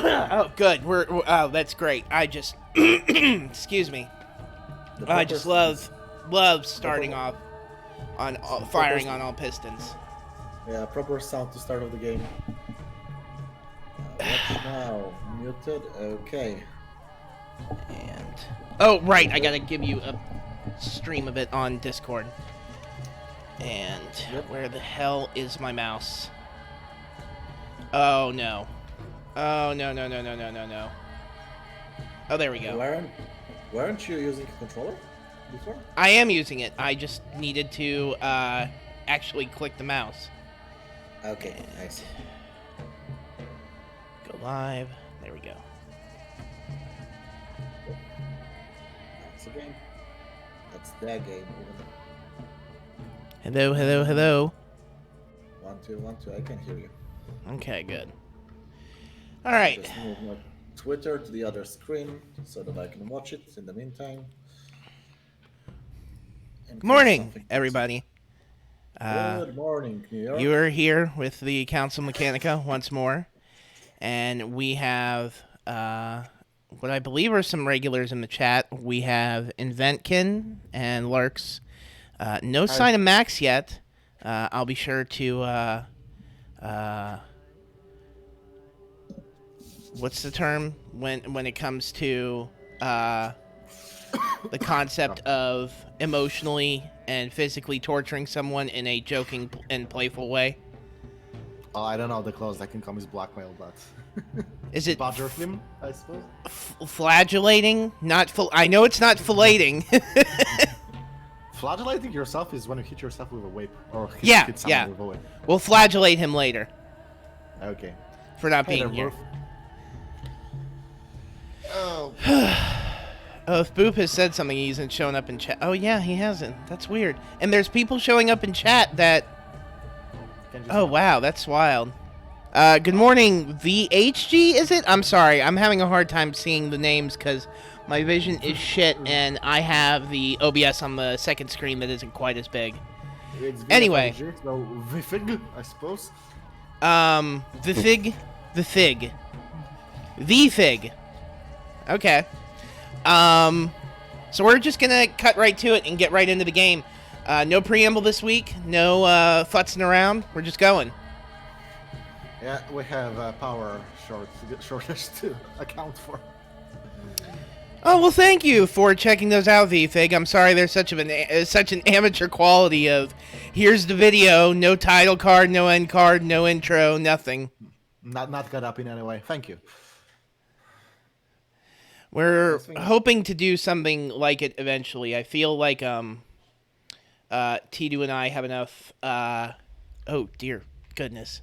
Oh, good. Oh, that's great. I just excuse me. I just love starting off on firing on all pistons. Yeah, proper sound to start of the game. Watch now. Muted. Okay. And oh, right, I gotta give you a stream of it on Discord. And where the hell is my mouse? Oh no. Oh no. Oh, there we go. Weren't you using a controller before? I am using it. I just needed to actually click the mouse. Okay, nice. Go live. There we go. That's a game. That's their game. Hello. 1 2 1 2. I can hear you. Okay, good. All right. Just move my Twitter to the other screen so that I can watch it in the meantime. Good morning, everybody. Good morning, New York. You are here with the Council Mechanica once more, and we have what I believe are some regulars in the chat. We have Inventkin and Lurks. No sign of Max yet. I'll be sure to what's the term when it comes to the concept of emotionally and physically torturing someone in a joking and playful way? Oh, I don't know the close that can come is blackmail, but Is it badger him, I suppose? flagellating? Not I know it's not filleting. Flagellating yourself is when you hit yourself with a whip or hit someone with a whip. We'll flagellate him later. Okay. For not being here. Oh. Oh, if Boop has said something, he hasn't shown up in chat. Oh, yeah, he hasn't. That's weird. And there's people showing up in chat that... Oh, wow, that's wild. Good morning, VHG, is it? I'm sorry, I'm having a hard time seeing the names because my vision is shit and I have the OBS on the second screen that isn't quite as big. Anyway. So, Vifig, I suppose. The Fig. Okay. So we're just gonna cut right to it and get right into the game. No preamble this week, no futzing around. We're just going. Yeah, we have power shortage to account for. Oh well, thank you for checking those out, VFig. I'm sorry there's such an amateur quality of here's the video, no title card, no end card, no intro, nothing. Not cut up in any way. Thank you. We're hoping to do something like it eventually. I feel like T2 and I have enough. Oh dear goodness,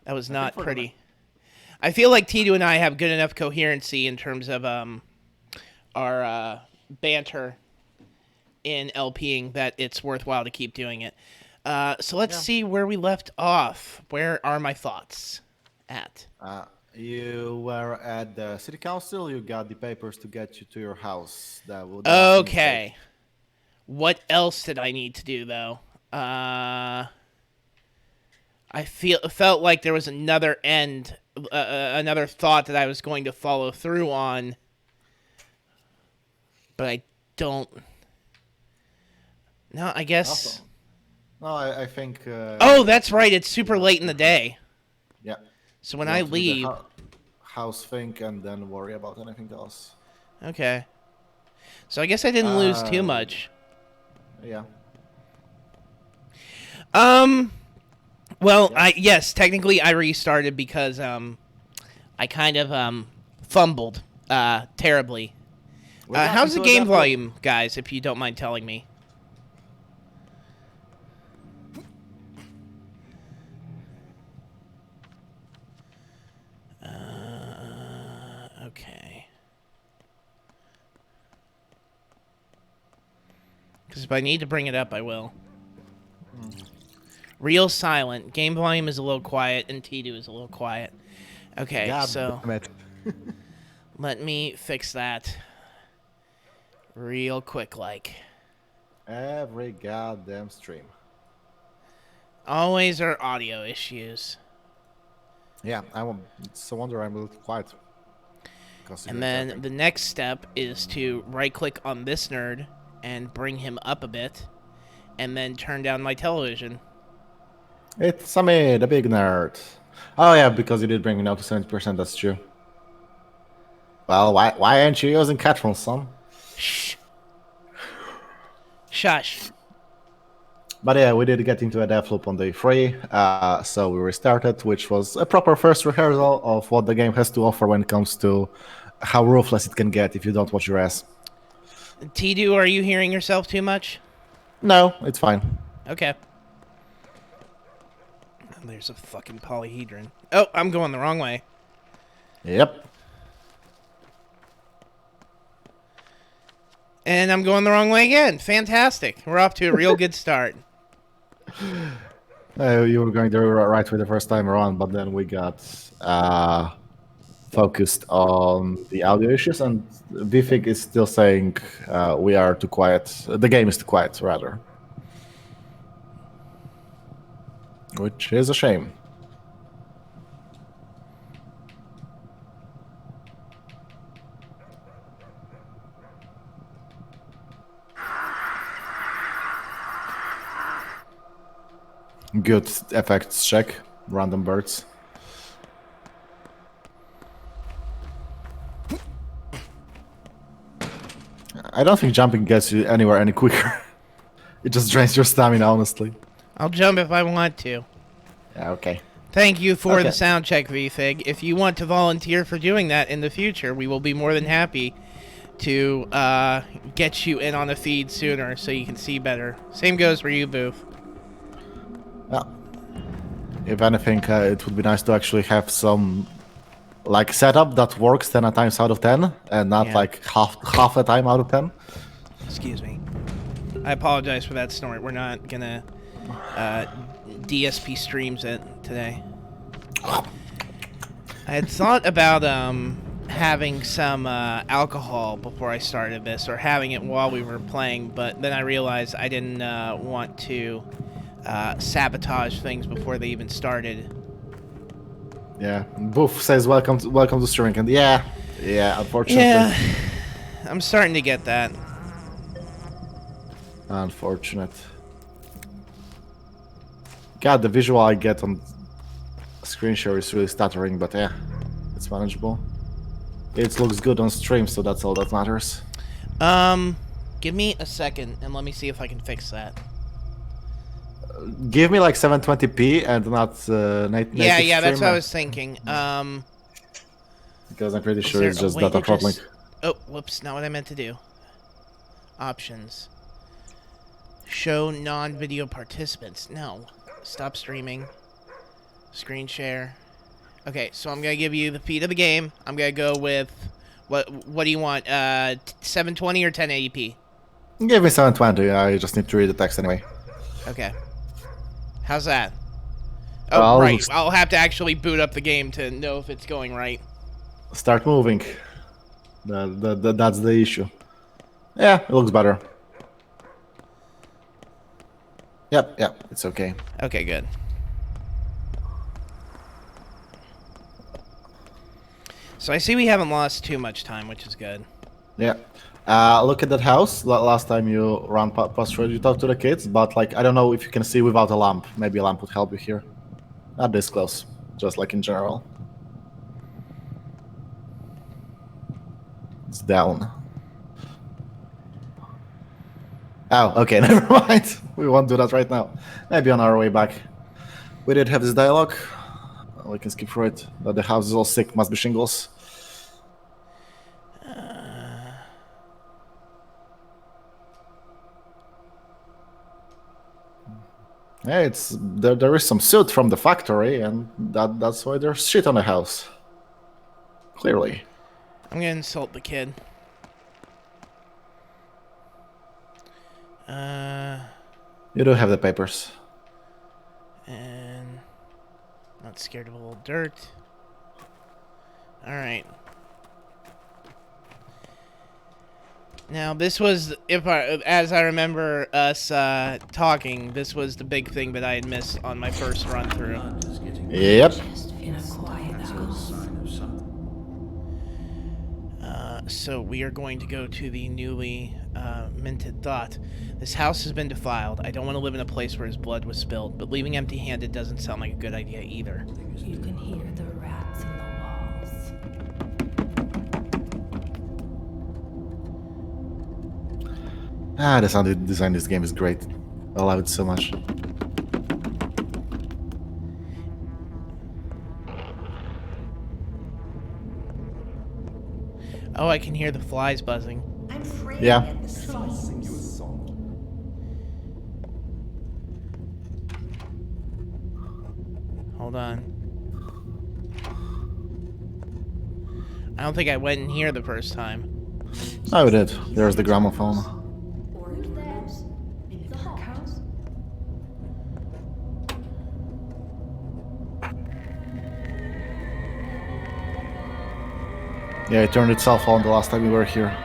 that was not pretty. I feel like T2 and I have good enough coherency in terms of our banter in LPing that it's worthwhile to keep doing it. So let's see where we left off. Where are my thoughts at? You were at the city council. You got the papers to get you to your house. Okay. What else did I need to do though? I felt like there was another another thought that I was going to follow through on, but I don't. No, I guess. Also, no, I think. Oh, that's right. It's super late in the day. Yeah. So when I leave, house think and then worry about anything else. Okay. So I guess I didn't lose too much. Yeah. Well, yes, technically I restarted because I kind of fumbled terribly. How's the game volume, guys? If you don't mind telling me. Okay. Because if I need to bring it up, I will. Real silent. Game volume is a little quiet, and T2 is a little quiet. Okay, so let me fix that real quick, like. Every goddamn stream. Always are audio issues. Yeah, it's a wonder I'm a little quiet. considering And then everything. the next step is to right-click on this nerd and bring him up a bit, and then turn down my television. It's me, the big nerd. Oh yeah, because you did bring it up to 70%, that's true. Well, why aren't you using Catron, son? Shh. Shush. But yeah, we did get into a death loop on day 3, so we restarted, which was a proper first rehearsal of what the game has to offer when it comes to how ruthless it can get if you don't watch your ass. T-Do, are you hearing yourself too much? No, it's fine. Okay. There's a fucking polyhedron. Oh, I'm going the wrong way. Yep. And I'm going the wrong way again. Fantastic. We're off to a real good start. You were going the right way the first time around, but then we got focused on the audio issues, and Vifig is still saying we are too quiet. The game is too quiet, rather. Which is a shame. Good effects check. Random birds. I don't think jumping gets you anywhere any quicker. It just drains your stamina, honestly. I'll jump if I want to. Yeah, okay. Thank you for Okay. the sound check, VFig. If you want to volunteer for doing that in the future, we will be more than happy to get you in on the feed sooner so you can see better. Same goes for you, Booth. Well, if anything, it would be nice to actually have some like setup that works 10 times out of 10 and not Yeah. like half a time out of 10. Excuse me. I apologize for that snort. We're not gonna DSP streams it today. I had thought about having some alcohol before I started this, or having it while we were playing, but then I realized I didn't want to sabotage things before they even started. Yeah, Boof says welcome to streaming, and yeah, unfortunately. Yeah, I'm starting to get that. Unfortunate. God, the visual I get on screen share is really stuttering, but yeah, it's manageable. It looks good on stream, so that's all that matters. Give me a second and let me see if I can fix that. Give me like 720p and not native Yeah, that's stream, what I was thinking. because I'm pretty Is sure there it's a just way data to throttling. just- Oh, whoops, not what I meant to do. Options. Show non-video participants. No. Stop streaming. Screen share. Okay, so I'm gonna give you the feed of the game. I'm gonna go with what do you want? 720 or 1080p? Give me 720. I just need to read the text anyway. Okay. How's that? Oh, Well, right. looks- I'll have to actually boot up the game to know if it's going right. Start moving. That's the issue. Yeah, it looks better. Yep, it's okay. Okay, good. So I see we haven't lost too much time, which is good. Yeah. Look at that house. Last time you ran past through, you talked to the kids, but like I don't know if you can see without a lamp. Maybe a lamp would help you here. Not this close, just like in general. It's down. Oh, okay, never mind. We won't do that right now. Maybe on our way back. We did have this dialogue. We can skip through it. But the house is all sick. Must be shingles. Yeah, it's there is some soot from the factory, and that's why there's shit on the house. Clearly. I'm gonna insult the kid. You do have the papers. And not scared of a little dirt. All right. Now this was, as I remember us talking, this was the big thing that I had missed on my first run through. Yep. In a quiet house. So we are going to go to the newly minted thought. This house has been defiled. I don't want to live in a place where his blood was spilled, but leaving empty-handed doesn't sound like a good idea either. You can hear the rats in the walls. The sound design in this game is great. I love it so much. Oh, I can hear the flies buzzing. I'm praying Yeah. at the souls. Hold on. I don't think I went in here the first time. Oh, we did. There's the gramophone. Who's that? In the dark house? Yeah, it turned itself on the last time we were here.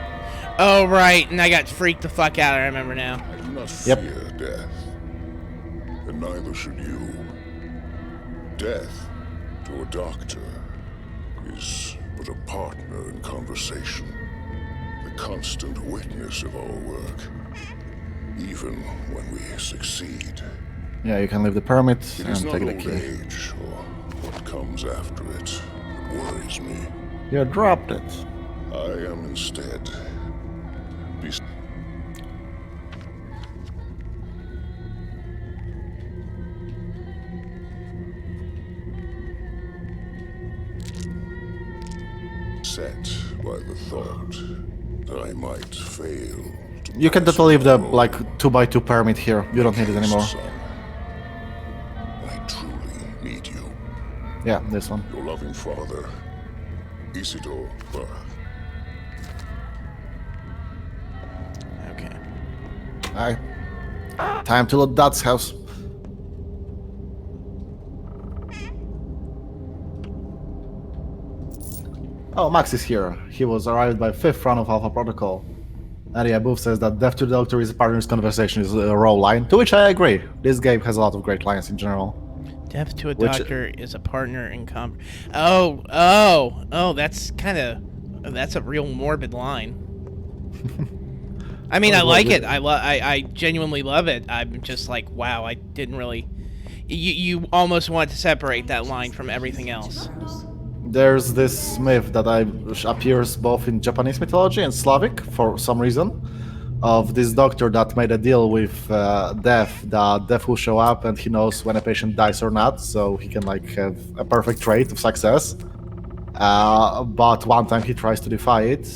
Oh, right, and I got freaked the fuck out, I remember now. I do not Yep. fear death, and neither should you. Death, to a doctor, is but a partner in conversation, the constant witness of our work, even when we succeed. Yeah, you can leave the permit It and is not take the old key. age or what comes after it that worries me. You dropped it. I am instead beset by the thought that I might fail to You can pass totally leave the along like 2x2 permit here. You don't need it anymore. Son, I truly need you. Yeah, this one. Your loving father, Isidore Burr. Okay. Alright. Time to loot Dad's house. Oh, Max is here. He was arrived by 5th run of Alpha Protocol. And yeah, Booth says that Death to the Doctor is a partner's conversation is a raw line, to which I agree. This game has a lot of great lines in general. Death to a Which- doctor is a partner in that's that's a real morbid line. I mean, I like it. I genuinely love it. I'm just like, wow, I didn't really. You almost want to separate that line from everything else. There's this myth that appears both in Japanese mythology and Slavic for some reason, of this doctor that made a deal with Death, that Death will show up and he knows when a patient dies or not, so he can like have a perfect rate of success. But one time he tries to defy it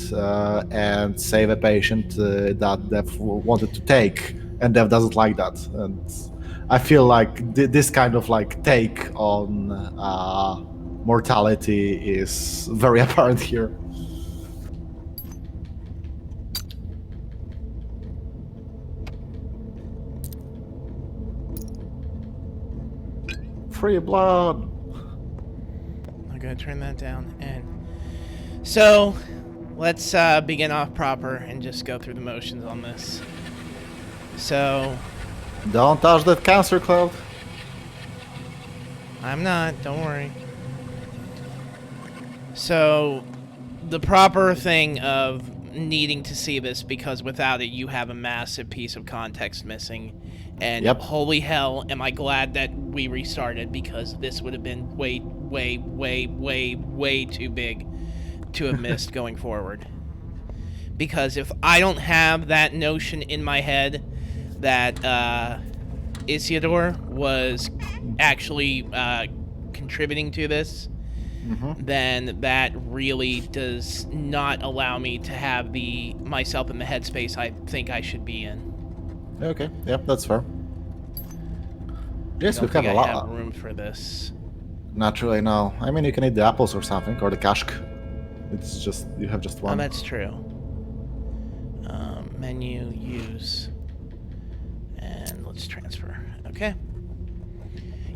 and save a patient that Death wanted to take, and Death doesn't like that. And I feel like this kind of like take on mortality is very apparent here. Free blood. I'm gonna turn that down. And so, let's begin off proper and just go through the motions on this. So, Don't touch that cancer cloud. I'm not. Don't worry. So, the proper thing of needing to see this, because without it you have a massive piece of context missing. And Yep. holy hell, am I glad that we restarted, because this would have been way too big to have missed going forward. Because if I don't have that notion in my head that Isidore was actually contributing to this, then that really does not allow me to have myself in the headspace I think I should be in. Okay, yep, that's fair. Yes, I we don't think have a I have lot. room for this. Naturally, no. I mean, you can eat the apples or something, or the kashk. It's just, you have just Oh, one. that's true. Menu, use, and let's transfer. Okay.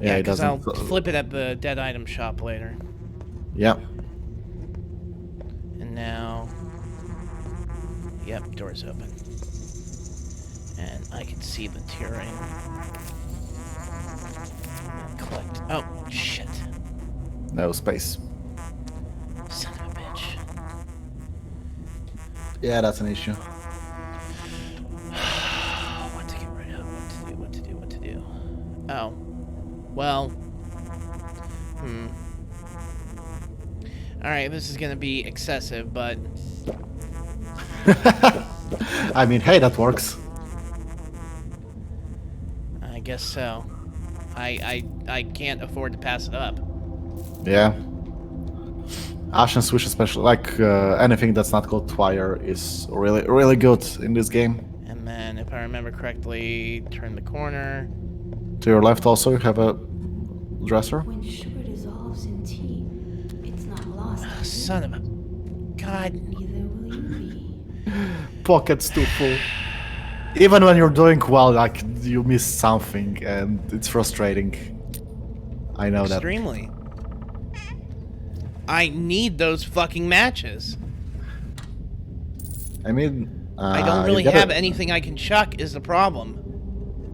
Yeah, it because doesn't. I'll flip it at the dead item shop later. Yeah. And now, yep, door's open. And I can see the terrain. Collect. Oh, shit. No space. Son of a bitch. Yeah, that's an issue. What to get rid of? What to do? What to do? Oh. Well. Alright, this is gonna be excessive, but... I mean, hey, that works. I guess so. I can't afford to pass it up. Yeah. Ashen Switch, especially, like anything that's not called Twire, is really good in this game. And then, if I remember correctly, turn the corner. To your left also, you have a dresser. When sugar dissolves in tea, it's not lost. Son of a... God. Neither will you be. Pockets too full. Even when you're doing well, like, you miss something, and it's frustrating. I know that. Extremely. I need those fucking matches. I mean, I don't really have anything I can chuck is the problem.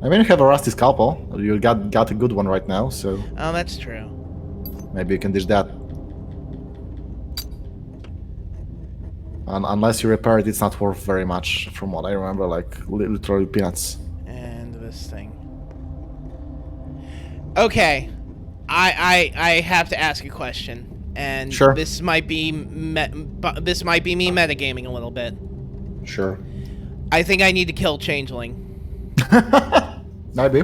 I mean, you have a rusty scalpel. You got a good one right now, so Oh, that's true. maybe you can dish that. Unless you repair it, it's not worth very much, from what I remember, like literally peanuts. And this thing. Okay. I have to ask a question. And Sure. this might be me metagaming a little bit. Sure. I think I need to kill Changeling. Maybe.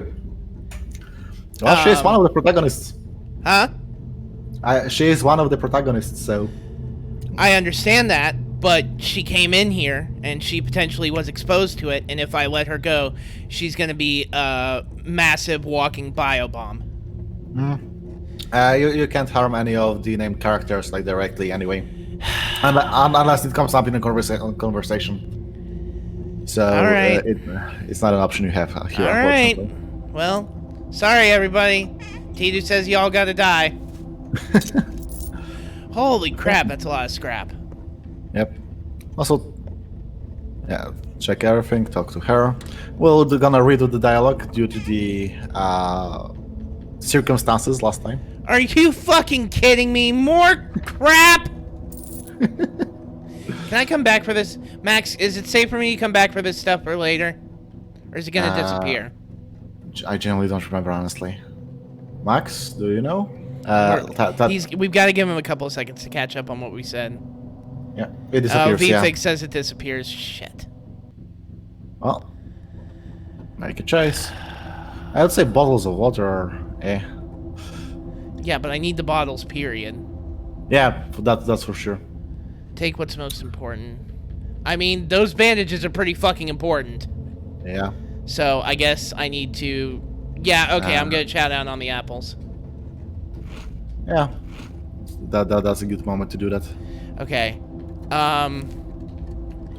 Well, she is one of the protagonists. Huh? She is one of the protagonists, so... I understand that, but she came in here and she potentially was exposed to it, and if I let her go, she's gonna be a massive walking biobomb. You can't harm any of the named characters, like, directly anyway. Unless it comes up in a conversation. So, Alright. It's not an option you have here, Alright. unfortunately. Well, sorry everybody. Tidu says y'all gotta die. Holy crap, that's a lot of scrap. Yep. Also, yeah, check everything, talk to her. We're gonna redo the dialogue due to the circumstances last time. Are you fucking kidding me? More crap? Can I come back for this? Max, is it safe for me to come back for this stuff for later? Or is it gonna disappear? I generally don't remember, honestly. Max, do you know? We've got to give him a couple of seconds to catch up on what we said. Yeah, it disappears, yeah. VFix says it disappears. Shit. Well, make a choice. I would say bottles of water are Yeah, but I need the bottles, period. Yeah, that's for sure. Take what's most important. I mean, those bandages are pretty fucking important. Yeah. So, I guess I need to... Yeah, okay, I'm gonna chow down on the apples. Yeah. That's a good moment to do that. Okay.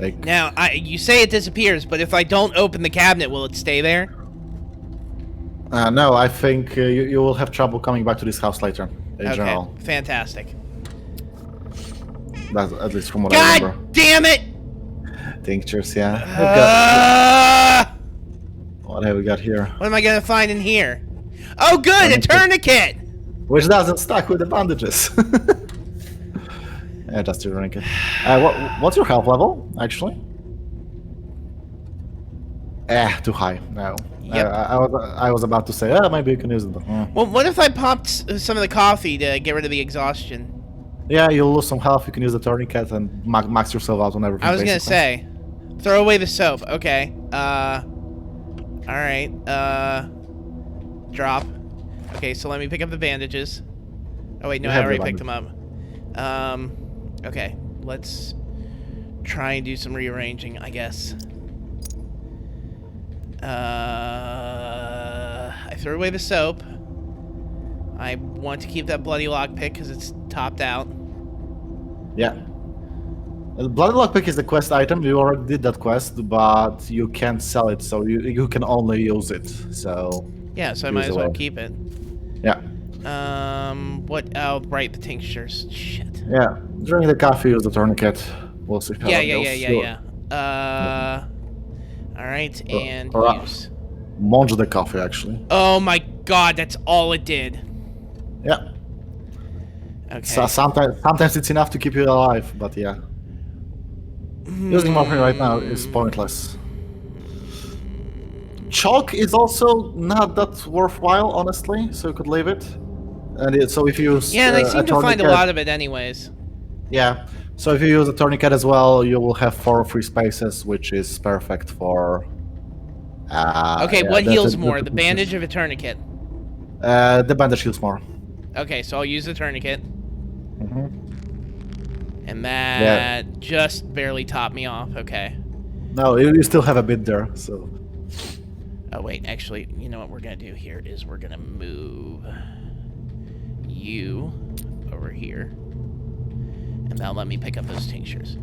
Like, Now, you say it disappears, but if I don't open the cabinet, will it stay there? no, I think you will have trouble coming back to this house later, in Okay, general. fantastic. That's at least from what I remember. God damn it! Tinctures, yeah. What have we got here? What am I gonna find in here? Oh, good, a tourniquet! Which doesn't stack with the bandages. Yeah, just a tourniquet. What's your health level, actually? Too high. No. Yep. I was about to say, maybe you can use it, but... Well, what if I popped some of the coffee to get rid of the exhaustion? Yeah, you'll lose some health, you can use the tourniquet and max yourself out on everything, I was gonna basically. say, throw away the soap. Okay. Alright. Drop. Okay, so let me pick up the bandages. Oh wait, no, You I have already the picked them up. Okay, let's try and do some rearranging, I guess. I threw away the soap. I want to keep that bloody lockpick because it's topped out. Yeah. Bloody lockpick is the quest item. You already did that quest, but you can't sell it, so you can only use it. So Yeah, so I use might as well away. keep it. Yeah. What? Oh, right, the tinctures. Shit. Yeah. Drink the coffee, use the tourniquet. We'll see how Yeah. it goes. All right, and Alright. use. Munch the coffee, actually. Oh my god, that's all it did. Yeah. Okay. So sometimes it's enough to keep you alive, but yeah. Using morphine right now is pointless. Chalk is also not that worthwhile, honestly, so you could leave it. So if you use Yeah, and I seem a to find a tourniquet, lot of it anyways. yeah. So if you use a tourniquet as well, you will have 4 free spaces, which is perfect for. Okay, Yeah, what heals more, that's the bandage or the tourniquet? The bandage heals more. Okay, so I'll use the tourniquet. And Yeah. that just barely topped me off. Okay. No, you still have a bit there, so. Oh, wait. Actually, you know what we're going to do here is we're going to move you over here. And that'll let me pick up those tinctures.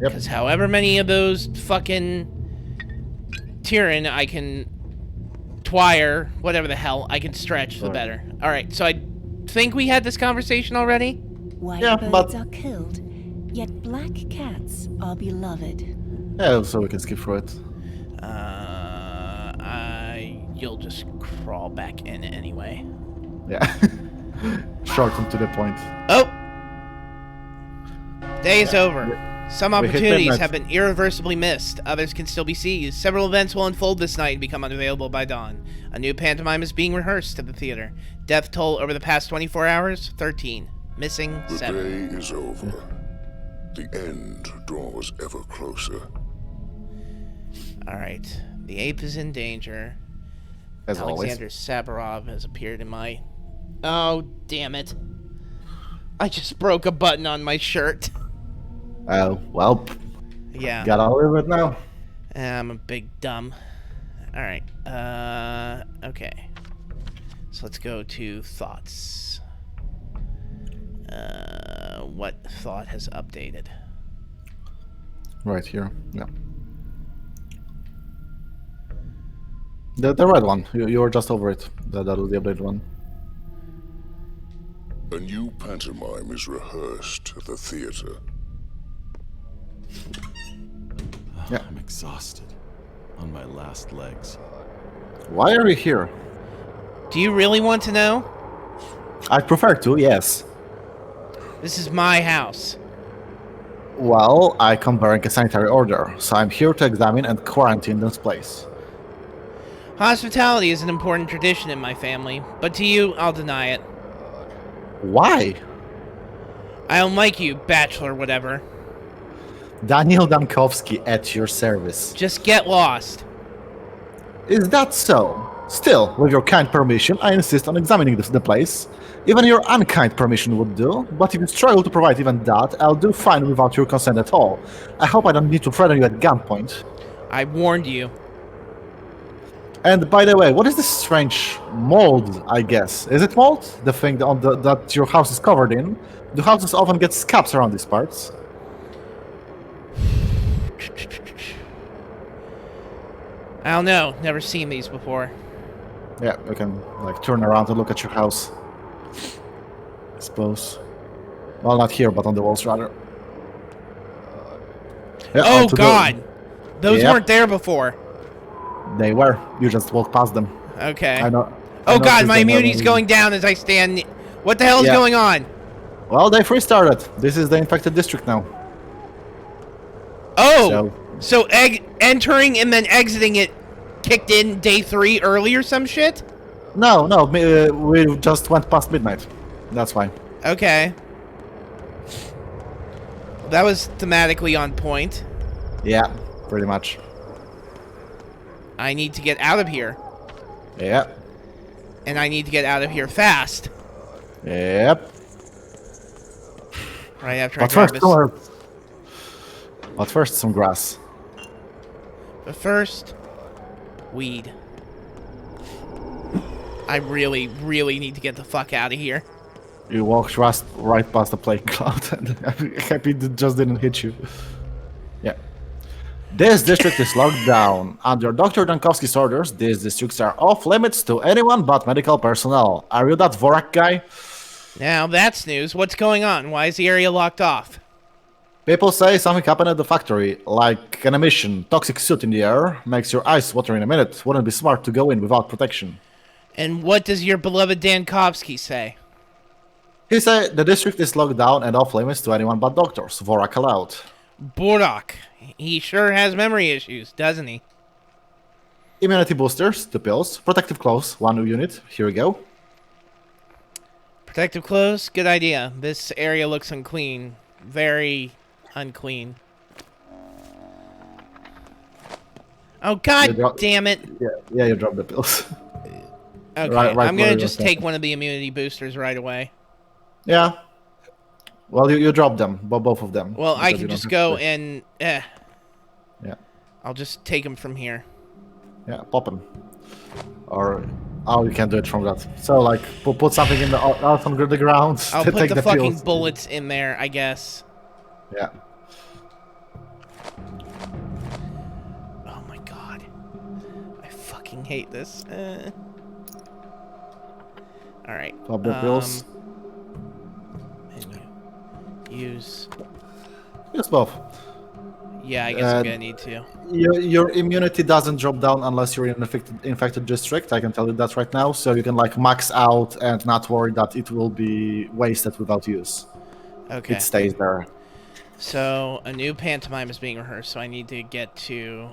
Yep. Because however many of those fucking Tyrann I can twire, whatever the hell, I can stretch, the better. Alright, so I think we had this conversation already? White Yeah, birds but- are killed, yet black cats are beloved. Yeah, so we can skip through it. You'll just crawl back in anyway. Yeah. Short and to the point. Oh! Day is over. Some We hit opportunities midnight. have been irreversibly missed. Others can still be seized. Several events will unfold this night and become unavailable by dawn. A new pantomime is being rehearsed at the theater. Death toll over the past 24 hours, 13. Missing, The 7. day is over. The end draws ever closer. Alright. The ape is in danger. As Alexander Sabarov has appeared in my... Oh, damn it. I just broke a button on my shirt. always. Well, Yeah. gotta live with it now. I'm a big dumb. Alright. Okay. So let's go to thoughts. What thought has updated? Right here. Yeah. The red one. You were just over it. That was the updated one. A new pantomime is rehearsed at the theater. Yeah. I'm exhausted. On my last legs. Why are you here? Do you really want to know? I'd prefer to, yes. This is my house. Well, I come bearing a sanitary order, so I'm here to examine and quarantine this place. Hospitality is an important tradition in my family, but to you, I'll deny it. Why? I don't like you, bachelor whatever. Daniel Dankowski at your service. Just get lost. Is that so? Still, with your kind permission, I insist on examining the place. Even your unkind permission would do, but if you struggle to provide even that, I'll do fine without your consent at all. I hope I don't need to threaten you at gunpoint. I warned you. And by the way, what is this strange mold, I guess? Is it mold? The thing that your house is covered in? Do houses often get scabs around these parts? I don't know. Never seen these before. Yeah, we can like turn around and look at your house. I suppose. Well, not here, but on the walls rather. Yeah, Oh onto the- god! Those Yep. weren't there before. They were. You just walked past them. Okay. I know. Oh god, my immunity's immunity's going down as I stand. What the hell is Yeah. going on? Well, they restarted. This is the infected district now. Oh! So entering and then exiting it kicked in day 3 early or some shit? No, we just went past midnight. That's why. Okay. That was thematically on point. Yeah, pretty much. I need to get out of here. Yeah. And I need to get out of here fast. Yep. Right after But I grab first, this. but first, some grass. But first, weed. I really, really need to get the fuck out of here. You walked right past the plague cloud, and I'm happy it just didn't hit you. Yeah. This district is locked down. Under Dr. Dankowski's orders, these districts are off limits to anyone but medical personnel. Are you that Vorak guy? Now that's news. What's going on? Why is the area locked off? People say something happened at the factory, like an emission, toxic soot in the air, makes your eyes water in a minute. Wouldn't be smart to go in without protection. And what does your beloved Dankovsky say? He said the district is locked down and off limits to anyone but doctors. Vorak allowed. Borak. He sure has memory issues, doesn't he? Immunity boosters, 2 pills. Protective clothes, 1 unit. Here we go. Protective clothes, good idea. This area looks unclean. Very unclean. Oh, god damn it. Yeah, you dropped the pills. Okay, Right I'm where gonna you just were take one of the immunity boosters right away. Yeah. Well, you dropped them, both of them. Well, I because can you don't just have go to- and... Yeah, I'll just take them from here. yeah, pop them. Or, oh, you can do it from that. So, like, put something in the out on the ground. I'll take put the fucking pills. bullets in there, I guess. Yeah. Oh my god. I fucking hate this. Alright. Pop the pills. Menu. Use. Yes, both. Yeah, I guess I'm gonna need to. Your immunity doesn't drop down unless you're in an infected district. I can tell you that right now. So you can like max out and not worry that it will be wasted without use. Okay. It stays there. So, a new pantomime is being rehearsed, so I need to get to...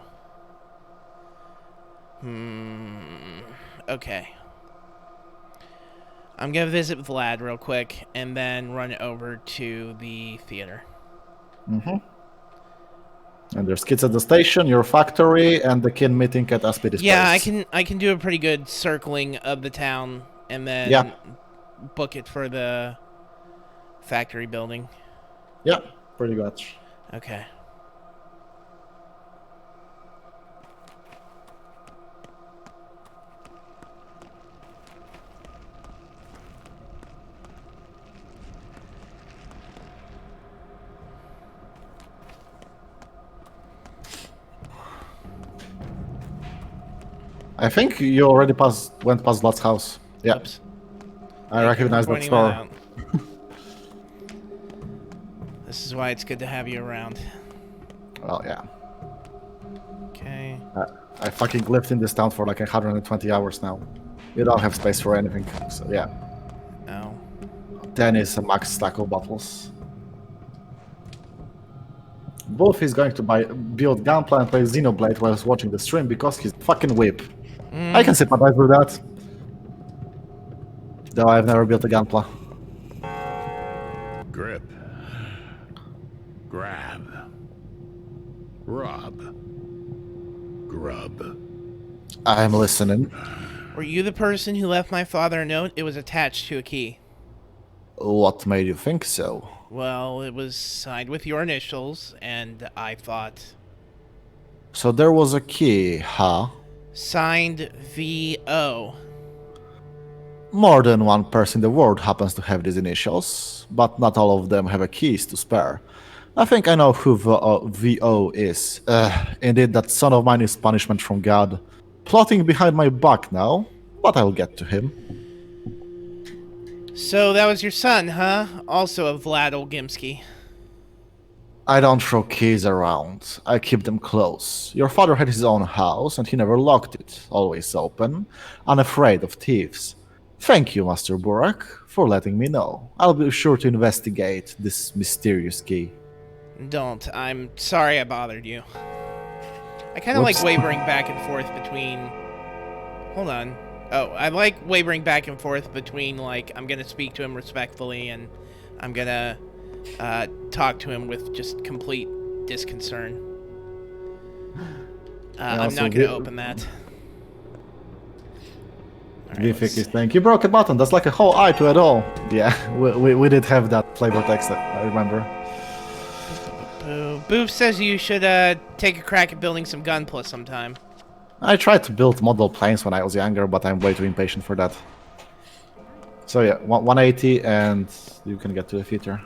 Okay. I'm gonna visit with Vlad real quick, and then run over to the theater. Mm-hmm. And there's kids at the station, your factory, and the kin meeting at Aspidi's Yeah, place. I can do a pretty good circling of the town, and then book it for the factory building. Yeah, pretty much. Okay. I think you already went past Vlad's house. Yeah, Oops. I recognize that Pointing that store. out. This is why it's good to have you around. Well, yeah. Okay. I fucking lived in this town for like 120 hours now. You don't have space for anything, so yeah. Oh. 10 is a max stack of bottles. Wolf is going to build Gunpla and play Xenoblade while he's watching the stream because he's fucking whip. I can sympathize with that. Though I've never built a Gunpla. Grip. Grab. Rub. Grub. I'm listening. Were you the person who left my father a note? It was attached to a key. What made you think so? Well, it was signed with your initials, and I thought... So there was a key, huh? Signed V.O. More than one person in the world happens to have these initials, but not all of them have a keys to spare. I think I know who VO is. Indeed, that son of mine is punishment from God. Plotting behind my back now, but I'll get to him. So that was your son, huh? Also a Vlad Olgimsky. I don't throw keys around. I keep them close. Your father had his own house, and he never locked it. Always open, unafraid of thieves. Thank you, Master Burak, for letting me know. I'll be sure to investigate this mysterious key. Don't. I'm sorry I bothered you. I kind of like Whoops. wavering back and forth between... Hold on. Oh, I like wavering back and forth between, like, I'm gonna speak to him respectfully and I'm gonna talk to him with just complete disconcern. I'm so not gonna the- open that. Alright, Vifik let's- is saying, you broke a button, that's like a whole eye to it all. Yeah, we did have that flavor text, I remember. Boof says you should take a crack at building some Gunpla sometime. I tried to build model planes when I was younger, but I'm way too impatient for that. So yeah, 180 and you can get to the theater.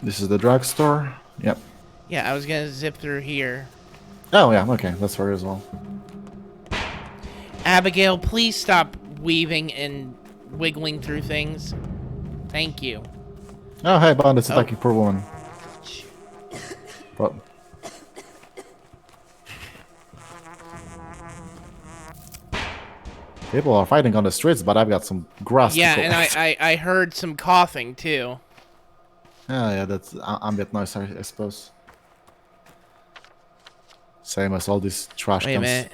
This is the drugstore. Yep. Yeah, I was gonna zip through here. Oh yeah, okay, that's where as well. Abigail, please stop weaving and wiggling through things. Thank you. Oh hey, bandits attacking poor woman. But people are fighting on the streets, but I've got some grass Yeah, to and collect. I heard some coughing too. Yeah, that's ambient noise, I suppose. Same as all these trash Wait a cans. minute.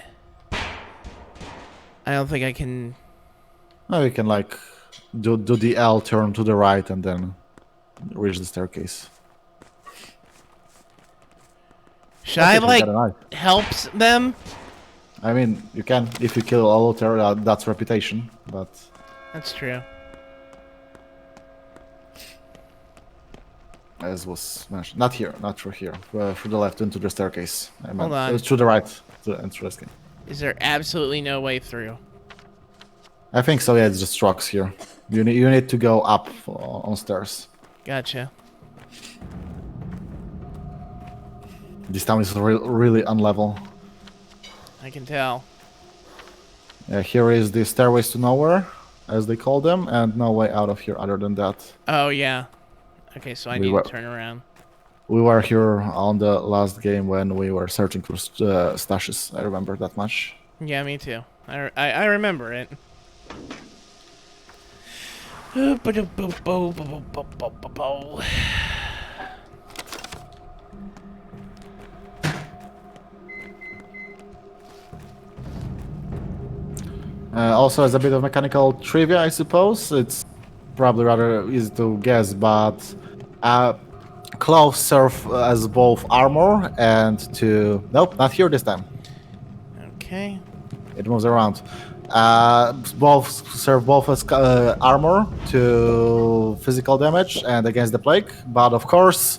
I don't think I can. Oh, you can like do the L turn to the right and then reach the staircase. Should I I think you like got a knife. helps them? I mean, you can if you kill a looter, that's reputation. But That's true. as was mentioned, not here, not through here, through the left into the staircase. I meant, Hold on. through the right to the entrance. Is there absolutely no way through? I think so. Yeah, it's just rocks here. You need to go up on stairs. Gotcha. This town is really unlevel. I can tell. Here is the stairways to nowhere, as they call them, and no way out of here other than that. Oh yeah. Okay, so I We need were- to turn around. We were here on the last game when we were searching for stashes. I remember that much. Yeah, me too. I remember it. Also, as a bit of mechanical trivia, I suppose it's probably rather easy to guess, but clothes serve as both armor and to. Nope, not here this time. Okay. It moves around. Both serve both as armor to physical damage and against the plague, but of course,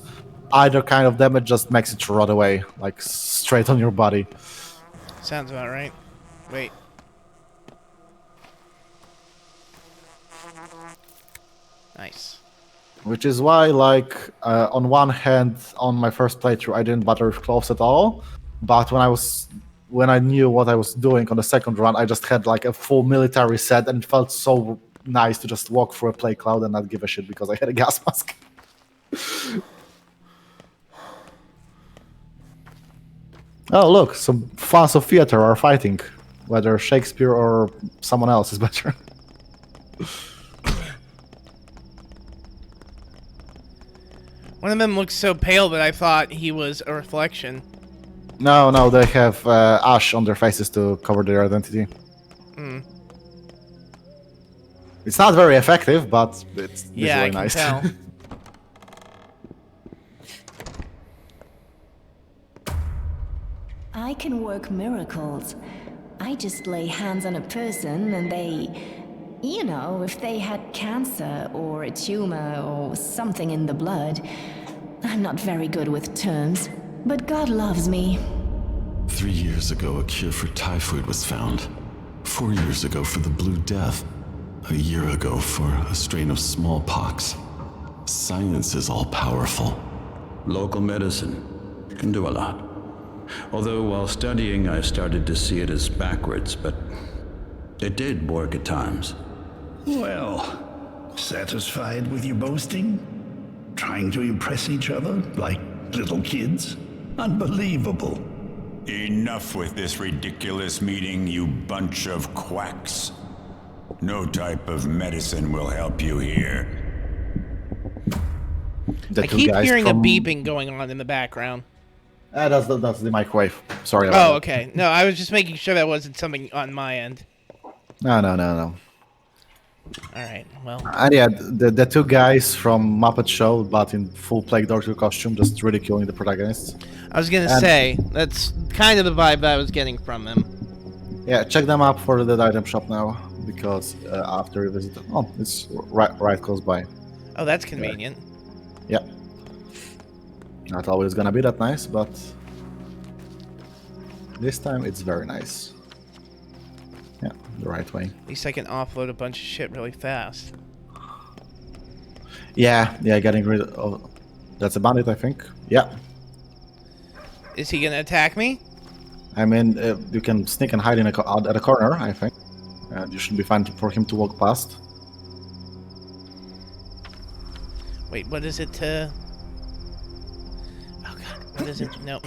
either kind of damage just makes it rot away, like straight on your body. Sounds about right. Wait. Nice. Which is why, like, on one hand, on my first playthrough, I didn't bother with clothes at all, but when I knew what I was doing on the second run, I just had like a full military set, and it felt so nice to just walk through a plague cloud and not give a shit because I had a gas mask. Oh, look, some fans of theater are fighting. Whether Shakespeare or someone else is better. One of them looks so pale that I thought he was a reflection. No, they have ash on their faces to cover their identity. It's not very effective, but it's Yeah, I visually can nice. tell. I can work miracles. I just lay hands on a person and they... You know, if they had cancer or a tumor or something in the blood. I'm not very good with terms, but God loves me. 3 years ago, a cure for typhoid was found. 4 years ago for the Blue Death. A year ago for a strain of smallpox. Science is all-powerful. Local medicine can do a lot. Although while studying, I started to see it as backwards, but it did work at times. Well, satisfied with your boasting? Trying to impress each other like little kids? Unbelievable. Enough with this ridiculous meeting, you bunch of quacks. No type of medicine will help you here. I keep hearing a beeping going on in the background. That's the microwave. Sorry about Oh, that. okay. No, I was just making sure that wasn't something on my end. No. Alright, well. And yeah, the two guys from Muppet Show, but in full Plague Doctor costume, just ridiculing the protagonists. I was gonna say, that's kind of the vibe that I was getting from them. Yeah, check them up for the item shop now, because after you visit them, oh, it's right close by. Oh, that's convenient. Yeah. Not always gonna be that nice, but this time it's very nice. Yeah, the right way. At least I can offload a bunch of shit really fast. Yeah, getting rid of... That's a bandit, I think. Yeah. Is he gonna attack me? I mean, you can sneak and hide in at a corner, I think. And you should be fine for him to walk past. Wait, what is it to... Oh god, what is it? No.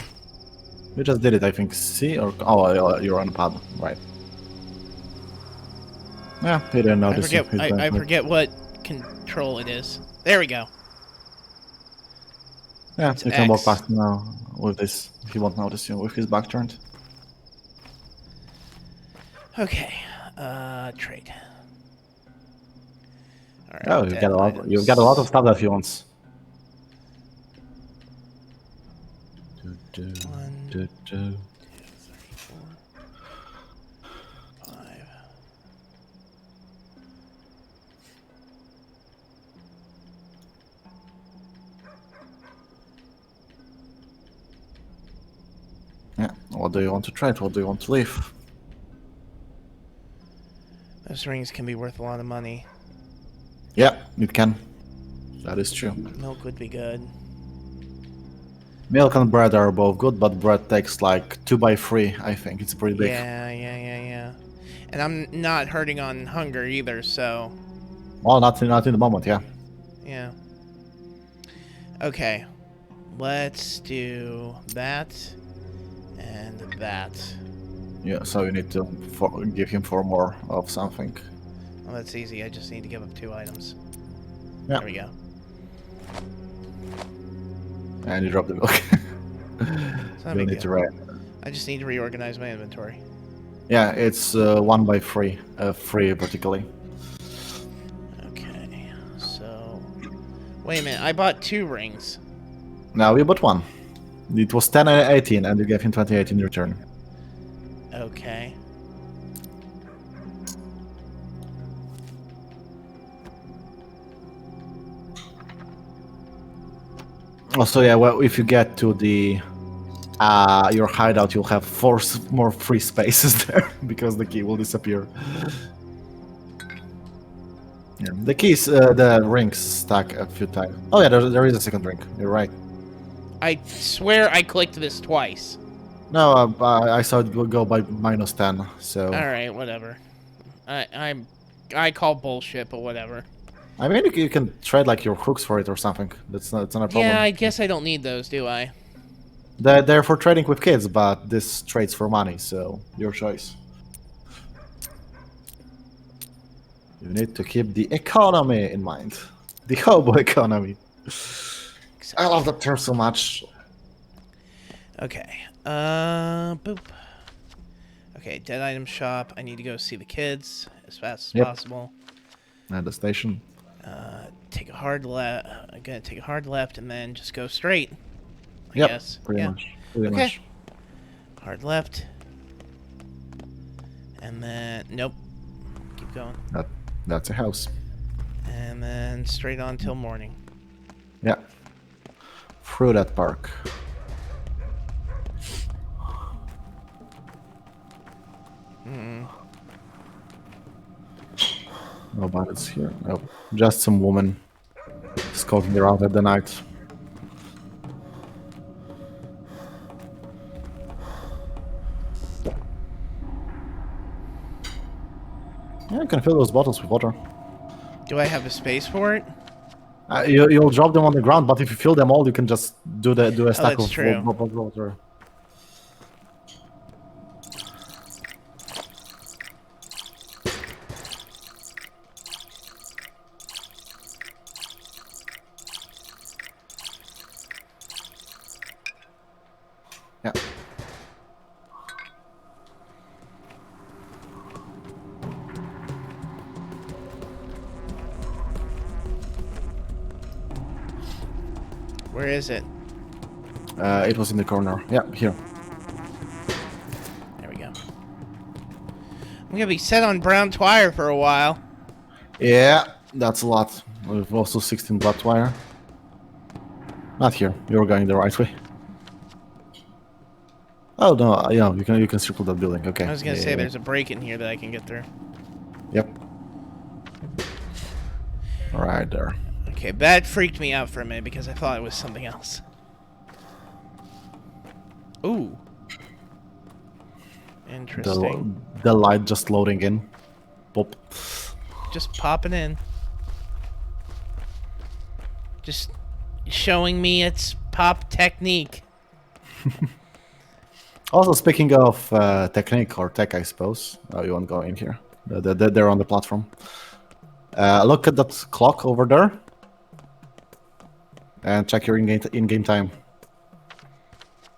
You just did it, I think. C or... Oh, you're on the pad. Right. Yeah, he didn't notice. I forget what control it is. There we go. Yeah, It's you can walk X. past now with this. He won't notice you with his back turned. Okay. Trade. All right. Oh, you've got a lot. You've got a lot of stuff that he wants. One, 2, 3, 4, 5. Yeah. What do you want to trade? What do you want to leave? Those rings can be worth a lot of money. Yeah, it can. That is true. Milk would be good. Milk and bread are both good, but bread takes like 2 by 3. I think it's pretty big. Yeah. And I'm not hurting on hunger either, so Well, not in the moment. Yeah. yeah. Okay. Let's do that and that. Yeah. So you need to give him 4 more of something. Well, that's easy. I just need to give up 2 items. Yeah. There we go. And you drop the milk. It's not a You big need to deal. write. I just need to reorganize my inventory. Yeah, it's 1 by 3, 3 vertically. Okay, so... Wait a minute, I bought 2 rings. Now we bought 1. It was 10 and 18, and you gave him 28 in return. Okay. Also, yeah, well, if you get to the your hideout, you'll have 4 more free spaces there because the key will disappear. Yeah, the keys, the rings stack a few times. Oh yeah, there is a second ring. You're right. I swear I clicked this twice. No, I saw it go by -10. So Alright, whatever. I call bullshit, but whatever. I mean, you can trade like your crooks for it or something. It's not a problem. Yeah, I guess I don't need those, do I? They're for trading with kids, but this trades for money, so your choice. You need to keep the economy in mind. The hobo economy. I love that term so much. Okay. Boop. Okay, dead item shop. I need to go see the kids as fast as possible. And the station. Take a hard left. I'm gonna take a hard left and then just go straight. I Yep, guess. pretty Yeah. much. Pretty Okay. much. Hard left. And then nope. Keep going. That's a house. And then straight on till morning. Yeah. Through that park. Nobody's here. Nope. Just some woman scoping around at the night. Yeah, you can fill those bottles with water. Do I have a space for it? You'll drop them on the ground, but if you fill them all, you can just do a stack that's of true. water. Yeah. Where is it? It was in the corner. Yeah, here. There we go. I'm gonna be set on brown twire for a while. Yeah, that's a lot. We've also 16 blood wire. Not here. You're going the right way. Oh no, yeah, you can circle that building. Okay. I was gonna Yeah, say yeah, there's a break in here that I can get through. Yep. Right there. Okay, that freaked me out for a minute because I thought it was something else. Ooh. Interesting. The light just loading in. Pop. Just popping in. Just showing me its pop technique. Also, speaking of technique or tech, I suppose. Oh, you won't go in here. They're on the platform. Look at that clock over there. and check your in-game time.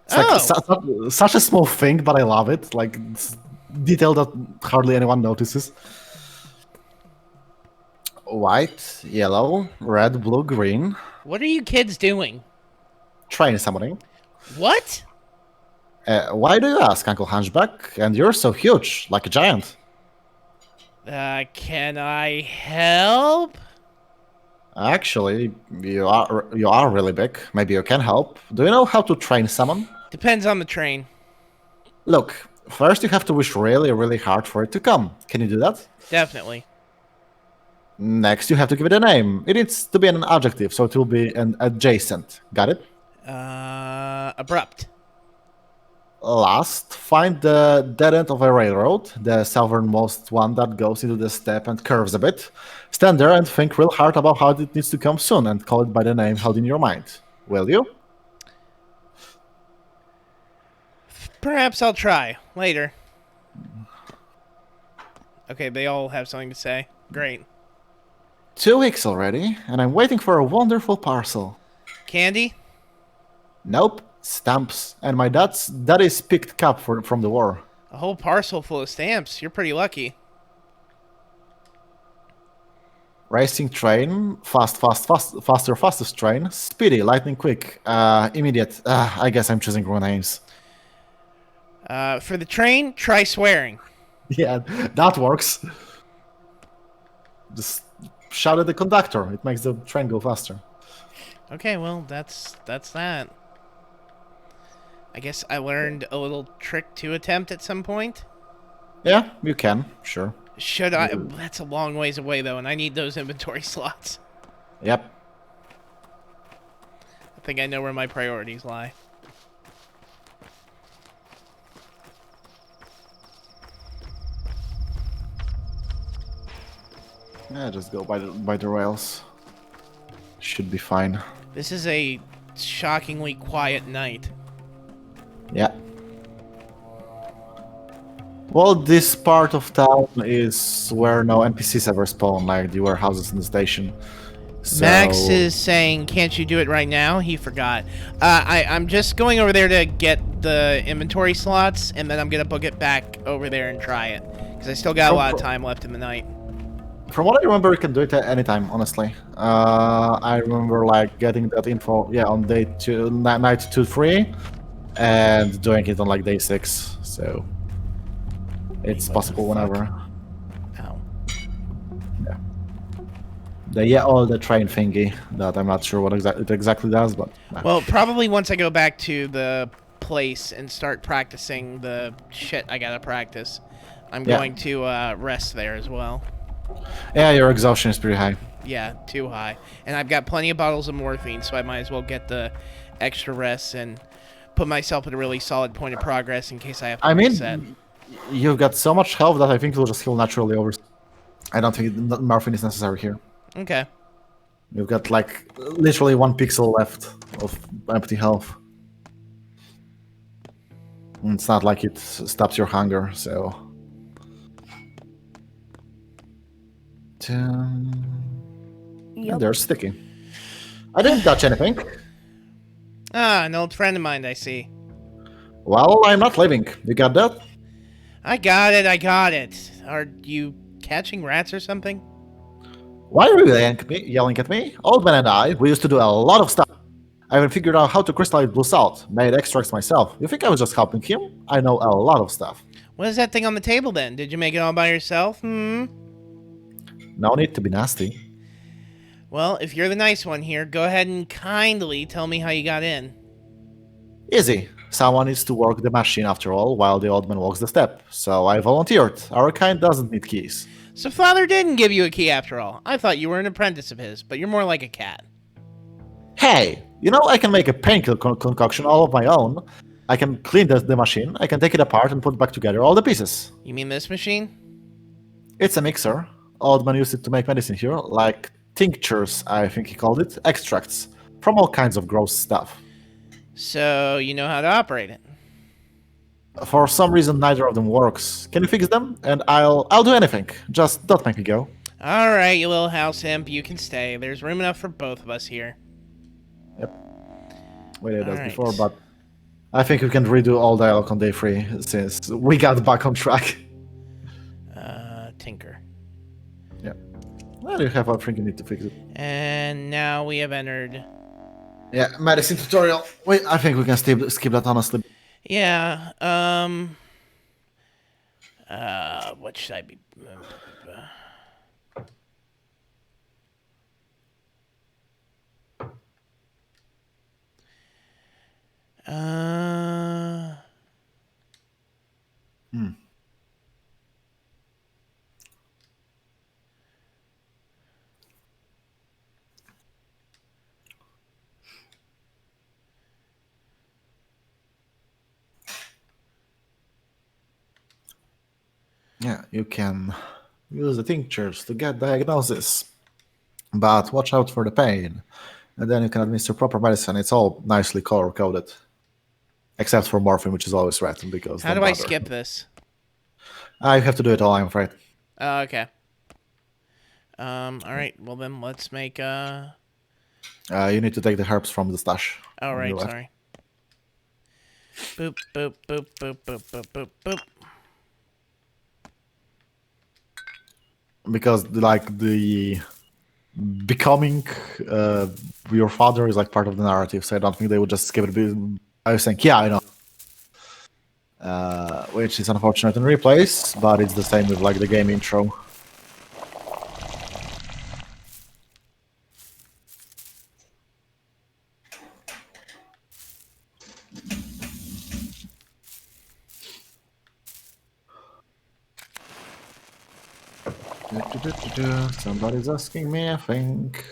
It's like Oh, such a small thing, but I love it. Like it's detail that hardly anyone notices. White, yellow, red, blue, green. what are you kids doing? Train summoning. What? Why do you ask, Uncle Hunchback? And you're so huge, like a giant. Can I help? Actually, you are really big. Maybe you can help. Do you know how to train summon? Depends on the train. Look, first you have to wish really, really hard for it to come. Can you do that? Definitely. Next, you have to give it a name. It needs to be an adjective, so it will be an adjacent. Got it? Abrupt. Last, find the dead end of a railroad, the southernmost one that goes into the steppe and curves a bit. Stand there and think real hard about how it needs to come soon and call it by the name held in your mind. Will you? Perhaps I'll try. Later. Okay, they all have something to say. Great. 2 weeks already, and I'm waiting for a wonderful parcel. Candy? Nope, stamps. And my daddy's picked cup from the war. A whole parcel full of stamps. You're pretty lucky. Racing train, fastest train, speedy, lightning quick, immediate. I guess I'm choosing wrong names. For the train, try swearing. Yeah, that works. Just shout at the conductor. It makes the train go faster. Okay, well, that's that. I guess I learned a little trick to attempt at some point. Yeah, you can, sure. Should I? That's a long ways away, though, and I need those inventory slots. Yep. I think I know where my priorities lie. Yeah, just go by the rails. Should be fine. This is a shockingly quiet night. Yeah. Well, this part of town is where no NPCs ever spawn, like the warehouses in the station. So... Max is saying, can't you do it right now? He forgot. I'm just going over there to get the inventory slots, and then I'm going to book it back over there and try it. Because I still got a lot of time left in the night. From what I remember, you can do it at any time, honestly. I remember, like, getting that info, yeah, on night 2, 3, and doing it on, like, day 6, so... It's possible whenever. Ow. Yeah. The train thingy that I'm not sure what it exactly does, but... Well, probably once I go back to the place and start practicing the shit I gotta practice, I'm going to rest there as well. Yeah, your exhaustion is pretty high. Yeah, too high. And I've got plenty of bottles of morphine, so I might as well get the extra rest and put myself at a really solid point of progress in case I have to reset. You've got so much health that I think you'll just heal naturally over. I don't think morphine is necessary here. Okay. You've got, like, literally 1 pixel left of empty health. And it's not like it stops your hunger, so... Yep. They're sticky. I didn't touch anything. Ah, an old friend of mine, I see. Well, I'm not leaving. You got that? I got it. Are you catching rats or something? Why are you yelling at me? Old man and I, we used to do a lot of stuff. I even figured out how to crystallize blue salt, made extracts myself. You think I was just helping him? I know a lot of stuff. What is that thing on the table then? Did you make it all by yourself? No need to be nasty. Well, if you're the nice one here, go ahead and kindly tell me how you got in. Easy. Someone needs to work the machine after all, while the old man walks the step. So I volunteered. Our kind doesn't need keys. So Father didn't give you a key after all. I thought you were an apprentice of his, but you're more like a cat. Hey, you know I can make a painkiller concoction all of my own. I can clean the machine, I can take it apart and put back together all the pieces. You mean this machine? It's a mixer. Old man used it to make medicine here, like tinctures, I think he called it, extracts, from all kinds of gross stuff. So you know how to operate it? For some reason, neither of them works. Can you fix them? And I'll do anything. Just don't make me go. All right, you little house imp, you can stay. There's room enough for both of us here. We did All this right. before, but I think we can redo all dialogue on day 3 since we got back on track. Tinker. Yeah. Well, you have everything you need to fix it. And now we have entered. Yeah, medicine tutorial. Wait, I think we can skip that honestly. Yeah. What should I be? Yeah, you can use the tinctures to get diagnosis, but watch out for the pain. And then you can administer proper medicine. It's all nicely color coded, except for morphine, which is always red because. How don't do I bother. skip this? You have to do it all, I'm afraid. Oh, okay. All right. Well, then let's make. You need to take the herbs from the stash. Oh, on right. your left. Sorry. Boop boop boop boop boop boop boop boop. Because like the becoming your father is like part of the narrative, so I don't think they would just skip it. I was saying, yeah, I know. Which is unfortunate in replays, but it's the same with like the game intro. Somebody's asking me, I think.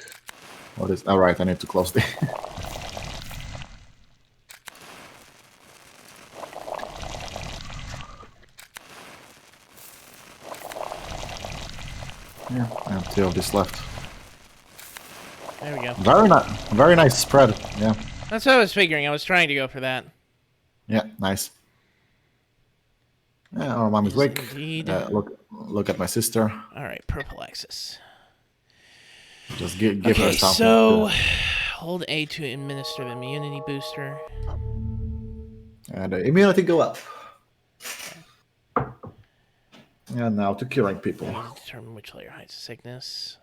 What is? All right, I need to close the. Yeah, I have 2 of this left. There we go. Very nice spread. Yeah, That's what I was figuring. I was trying to go for that. yeah, nice. Yeah, our mom is Yes, weak. indeed. Look at my sister. All right. Prophylaxis. Just give her Okay. something. So, hold A to administer the immunity booster. And immunity go up. And now to curing people. Determine which layer hides the sickness.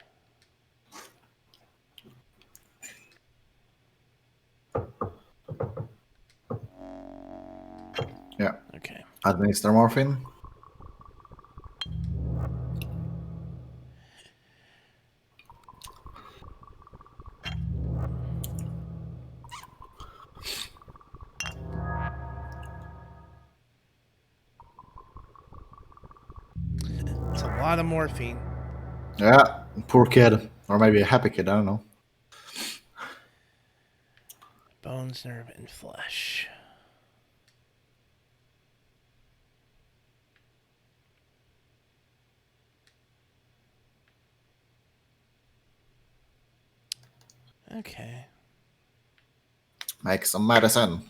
Yeah. Okay. Administer morphine. It's a lot of morphine. Yeah, poor kid. Or maybe a happy kid, I don't know. Bones, nerve, and flesh. Okay. Make some medicine.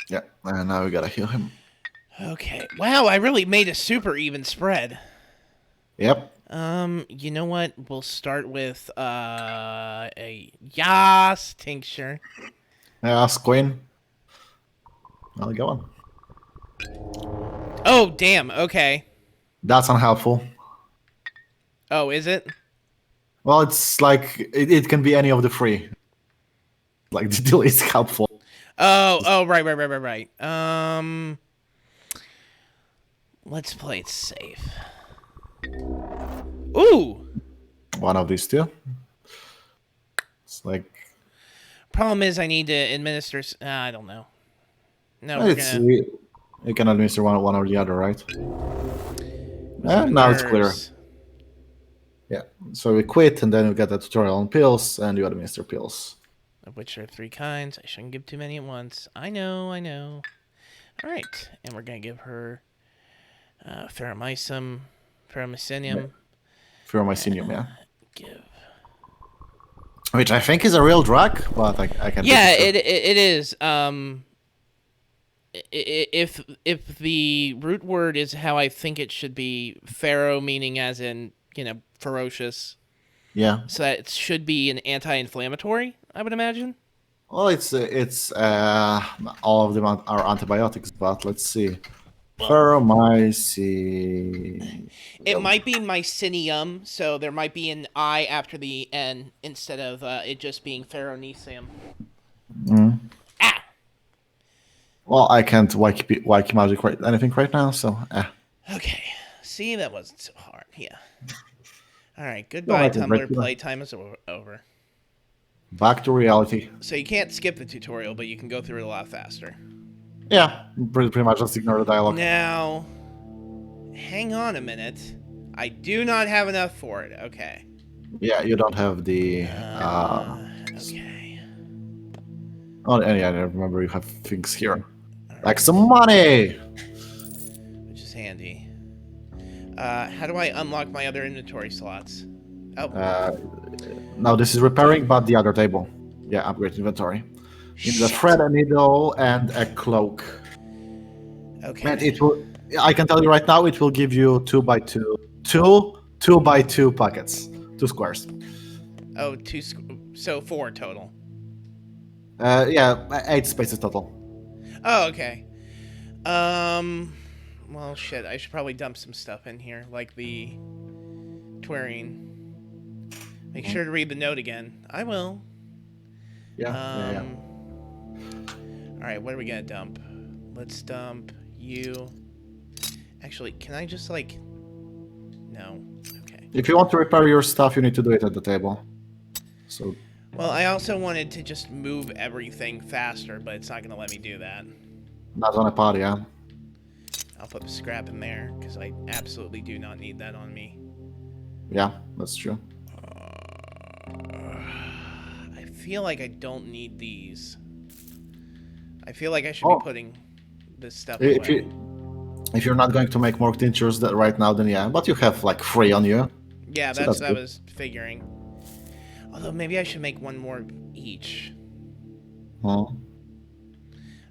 Yeah, and now we gotta heal him. Okay. Wow, I really made a super even spread. Yep. You know what? We'll start with a Yas tincture. Ask Queen. Well, go on. Oh, damn. Okay. That's unhelpful. Oh, is it? Well, it's like it can be any of the 3. Like the deal is helpful. Oh, right. Let's play it safe. Ooh. One of these 2. It's like Problem is, I need to administer. I don't know. No, we're it's gonna. you can administer one or the other, right? Now it's clear. Nerves. Yeah. So we quit, and then we get the tutorial on pills, and you administer pills. Of which there are 3 kinds. I shouldn't give too many at once. I know. All right, and we're gonna give her ferromycinium. Ferromycinium, yeah. Give. Which I think is a real drug, but I can't. Yeah, be sure. it is. If the root word is how I think it should be, pharaoh meaning as in ferocious. Yeah. So that it should be an anti-inflammatory, I would imagine. Well, it's all of them are antibiotics, but let's see. Pharomycin. It might be mycinium, so there might be an I after the N instead of it just being pheronicium. Ah! Well, I can't wiki magic anything right now, so Okay. See, that wasn't so hard. Yeah. All right. No, Goodbye, I can break Tumblr. you. Playtime is over. Back to reality. So you can't skip the tutorial, but you can go through it a lot faster. Yeah, pretty much just ignore the dialogue. Now, hang on a minute. I do not have enough for it. Okay. Yeah, you don't have the. Okay. Oh, and yeah, I remember you have things here, like some money. Which is handy. How do I unlock my other inventory slots? Oh. Now this is repairing, but the other table. Yeah, upgrade inventory. In the thread, a needle, and a cloak. Okay. And it will. I can tell you right now, it will give you 2x2, two by two pockets, 2 squares. Oh, so 4 total. Yeah, 8 spaces total. Oh, okay. Well, shit. I should probably dump some stuff in here, like the Twerine. Make sure to read the note again. I will. Yeah. All right, what are we gonna dump? Let's dump you. Actually, can I just like? No. Okay. If you want to repair your stuff, you need to do it at the table. So. Well, I also wanted to just move everything faster, but it's not gonna let me do that. Not on a party, yeah. I'll put the scrap in there because I absolutely do not need that on me. Yeah, that's true. I feel like I don't need these. I feel like I should be putting this stuff away. If you're not going to make more tinctures right now, then yeah. But you have like 3 on you. Yeah, so that's what I good. was figuring. Although maybe I should make 1 more each. Oh.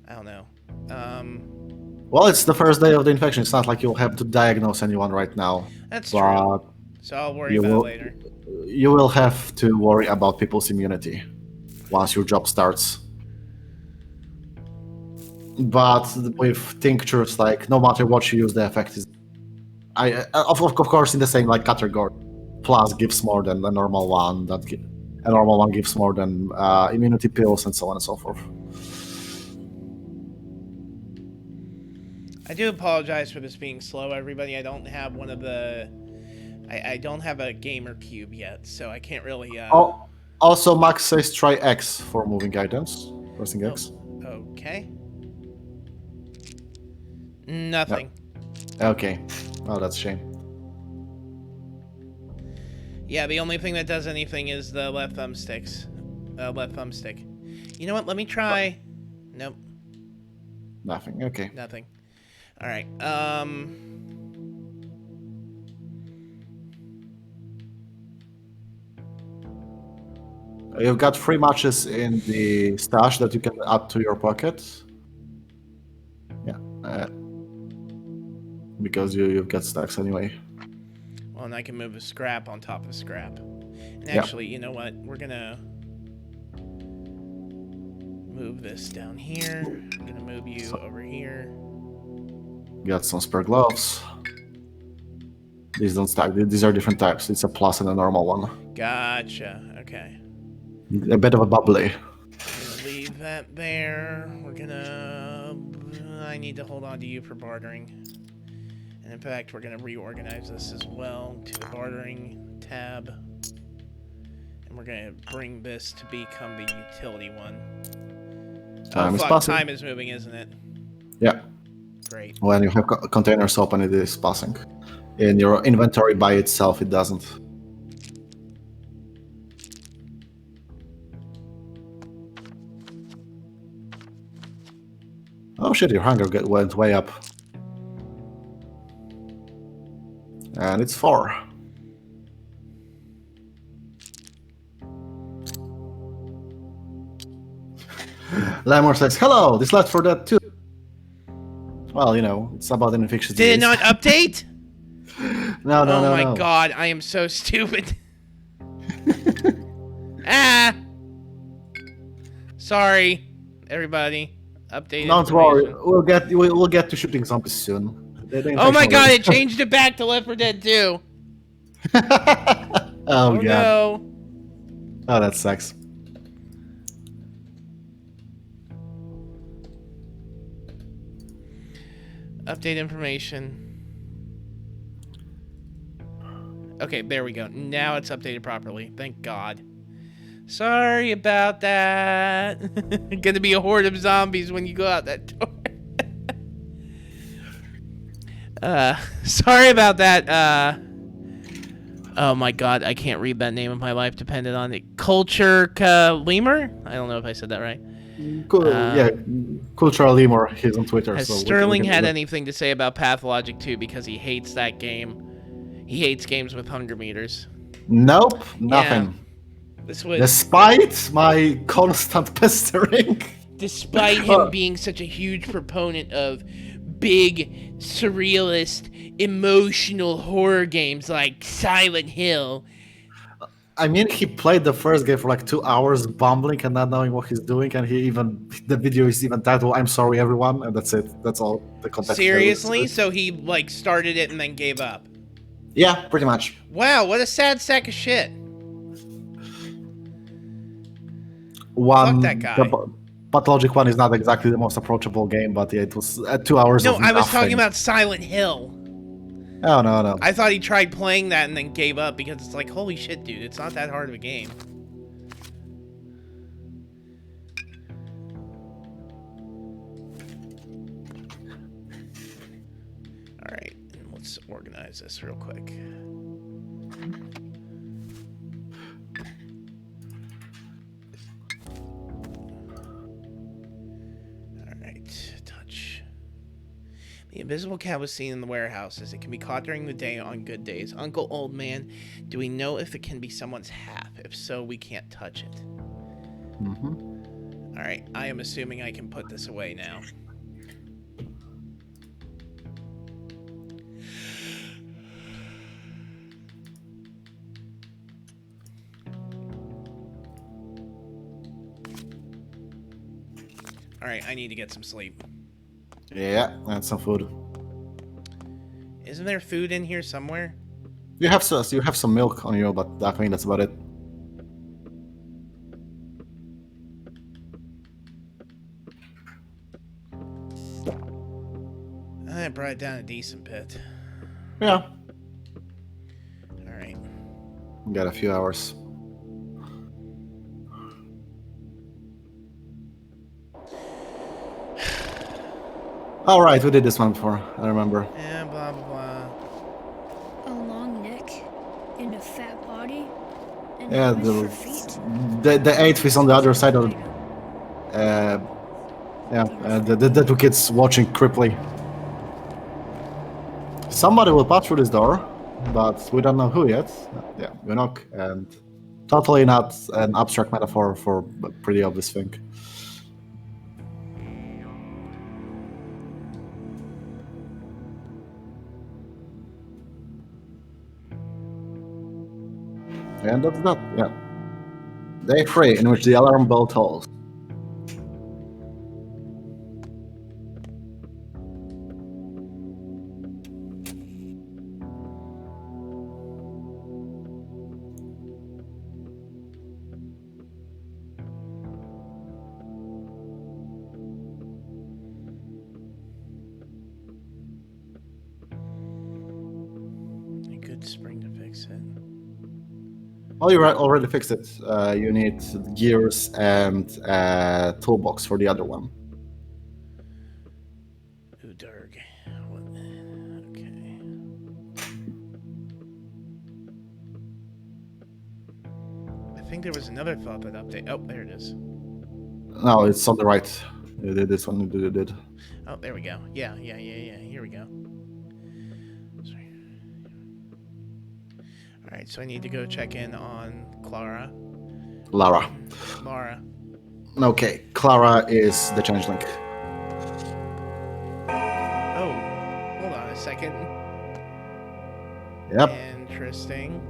I don't know. Well, it's the first day of the infection. It's not like you'll have to diagnose anyone right now. That's but true. So I'll worry about it later. You will have to worry about people's immunity once your job starts. But with tinctures, like no matter what you use, the effect is, of course, in the same like category. Plus gives more than a normal one. A normal one gives more than immunity pills and so on and so forth. I do apologize for this being slow, everybody. I don't have one of the... I don't have a gamer cube yet, so I can't really... Also, Max says try X for moving items. Pressing X. Okay. Nothing. No. Okay. Oh, that's a shame. Yeah, the only thing that does anything is the left thumbsticks. Left thumbstick. You know what? Let me try... Nope. Nothing. Okay. Nothing. All right. You've got 3 matches in the stash that you can add to your pocket. Yeah. Because you've got stacks anyway. Well, and I can move a scrap on top of scrap. And actually, you know what? We're gonna move this down here. I'm gonna move you over here. Got some spare gloves. These don't stack. These are different types. It's a plus and a normal one. Gotcha. Okay. A bit of a bubbly. Leave that there. We're gonna... I need to hold on to you for bartering. And in fact, we're gonna reorganize this as well to the bartering tab. And we're gonna bring this to become the utility one. Time is passing. Time is moving, isn't it? Yeah. Great. When you have containers open, it is passing. In your inventory by itself, it doesn't. Oh shit, your hunger went way up. And it's 4. Lamor says, "Hello, this Left 4 Dead 2." Well, it's about an infectious Did it disease. not update? No, Oh my no. god, I am so stupid. Ah! Sorry, everybody. Update Don't worry, information. we'll get to shooting zombies soon. The Oh my infection god, will- it changed it back to Left 4 Dead 2. Oh god. No. Oh, that sucks. Update information. Okay, there we go. Now it's updated properly. Thank God. Sorry about that. Gonna be a horde of zombies when you go out that door. Sorry about that. Oh my god, I can't read that name of my life depended on it. Culture Lemur? I don't know if I said that right. Cool, yeah, Cultural Lemur, he's on Twitter. Has so Sterling we can had do that. anything to say about Pathologic 2 because he hates that game? He hates games with hunger meters. Nope, nothing. Yeah. This was Despite my constant pestering. despite him being such a huge proponent of big, surrealist, emotional horror games like Silent Hill. I mean, he played the first game for like 2 hours, bumbling and not knowing what he's doing, and the video is even titled "I'm sorry, everyone," and that's it. That's all the context. Seriously? So he like started it and then gave up. Yeah, pretty much. Wow, what a sad sack of shit. Fuck that guy. The Pathologic 1 is not exactly the most approachable game, but yeah, it was 2 hours. No, of I was nothing. talking about Silent Hill. Oh no. I thought he tried playing that and then gave up because it's like, holy shit, dude, it's not that hard of a game. Alright, let's organize this real quick. Alright, touch. The invisible cat was seen in the warehouses. It can be caught during the day on good days. Uncle Old Man, do we know if it can be someone's half? If so, we can't touch it. Mm-hmm. Alright, I am assuming I can put this away now. Alright, I need to get some sleep. Yeah, and some food. Isn't there food in here somewhere? You have some milk on you, but I think that's about it. I brought down a decent bit. Yeah, Alright. got a few hours. All right, we did this one before. I remember. Yeah, blah, blah, blah. A long neck and a fat body and Yeah, eyes for feet. the eighth is on the other side of. The two kids watching creepily. Somebody will pass through this door, but we don't know who yet. Yeah, we knock, and totally not an abstract metaphor for a pretty obvious thing. And that's that, yeah. Day 3, in which the alarm bell tolls. A good spring to fix it. Oh, you already fixed it. You need gears and a toolbox for the other one. Ooh, Durg. What? Okay. I think there was another thought that update. Oh, there it is. No, it's on the right. You did this one. You did. Oh, there we go. Yeah. Here we go. Sorry. Alright, so I need to go check in on Lara. Lara. Okay, Clara is the changeling. Oh, hold on a second. Yep, Interesting.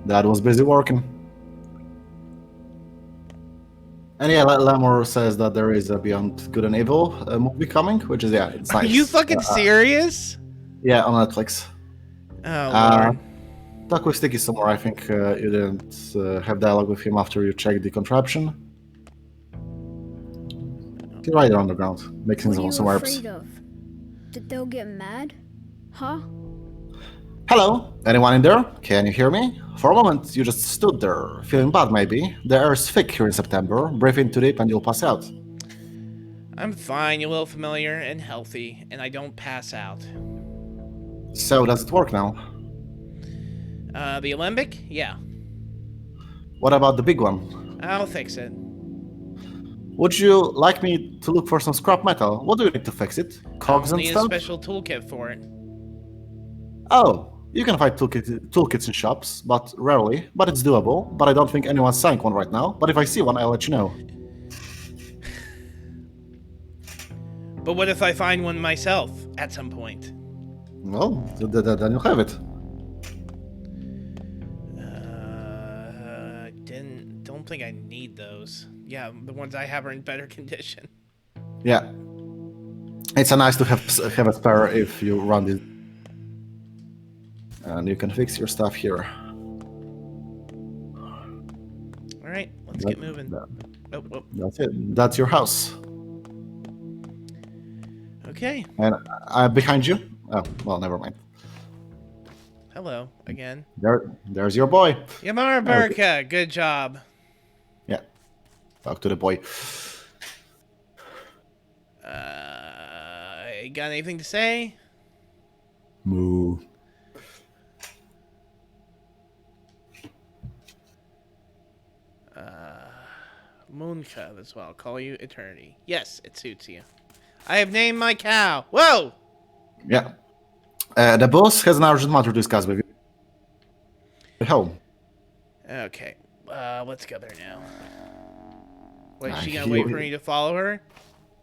that was busy working. And yeah, Lamor says that there is a Beyond Good and Evil movie coming, which is, yeah, it's Are nice. you fucking serious? Yeah, on Netflix. Oh, Lord. Talk with Sticky some more. I think you didn't have dialogue with him after you checked the contraption. He's right there on the ground, making What are you some herbs. afraid of? That they'll get mad? Huh? Hello, anyone in there? Can you hear me? For a moment, you just stood there, feeling bad maybe. The air's thick here in September. Breathe in too deep and you'll pass out. I'm fine, you're a little familiar and healthy, and I don't pass out. So does it work now? The Alembic? Yeah. What about the big one? I'll fix it. Would you like me to look for some scrap metal? What do you need to fix it? Cogs I'll and need stuff? a special toolkit for it. Oh, you can find toolkits in shops, but rarely. But it's doable. But I don't think anyone's selling one right now. But if I see one, I'll let you know. But what if I find one myself at some point? Well, then you'll have it. Don't think I need those. Yeah, the ones I have are in better condition. Yeah. It's nice to have a spare if you run this. And you can fix your stuff here. Alright, let's get moving. Oh. That's it. That's your house. Okay. And behind you? Oh, well, never mind. Hello, again. There's your boy. Yamara Burka, good job. Yeah. Talk to the boy. Got anything to say? Moo. Moonka, that's what I'll call you, Eternity. Yes, it suits you. I have named my cow. Whoa! Yeah. The boss has an urgent matter to discuss with you. Home. Okay, let's go there now. Wait, she He- gonna wait for me to follow her?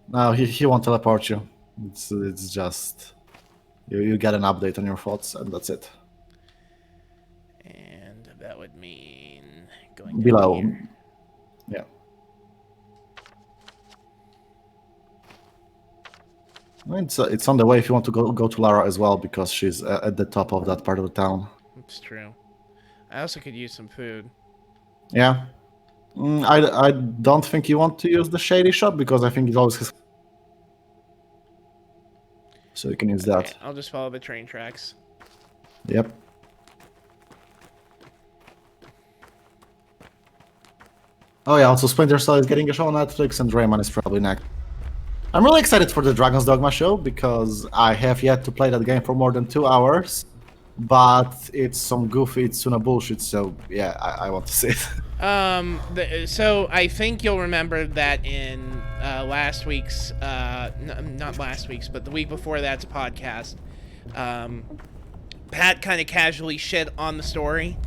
No, he won't teleport you. It's just you get an update on your thoughts and that's it. And that would mean going down Below. here. Yeah. It's on the way if you want to go to Lara as well because she's at the top of that part of the town. That's true. I also could use some food. Yeah. I don't think you want to use the shady shop because I think it always has. So you can use that. Okay, I'll just follow the train tracks. Yep. Oh yeah, also Splinter Cell is getting a show on Netflix and Rayman is probably next. I'm really excited for the Dragon's Dogma show because I have yet to play that game for more than 2 hours, but it's some goofy Itsuna bullshit, so yeah, I want to see it. So I think you'll remember that in last week's, not last week's, but the week before that's podcast, Pat kind of casually shit on the story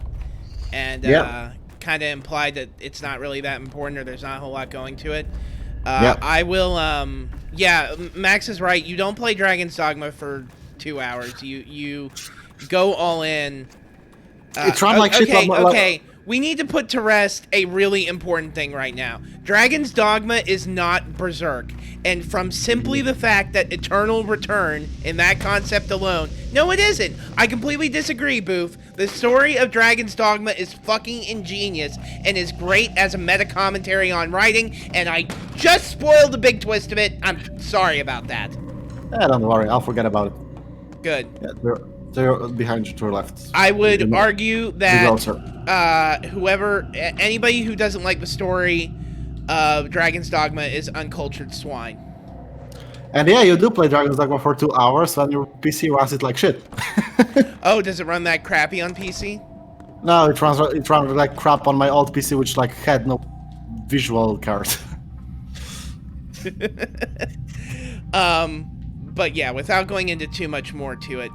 and kind of implied that it's not really that important or there's not a whole lot going to it. I will, yeah, Max is right. You don't play Dragon's Dogma for 2 hours. You go all in. It's run like shit. Okay. We need to put to rest a really important thing right now. Dragon's Dogma is not Berserk. And from simply the fact that Eternal Return, in that concept alone... No, it isn't. I completely disagree, Booth. The story of Dragon's Dogma is fucking ingenious and is great as a meta-commentary on writing, and I just spoiled the big twist of it. I'm sorry about that. Don't worry, I'll forget about it. Good. Yeah, they're behind you to your left. I would argue that anybody who doesn't like the story of Dragon's Dogma is uncultured swine. And yeah, you do play Dragon's Dogma for 2 hours when your PC runs it like shit. Oh, does it run that crappy on PC? No, it runs like crap on my old PC, which like had no visual card. But yeah, without going into too much more to it,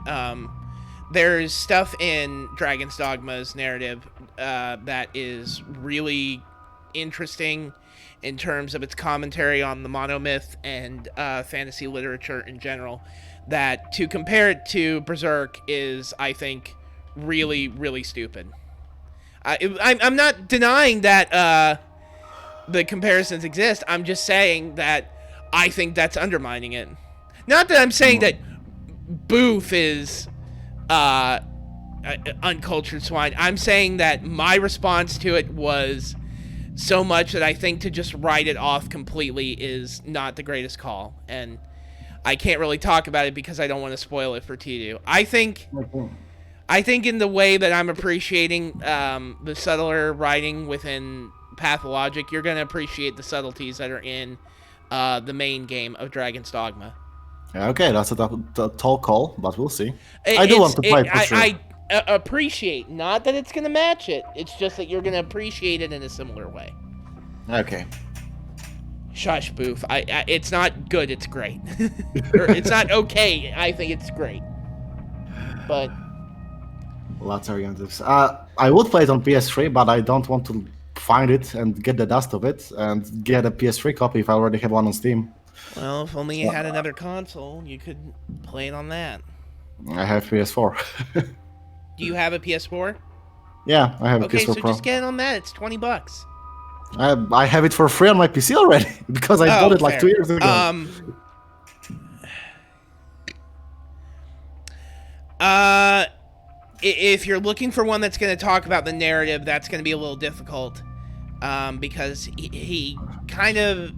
there's stuff in Dragon's Dogma's narrative that is really interesting in terms of its commentary on the monomyth and fantasy literature in general, that to compare it to Berserk is, I think, really, really stupid. I'm not denying that the comparisons exist. I'm just saying that I think that's undermining it. Not that I'm saying that Booth is uncultured swine. I'm saying that my response to it was so much that I think to just write it off completely is not the greatest call. And I can't really talk about it because I don't want to spoil it for Tidu. I think in the way that I'm appreciating the subtler writing within Pathologic, you're going to appreciate the subtleties that are in the main game of Dragon's Dogma. Okay, that's a tall call, but we'll see. I do want to play it for sure. I appreciate, not that it's going to match it, it's just that you're going to appreciate it in a similar way. Okay. Shush, Boof. It's not good, it's great. Or it's not okay, I think it's great. But... Lots of arguments. I would play it on PS3, but I don't want to find it and get the dust of it and get a PS3 copy if I already have one on Steam. Well, if only you had another console, you could play it on that. I have PS4. Do you have a PS4? Yeah, I have a PS4 Okay, so Pro. just get it on that. It's $20. I have it for free on my PC already because I bought it like 2 years ago. If you're looking for one that's going to talk about the narrative, that's going to be a little difficult, because he kind of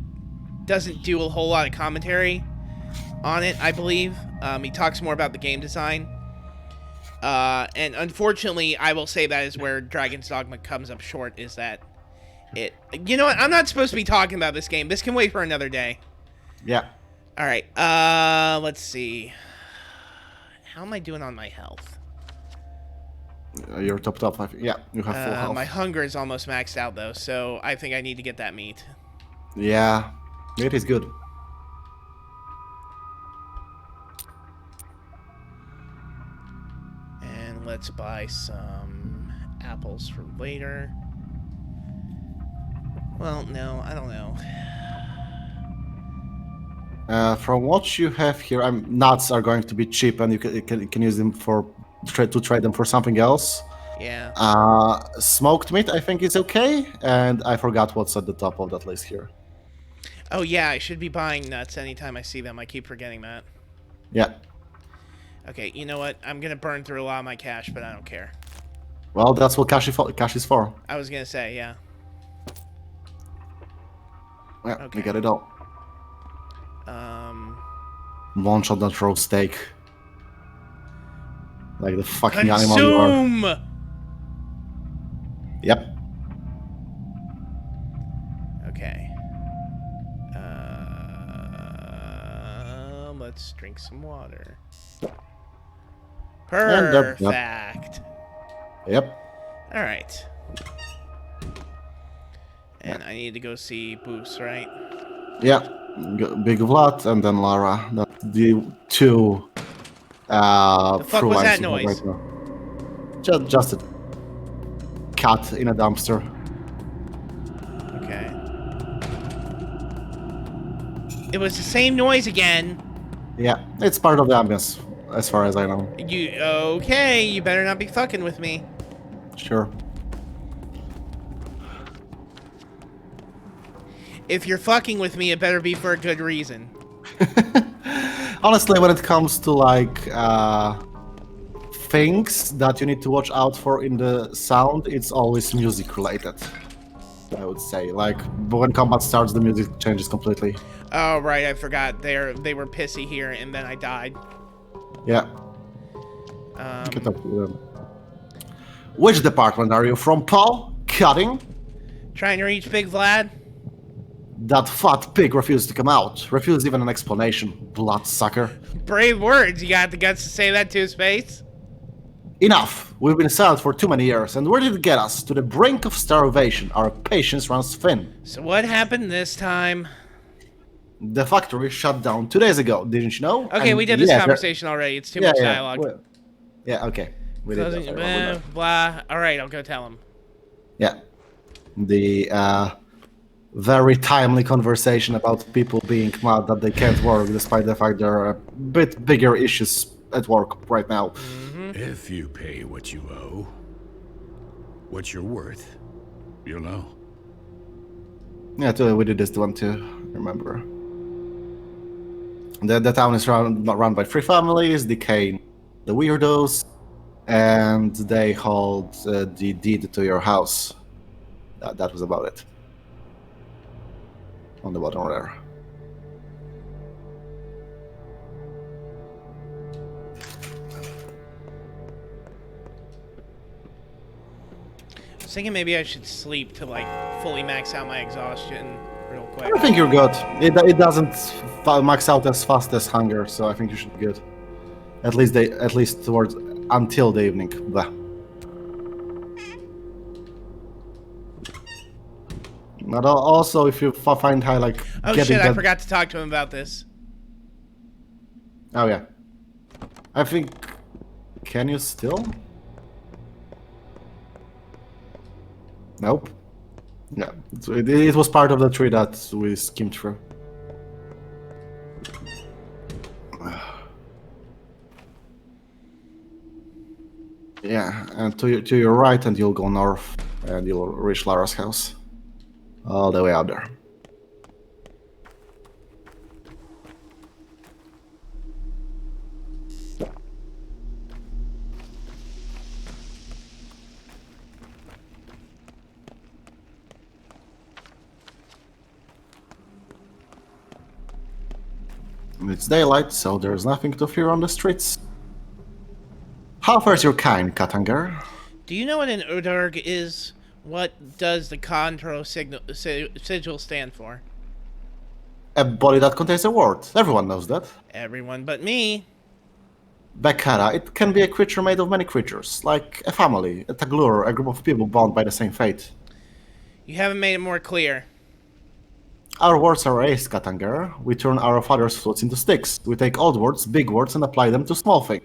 doesn't do a whole lot of commentary on it, I believe. He talks more about the game design. And unfortunately, I will say that is where Dragon's Dogma comes up short, is that it... You know what? I'm not supposed to be talking about this game. This can wait for another day. Yeah. Alright, let's see. How am I doing on my health? You're topped up. Yeah, you have full health. My hunger is almost maxed out, though, so I think I need to get that meat. Yeah, it is good. And let's buy some apples for later. Well, no, I don't know. From what you have here, nuts are going to be cheap, and you can use them to trade them for something else. Yeah. Smoked meat, I think, is okay, and I forgot what's at the top of that list here. Oh yeah, I should be buying nuts anytime I see them. I keep forgetting that. Yeah. Okay, you know what? I'm gonna burn through a lot of my cash, but I don't care. Well, that's what cash is for. I was gonna say, yeah. Yeah, Okay. we got it all. Munch on that raw steak. Like the fucking animal you are. Consume! Yep. Okay. Let's drink some water. Perfect. Yep. All right. And I need to go see Boost, right? Yeah. Big Vlad and then Lara. That's the two. The fuck was that noise? Right now. Just a cat in a dumpster. Okay. It was the same noise again. Yeah, it's part of the ambience, as far as I know. Okay? You better not be fucking with me. Sure. If you're fucking with me, it better be for a good reason. Honestly, when it comes to like things that you need to watch out for in the sound, it's always music related. I would say, like when combat starts, the music changes completely. Oh right, I forgot. They were pissy here, and then I died. Yeah. Get up to them. Which department are you from, Paul? Cutting? Trying to reach Big Vlad? That fat pig refused to come out. Refused even an explanation. Bloodsucker. Brave words. You got the guts to say that to his face? Enough. We've been silent for too many years, and where did it get us? To the brink of starvation. Our patience runs thin. So what happened this time? The factory shut down 2 days ago, didn't you know? Okay, And we did this conversation already. It's too much dialogue. Well, yeah, okay. We did that. Blah. All right, I'll go tell him. Yeah. the very timely conversation about people being mad that they can't work despite the fact there are a bit bigger issues at work right now. If you pay what you owe, what you're worth, you'll know. Yeah, we did this one too, remember. The town is run by 3 families, the Kane, the Weirdos, and they hold the deed to your house. That was about it. On the bottom there. I was thinking maybe I should sleep to like fully max out my exhaustion real quick. I think you're good. It doesn't max out as fast as hunger, so I think you should be good. At least towards until the evening. Blah. But also, if you find how like oh shit, I forgot to talk to him about this. Oh yeah. I think. Can you still? Nope. Yeah, it was part of the tree that we skimmed through. Yeah, and to your right, and you'll go north, and you'll reach Lara's house. All the way out there. It's daylight, so there's nothing to fear on the streets. How fares your kind, Kathanger? Do you know what an Udurg is? What does the Contro sigil stand for? A body that contains a word. Everyone knows that. Everyone but me. Bekara, it can be a creature made of many creatures, like a family, a taglur, a group of people bound by the same fate. You haven't made it more clear. Our words are raised, Kathanger. We turn our father's flutes into sticks. We take old words, big words, and apply them to small things.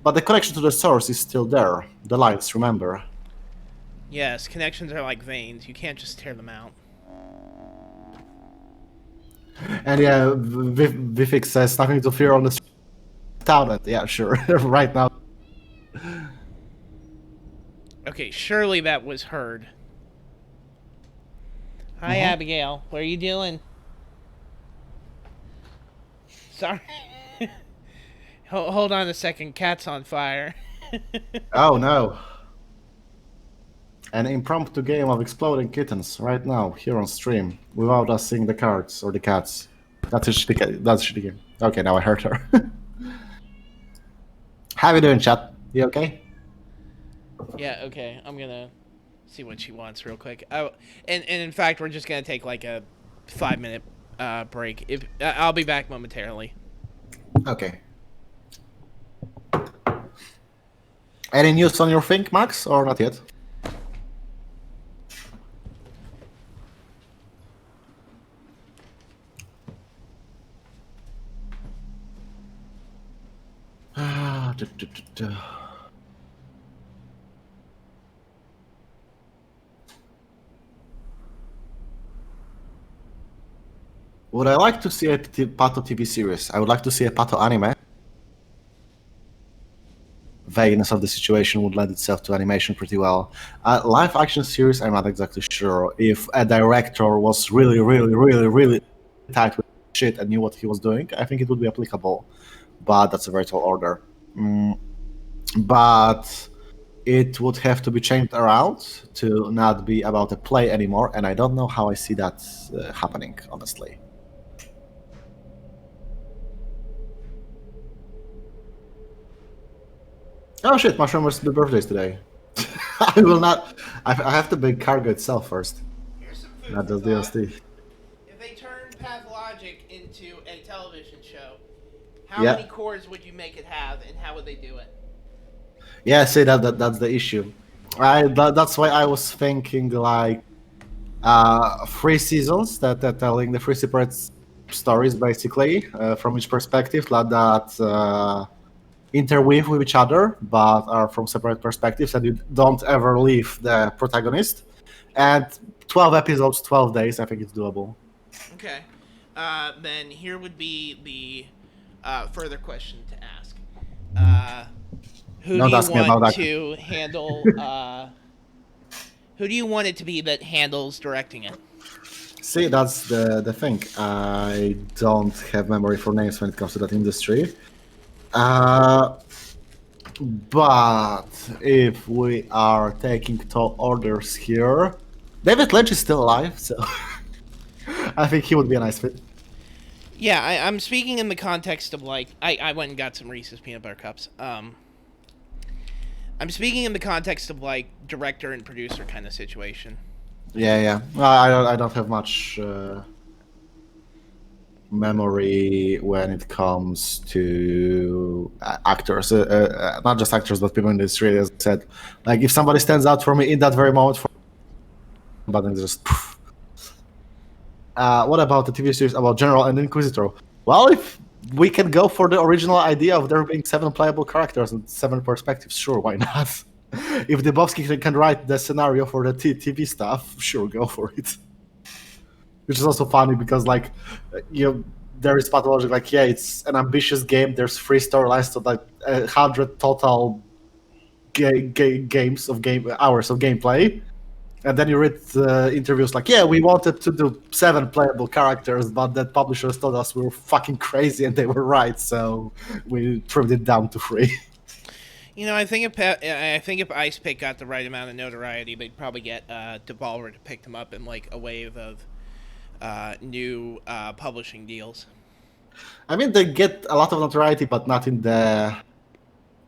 But the connection to the source is still there. The lights, remember. Yes, connections are like veins. You can't just tear them out. And yeah, Vivek says nothing to fear on the town. Yeah, sure. Right now. Okay, surely that was heard. Hi, Abigail. What are you doing? Sorry. Hold on a second. Cat's on fire. Oh no. An impromptu game of exploding kittens right now, here on stream, without us seeing the cards or the cats. That's a shitty game. Okay, now I heard her. How you doing, chat? You okay? Yeah, okay. I'm gonna see what she wants real quick. And in fact, we're just gonna take like a 5-minute break. I'll be back momentarily. Okay. Any news on your thing, Max, or not yet? Would I like to see a Pato TV series? I would like to see a Pato anime. Vagueness of the situation would lend itself to animation pretty well. Live action series, I'm not exactly sure. If a director was really tight with shit and knew what he was doing, I think it would be applicable. But that's a very tall order. But it would have to be changed around to not be about a play anymore, and I don't know how I see that happening, honestly. Oh shit, Mushroom's birthdays today. I will not. I have to make cargo itself first. Here's some food Not for just thought. DLSD. If they turned Pathologic into a television show, how Yeah. many cores would you make it have, and how would they do it? Yeah, see that's the issue. That's why I was thinking like 3 seasons that telling the 3 separate stories basically from each perspective that interweave with each other but are from separate perspectives, and you don't ever leave the protagonist. And 12 episodes, 12 days. I think it's doable. Okay. Then here would be the further question to ask. Who do Don't you ask me about want that. to handle? Who do you want it to be that handles directing it? See, that's the thing. I don't have memory for names when it comes to that industry. But if we are taking tall orders here, David Lynch is still alive, so I think he would be a nice fit. Yeah, I'm speaking in the context of like I went and got some Reese's peanut butter cups. I'm speaking in the context of like director and producer kind of situation. Yeah. Well, I don't have much memory when it comes to actors, not just actors, but people in the industry. As I said, like if somebody stands out for me in that very moment, but then just. What about the TV series about General and Inquisitor? Well, if we can go for the original idea of there being 7 playable characters and 7 perspectives, sure, why not? If Dubovsky can write the scenario for the TV stuff, sure, go for it. Which is also funny because, like, there is Pathologic, like, yeah, it's an ambitious game. There's 3 storylines, so like 100 total hours of gameplay. And then you read interviews like, yeah, we wanted to do 7 playable characters, but that publishers told us we were fucking crazy, and they were right, so we trimmed it down to 3. You know, I think if Ice Pick got the right amount of notoriety, they'd probably get Devolver to pick them up in like a wave of new publishing deals. I mean, they get a lot of notoriety, but not in the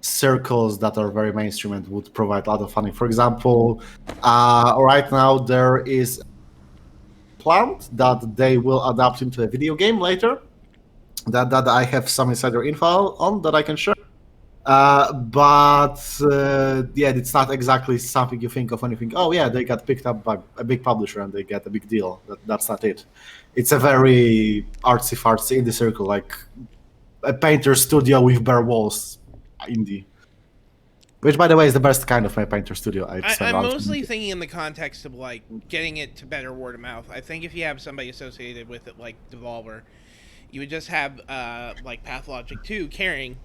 circles that are very mainstream and would provide a lot of funding. For example, right now there is planned that they will adapt into a video game later. That I have some insider info on that I can share. But yeah, it's not exactly something you think of when you think, oh yeah, they got picked up by a big publisher and they get a big deal. That's not it. It's a very artsy-fartsy indie circle, like a painter studio with bare walls indie. Which, by the way, is the best kind of my painter studio. I'm mostly thinking in the context of like getting it to better word of mouth. I think if you have somebody associated with it, like Devolver, you would just have like Pathologic 2 carrying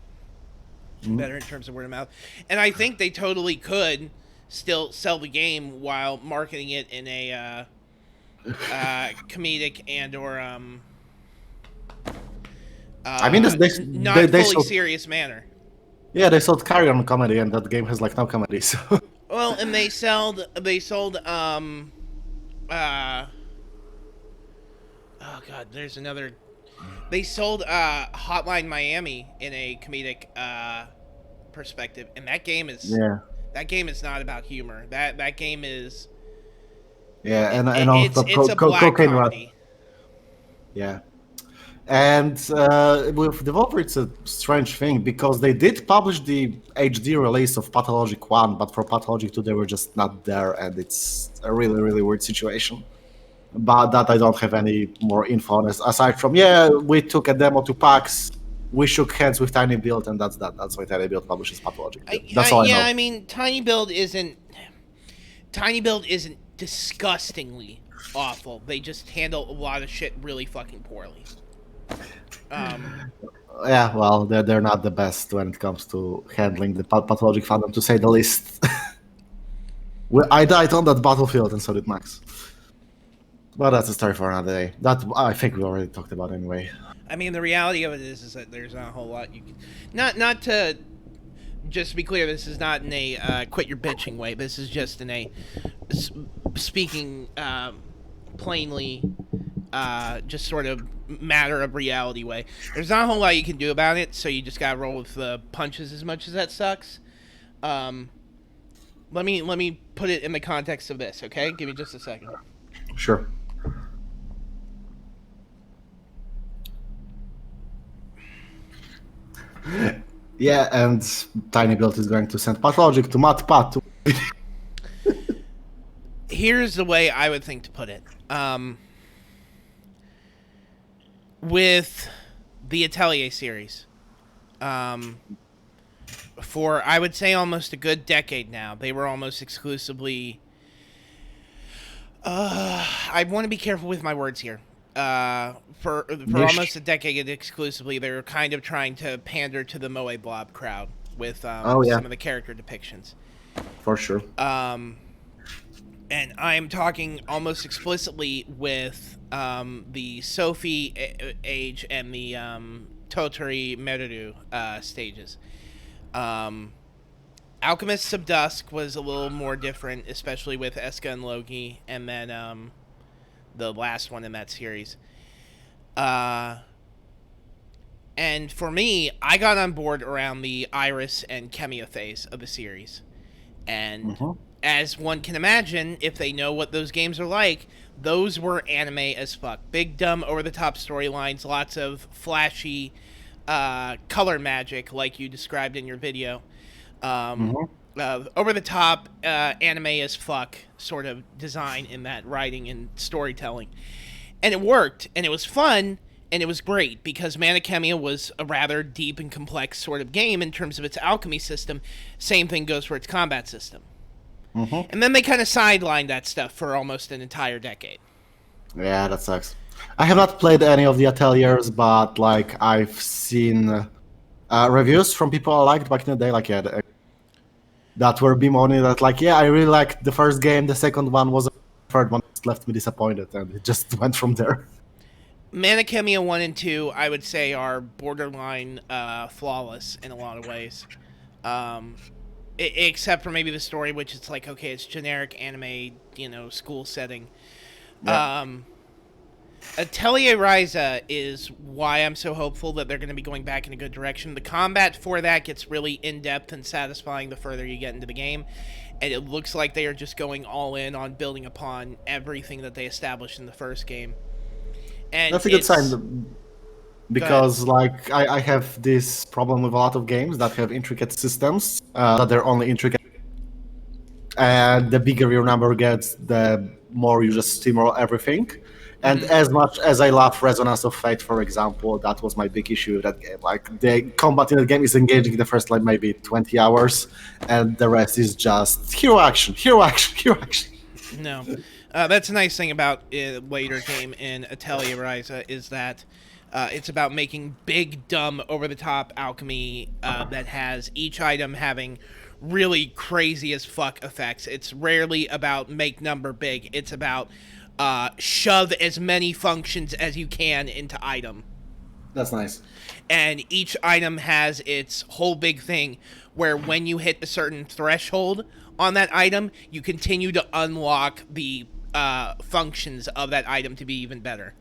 better in terms of word of mouth. And I think they totally could still sell the game while marketing it in a comedic and or I mean, not fully serious manner. Yeah, they sold Carrion comedy, and that game has like no comedy. So. Well, and they sold oh god, there's another. They sold Hotline Miami in a comedic perspective, and that game is not about humor. That game is and it's a black comedy. Yeah. And with Devolver, it's a strange thing because they did publish the HD release of Pathologic 1, but for Pathologic 2, they were just not there, and it's a really, really weird situation. But that I don't have any more info on, aside from, we took a demo to PAX, we shook hands with Tiny Build, and that's that. That's why Tiny Build publishes Pathologic. That's all I know. I mean, Tiny Build isn't disgustingly awful. They just handle a lot of shit really fucking poorly. Yeah, well, they're not the best when it comes to handling the Pathologic fandom, to say the least. I died on that battlefield, and so did Max. But that's a story for another day. That I think we already talked about anyway. I mean, the reality of it is that there's not a whole lot you can. Not to. Just to be clear, this is not in a quit your bitching way. This is just in a speaking plainly. Just sort of matter of reality way. There's not a whole lot you can do about it, so you just gotta roll with the punches as much as that sucks. Let me put it in the context of this, okay? Give me just a second. Sure. Yeah, and Tiny Build is going to send Pathologic to MatPat. Here's the way I would think to put it. With the Atelier series, for I would say almost a good decade now, they were almost exclusively I want to be careful with my words here. For almost a decade exclusively, they were kind of trying to pander to the Moe Blob crowd with some of the character depictions. For sure. And I am talking almost explicitly with the Sophie age and the Totori Meruru stages. Alchemists of Dusk was a little more different, especially with Eska and Loki, and then the last one in that series. And for me, I got on board around the Iris and Kemia phase of the series. And as one can imagine, if they know what those games are like, those were anime as fuck. Big, dumb, over-the-top storylines, lots of flashy color magic, like you described in your video. Over-the-top anime as fuck sort of design in that writing and storytelling. And it worked, and it was fun, and it was great, because Mechanica was a rather deep and complex sort of game in terms of its alchemy system. Same thing goes for its combat system. And then they kind of sidelined that stuff for almost an entire decade. Yeah, that sucks. I have not played any of the Ateliers, but like I've seen reviews from people I liked back in the day, like that were bemoaning that, like, yeah, I really liked the first game, the second one was, the third one left me disappointed, and it just went from there. Mechanica 1 and 2, I would say, are borderline flawless in a lot of ways. Except for maybe the story, which it's like, okay, it's generic anime, school setting. Yeah. Atelier Ryza is why I'm so hopeful that they're going to be going back in a good direction. The combat for that gets really in-depth and satisfying the further you get into the game. And it looks like they are just going all in on building upon everything that they established in the first game. And that's a good sign, because like I have this problem with a lot of games that have intricate systems, that they're only intricate, and the bigger your number gets, the more you just steamroll everything. And as much as I love Resonance of Fate, for example, that was my big issue with that game. Like, the combat in the game is engaging in the first, like, maybe 20 hours, and the rest is just hero action, hero action, hero action. No. That's a nice thing about a later game in Atelier Ryza, is that it's about making big, dumb, over-the-top alchemy that has each item having really crazy as fuck effects. It's rarely about make number big. It's about shove as many functions as you can into item. That's nice. And each item has its whole big thing where when you hit a certain threshold on that item, you continue to unlock the functions of that item to be even better.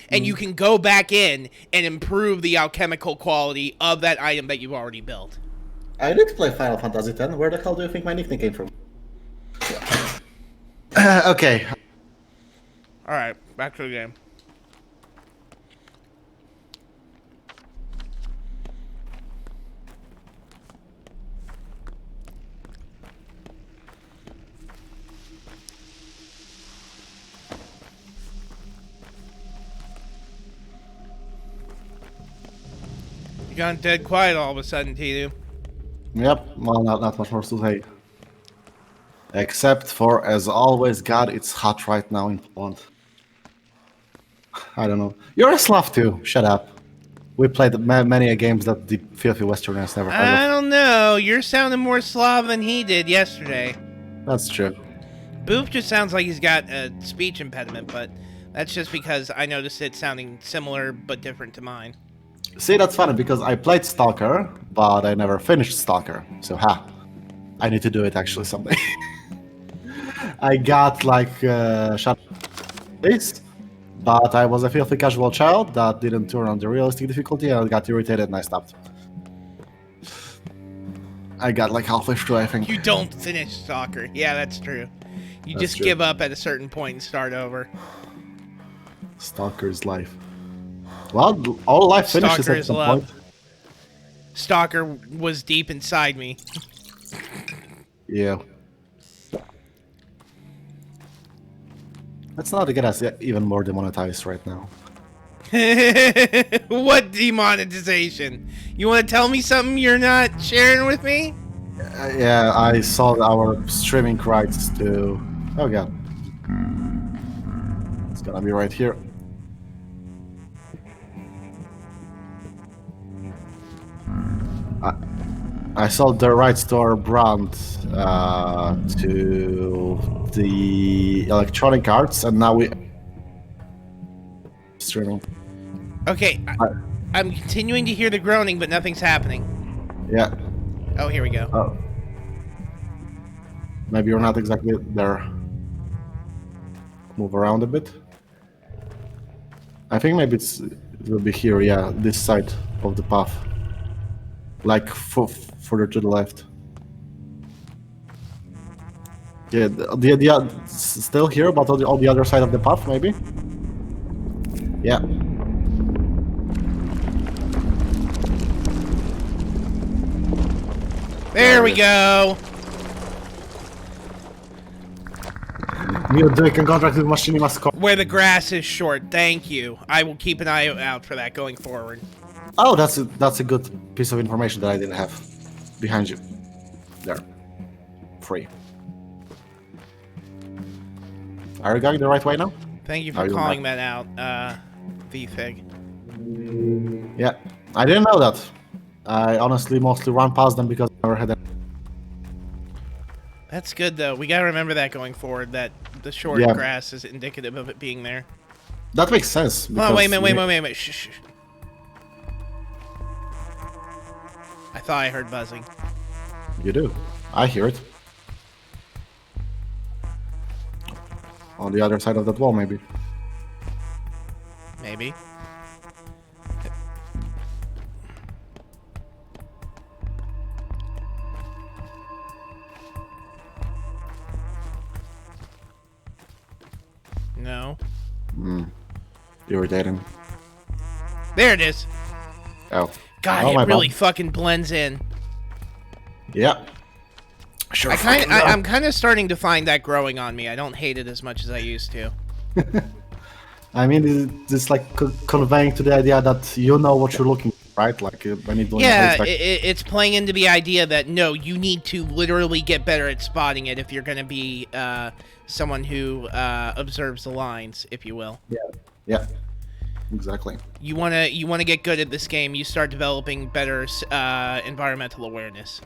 And you can go back in and improve the alchemical quality of that item that you've already built. I did play Final Fantasy X. Where the hell do you think my nickname came from? Okay. Alright, back to the game. You gone dead quiet all of a sudden, Tidu. Yep, well, not much more to say. Except for, as always, God, it's hot right now in Poland. I don't know. You're a Slav too. Shut up. We played many games that the filthy Westerners never heard of. I don't know. You're sounding more Slav than he did yesterday. That's true. Boop just sounds like he's got a speech impediment, but that's just because I noticed it sounding similar but different to mine. See, that's funny, because I played Stalker, but I never finished Stalker. So, I need to do it actually someday. I got, like, shot this, but I was a filthy casual child that didn't turn on the realistic difficulty, and I got irritated and I stopped. I got, like, halfway through, I think. You don't finish Stalker. Yeah, that's true. You just give up at a certain point and start over. Stalker's life. Well, all life finishes at some point. Stalker was deep inside me. Yeah. Let's not get us even more demonetized right now. What demonetization? You want to tell me something you're not sharing with me? Yeah, I sold our streaming rights to... Oh god. It's gonna be right here. I sold the rights to our brand to the Electronic Arts, and now we streaming. Okay, I'm continuing to hear the groaning, but nothing's happening. Yeah. Oh, here we go. Oh. Maybe you're not exactly there. Move around a bit. I think maybe it will be here. Yeah, this side of the path, like further to the left. Yeah, the still here, but on the other side of the path, maybe. Yeah. There we go. New dick and contract with Machinima Score. Where the grass is short. Thank you. I will keep an eye out for that going forward. Oh, that's a good piece of information that I didn't have. Behind you. There. Free. Are you going the right way now? Thank you for calling that out, V-Fig. Yeah, I didn't know that. I honestly mostly run past them because I never had them. That's good, though. We gotta remember that going forward, that the short grass is indicative of it being there. That makes sense. Oh, wait a minute. Shh. I thought I heard buzzing. You do. I hear it. On the other side of that wall, maybe. Maybe. No. Irritating. There it is. Oh. God, it really fucking blends in. Yeah. Sure. I'm kind of starting to find that growing on me. I don't hate it as much as I used to. I mean, it's like conveying to the idea that you know what you're looking for, right? Like when you're doing it's playing into the idea that no, you need to literally get better at spotting it if you're going to be someone who observes the lines, if you will. Yeah. Exactly. You wanna get good at this game. You start developing better environmental awareness.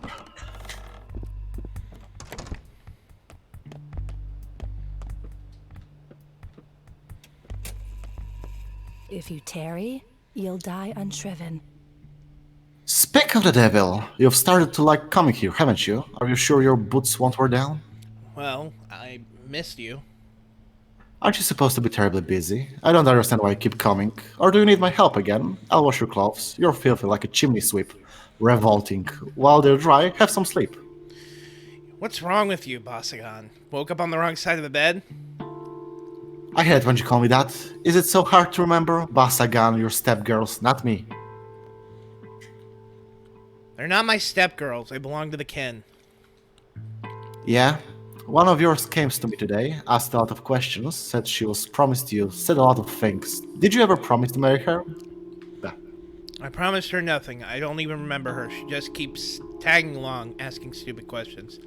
If you tarry, you'll die unshriven. Speak of the devil, you've started to like coming here, haven't you? Are you sure your boots won't wear down? Well, I missed you. Aren't you supposed to be terribly busy? I don't understand why you keep coming. Or do you need my help again? I'll wash your clothes. You're filthy like a chimney sweep. Revolting. While they're dry, have some sleep. What's wrong with you, Basagan? Woke up on the wrong side of the bed? I hate when you call me that. Is it so hard to remember? Basagan, your stepgirls, not me. They're not my stepgirls. They belong to the kin. Yeah? One of yours came to me today, asked a lot of questions, said she was promised you, said a lot of things. Did you ever promise to marry her? Yeah. I promised her nothing. I don't even remember her. She just keeps tagging along, asking stupid questions.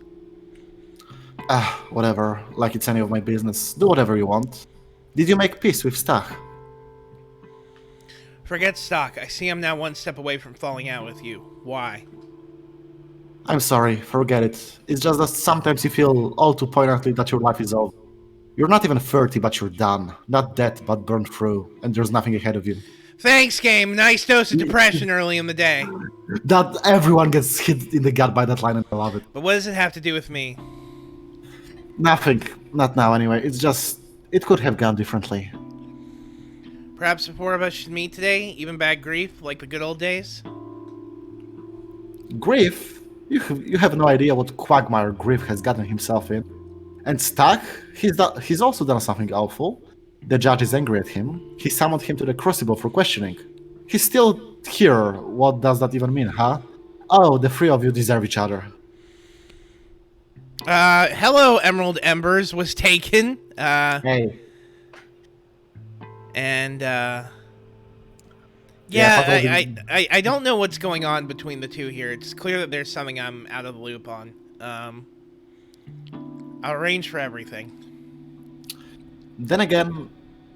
Whatever. Like it's any of my business. Do whatever you want. Did you make peace with Stach? Forget Stock. I see I'm now one step away from falling out with you. Why? I'm sorry, forget it. It's just that sometimes you feel all too poignantly that your life is over. You're not even 30, but you're done. Not dead, but burned through, and there's nothing ahead of you. Thanks, game. Nice dose of depression early in the day. That everyone gets hit in the gut by that line, and I love it. But what does it have to do with me? Nothing. Not now, anyway. It's just, it could have gone differently. Perhaps the four of us should meet today, even bad grief, like the good old days? Grief? You have no idea what quagmire Griff has gotten himself in. And Stach, he's also done something awful. The judge is angry at him. He summoned him to the Crucible for questioning. He's still here. What does that even mean, huh? Oh, the three of you deserve each other. Hello, Emerald Embers was taken. Hey. And, Yeah, I don't know what's going on between the two here. It's clear that there's something I'm out of the loop on. I'll arrange for everything. Then again,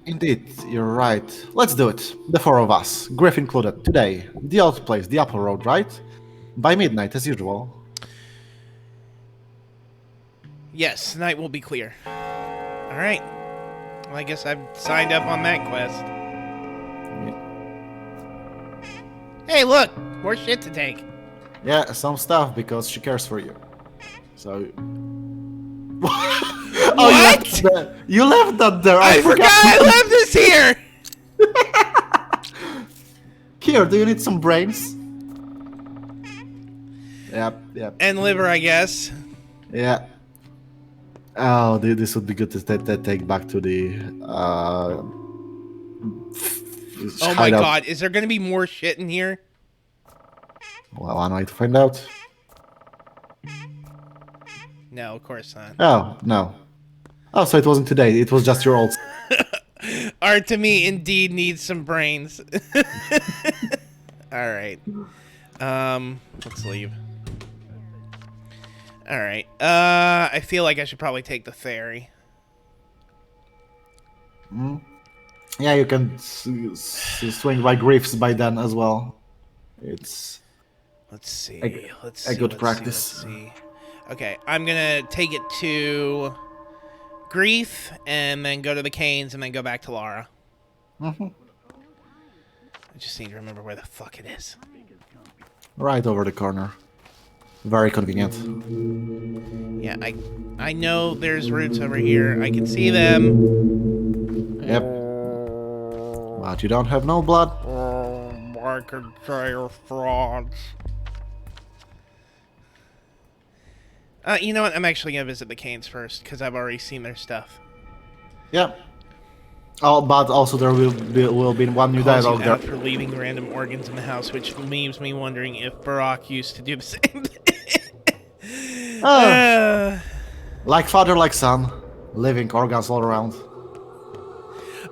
indeed, you're right. Let's do it. The four of us, Griff included, today. The old place, the Apple Road, right? By midnight, as usual. Yes, tonight will be clear. All right. Well, I guess I've signed up on that quest. Hey, look! More shit to take. Yeah, some stuff, because she cares for you. So... What? You left that there! I forgot I left this here! Here, do you need some brains? Yep. And liver, I guess. Yeah. Oh, this would be good to take back to the... Oh my god, is there gonna be more shit in here? Well, I need to find out. No, of course not. Oh, no. Oh, so it wasn't today, it was just your old... Artemy indeed needs some brains. Alright. Let's leave. Alright. I feel like I should probably take the ferry. Yeah, you can swing by Griff's by then as well. It's... Let's see. A good practice. Let's see. Okay, I'm gonna take it to Grief, and then go to the Canes, and then go back to Lara. I just need to remember where the fuck it is. Right over the corner. Very convenient. Yeah, I know there's roots over here. I can see them. Yep. But you don't have no blood. I can try your frauds. You know what? I'm actually gonna visit the Canes first, because I've already seen their stuff. Yeah. Oh, but also there will be one new Calls dialogue you there. out for leaving random organs in the house, which leaves me wondering if Barack used to do the same thing. Like father, like son. Living organs all around.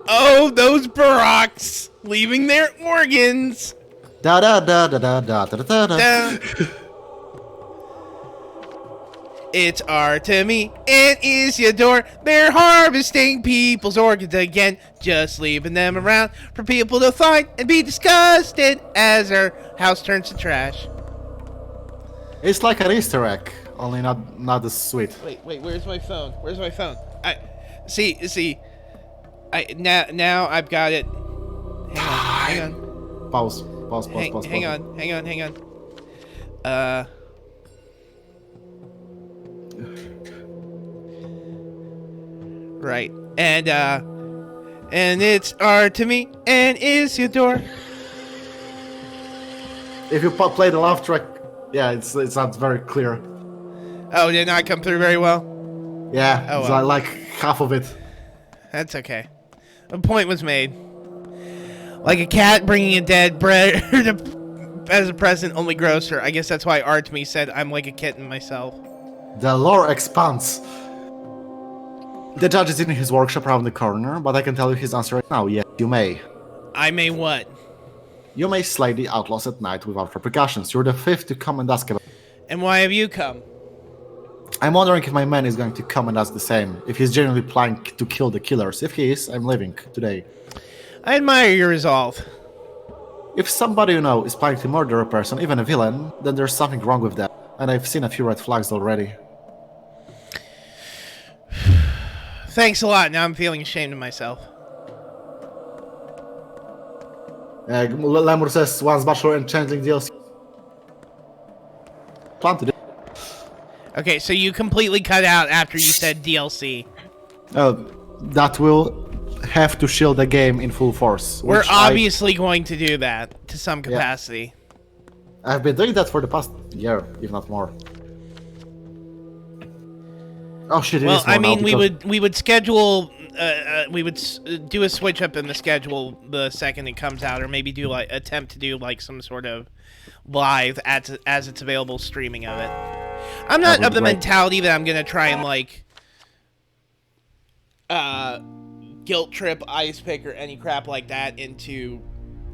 Oh, those Baracks leaving their organs. Da da da da da da da da da. It's Artemy and Isidore. They're harvesting people's organs again, just leaving them around for people to find and be disgusted as their house turns to trash. It's like an Easter egg, only not as sweet. Wait, where's my phone? Where's my phone? Now I've got it. Hang on. Pause. Hang on. Right. And it's Artemy and Isidore. If you play the laugh track, yeah, it's not very clear. Oh, did it not come through very well? Yeah, oh, it's well. like half of it. That's okay. A point was made. Like a cat bringing a dead bread as a present only grows her. I guess that's why Artemy said I'm like a kitten myself. The lore expands. The judge is in his workshop around the corner, but I can tell you his answer right now. Yes, you may. I may what? You may slay the outlaws at night without repercussions. You're the fifth to come and ask about. And why have you come? I'm wondering if my man is going to come and ask the same. If he's genuinely planning to kill the killers. If he is, I'm leaving today. I admire your resolve. If somebody you know is planning to murder a person, even a villain, then there's something wrong with that. And I've seen a few red flags already. Thanks a lot. Now I'm feeling ashamed of myself. Lemur says once Bachelor and Changeling DLC. Plan to do. Okay, so you completely cut out after you said DLC. That will have to shield the game in full force. We're obviously going to do that to some capacity. Yeah. I've been doing that for the past year, if not more. Oh shit! Well, I mean, we would schedule, we would do a switch up in the schedule the second it comes out, or maybe do attempt to do like some sort of live as it's available streaming of it. I'm not of the mentality that I'm gonna try and like guilt trip Ice Pick or any crap like that into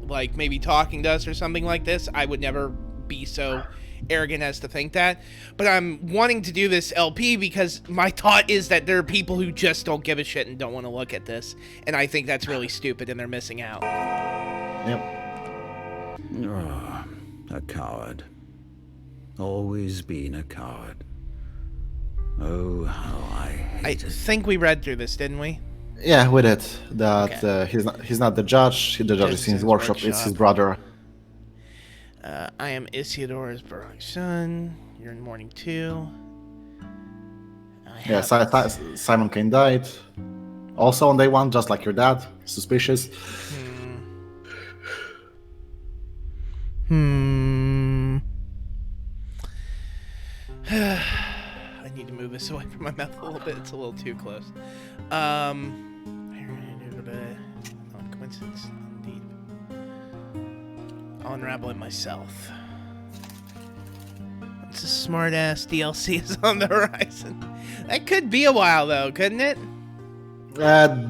like maybe talking to us or something like this. I would never be so arrogant as to think that. But I'm wanting to do this LP because my thought is that there are people who just don't give a shit and don't want to look at this. And I think that's really stupid and they're missing out. Yep. Oh, a coward. Always been a coward. Oh, how I hate it. I think we read through this, didn't we? Yeah, with it. That he's not the judge. The judge is in his workshop. It's his brother. I am Isidor's son. You're in morning 2. Yeah, Simon Kane died. Also on day 1, just like your dad. Suspicious. I need to move this away from my mouth a little bit. It's a little too close. Coincidence, indeed. I'll unravel it myself. It's a smart-ass DLC is on the horizon. That could be a while, though, couldn't it?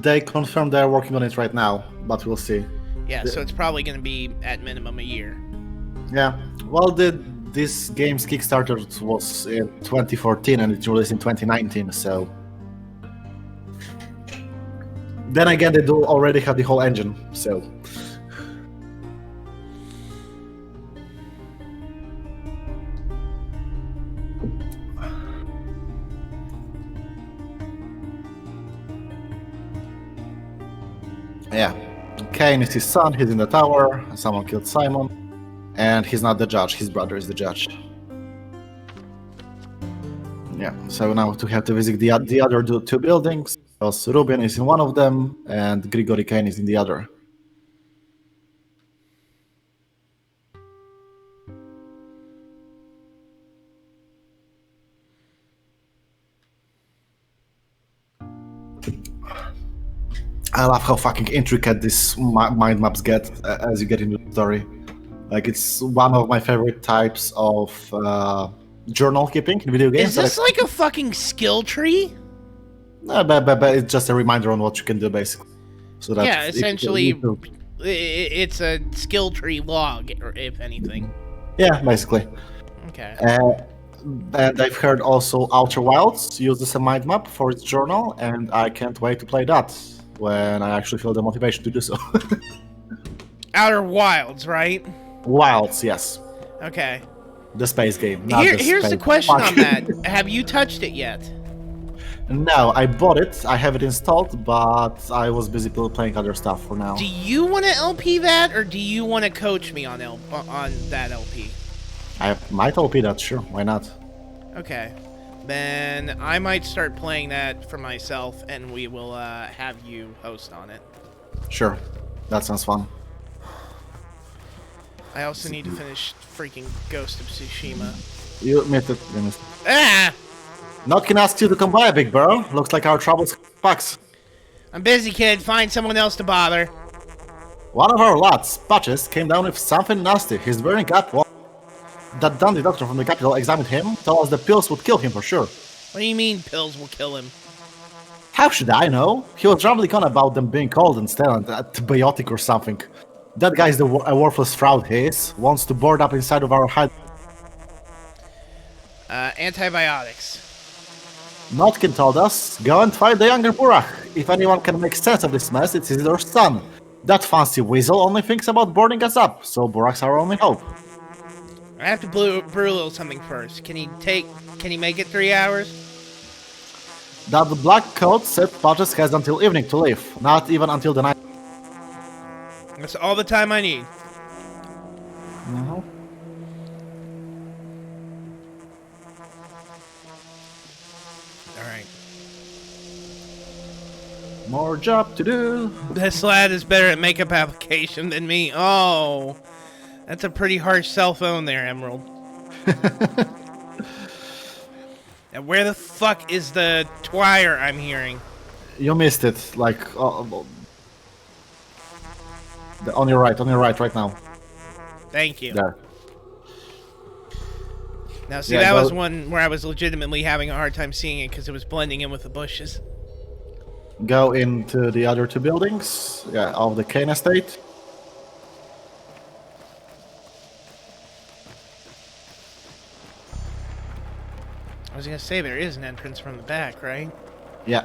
They confirmed they're working on it right now, but we'll see. Yeah, so it's probably going to be at minimum a year. Yeah. Well, this game's Kickstarter was in 2014 and it released in 2019, so... Then again, they do already have the whole engine, so... Yeah. Kane is his son, he's in the tower, someone killed Simon, and he's not the judge, his brother is the judge. Yeah, so now we have to visit the other 2 buildings, because Ruben is in one of them, and Grigory Kane is in the other. I love how fucking intricate these mind maps get as you get into the story. Like, it's one of my favorite types of journal keeping in video games. Is this like a fucking skill tree? No, but it's just a reminder on what you can do, basically. So that yeah, essentially, it's a skill tree log, or if anything. Yeah, basically. Okay. And I've heard also Outer Wilds uses a mind map for its journal, and I can't wait to play that when I actually feel the motivation to do so. Outer Wilds, right? Wilds, yes. Okay. The space game. Here's the question on that. Have you touched it yet? No, I bought it. I have it installed, but I was busy playing other stuff for now. Do you want to LP that, or do you want to coach me on that LP? I might LP that, sure. Why not? Okay. Then I might start playing that for myself, and we will have you host on it. Sure. That sounds fun. I also need to finish freaking Ghost of Tsushima. You missed it. Ah! Notkin asks you to come by, big bro. Looks like our troubles fucks. I'm busy, kid. Find someone else to bother. One of our lads, Patches, came down with something nasty. He's burning up. That Dundee doctor from the capital examined him, told us the pills would kill him for sure. What do you mean pills will kill him? How should I know? He was rambling on about them being cold and stale and antibiotic or something. That guy's a worthless fraud, he is. Wants to board up inside of our hide. Antibiotics. Notkin told us, go and find the younger Burak. If anyone can make sense of this mess, it's your son. That fancy weasel only thinks about boarding us up, so Burak's our only hope. I have to brew a little something first. Can he make it 3 hours? That black coat said Patches has until evening to leave, not even until the night. That's all the time I need. Mm-hmm. Alright. More job to do. This lad is better at makeup application than me. Oh. That's a pretty harsh cell phone there, Emerald. And where the fuck is the twire I'm hearing? You missed it, like... on your right right now. Thank you. There. Now, see, that was one where I was legitimately having a hard time seeing it because it was blending in with the bushes. Go into the other 2 buildings, of the Kane estate. I was gonna say, there is an entrance from the back, right? Yeah.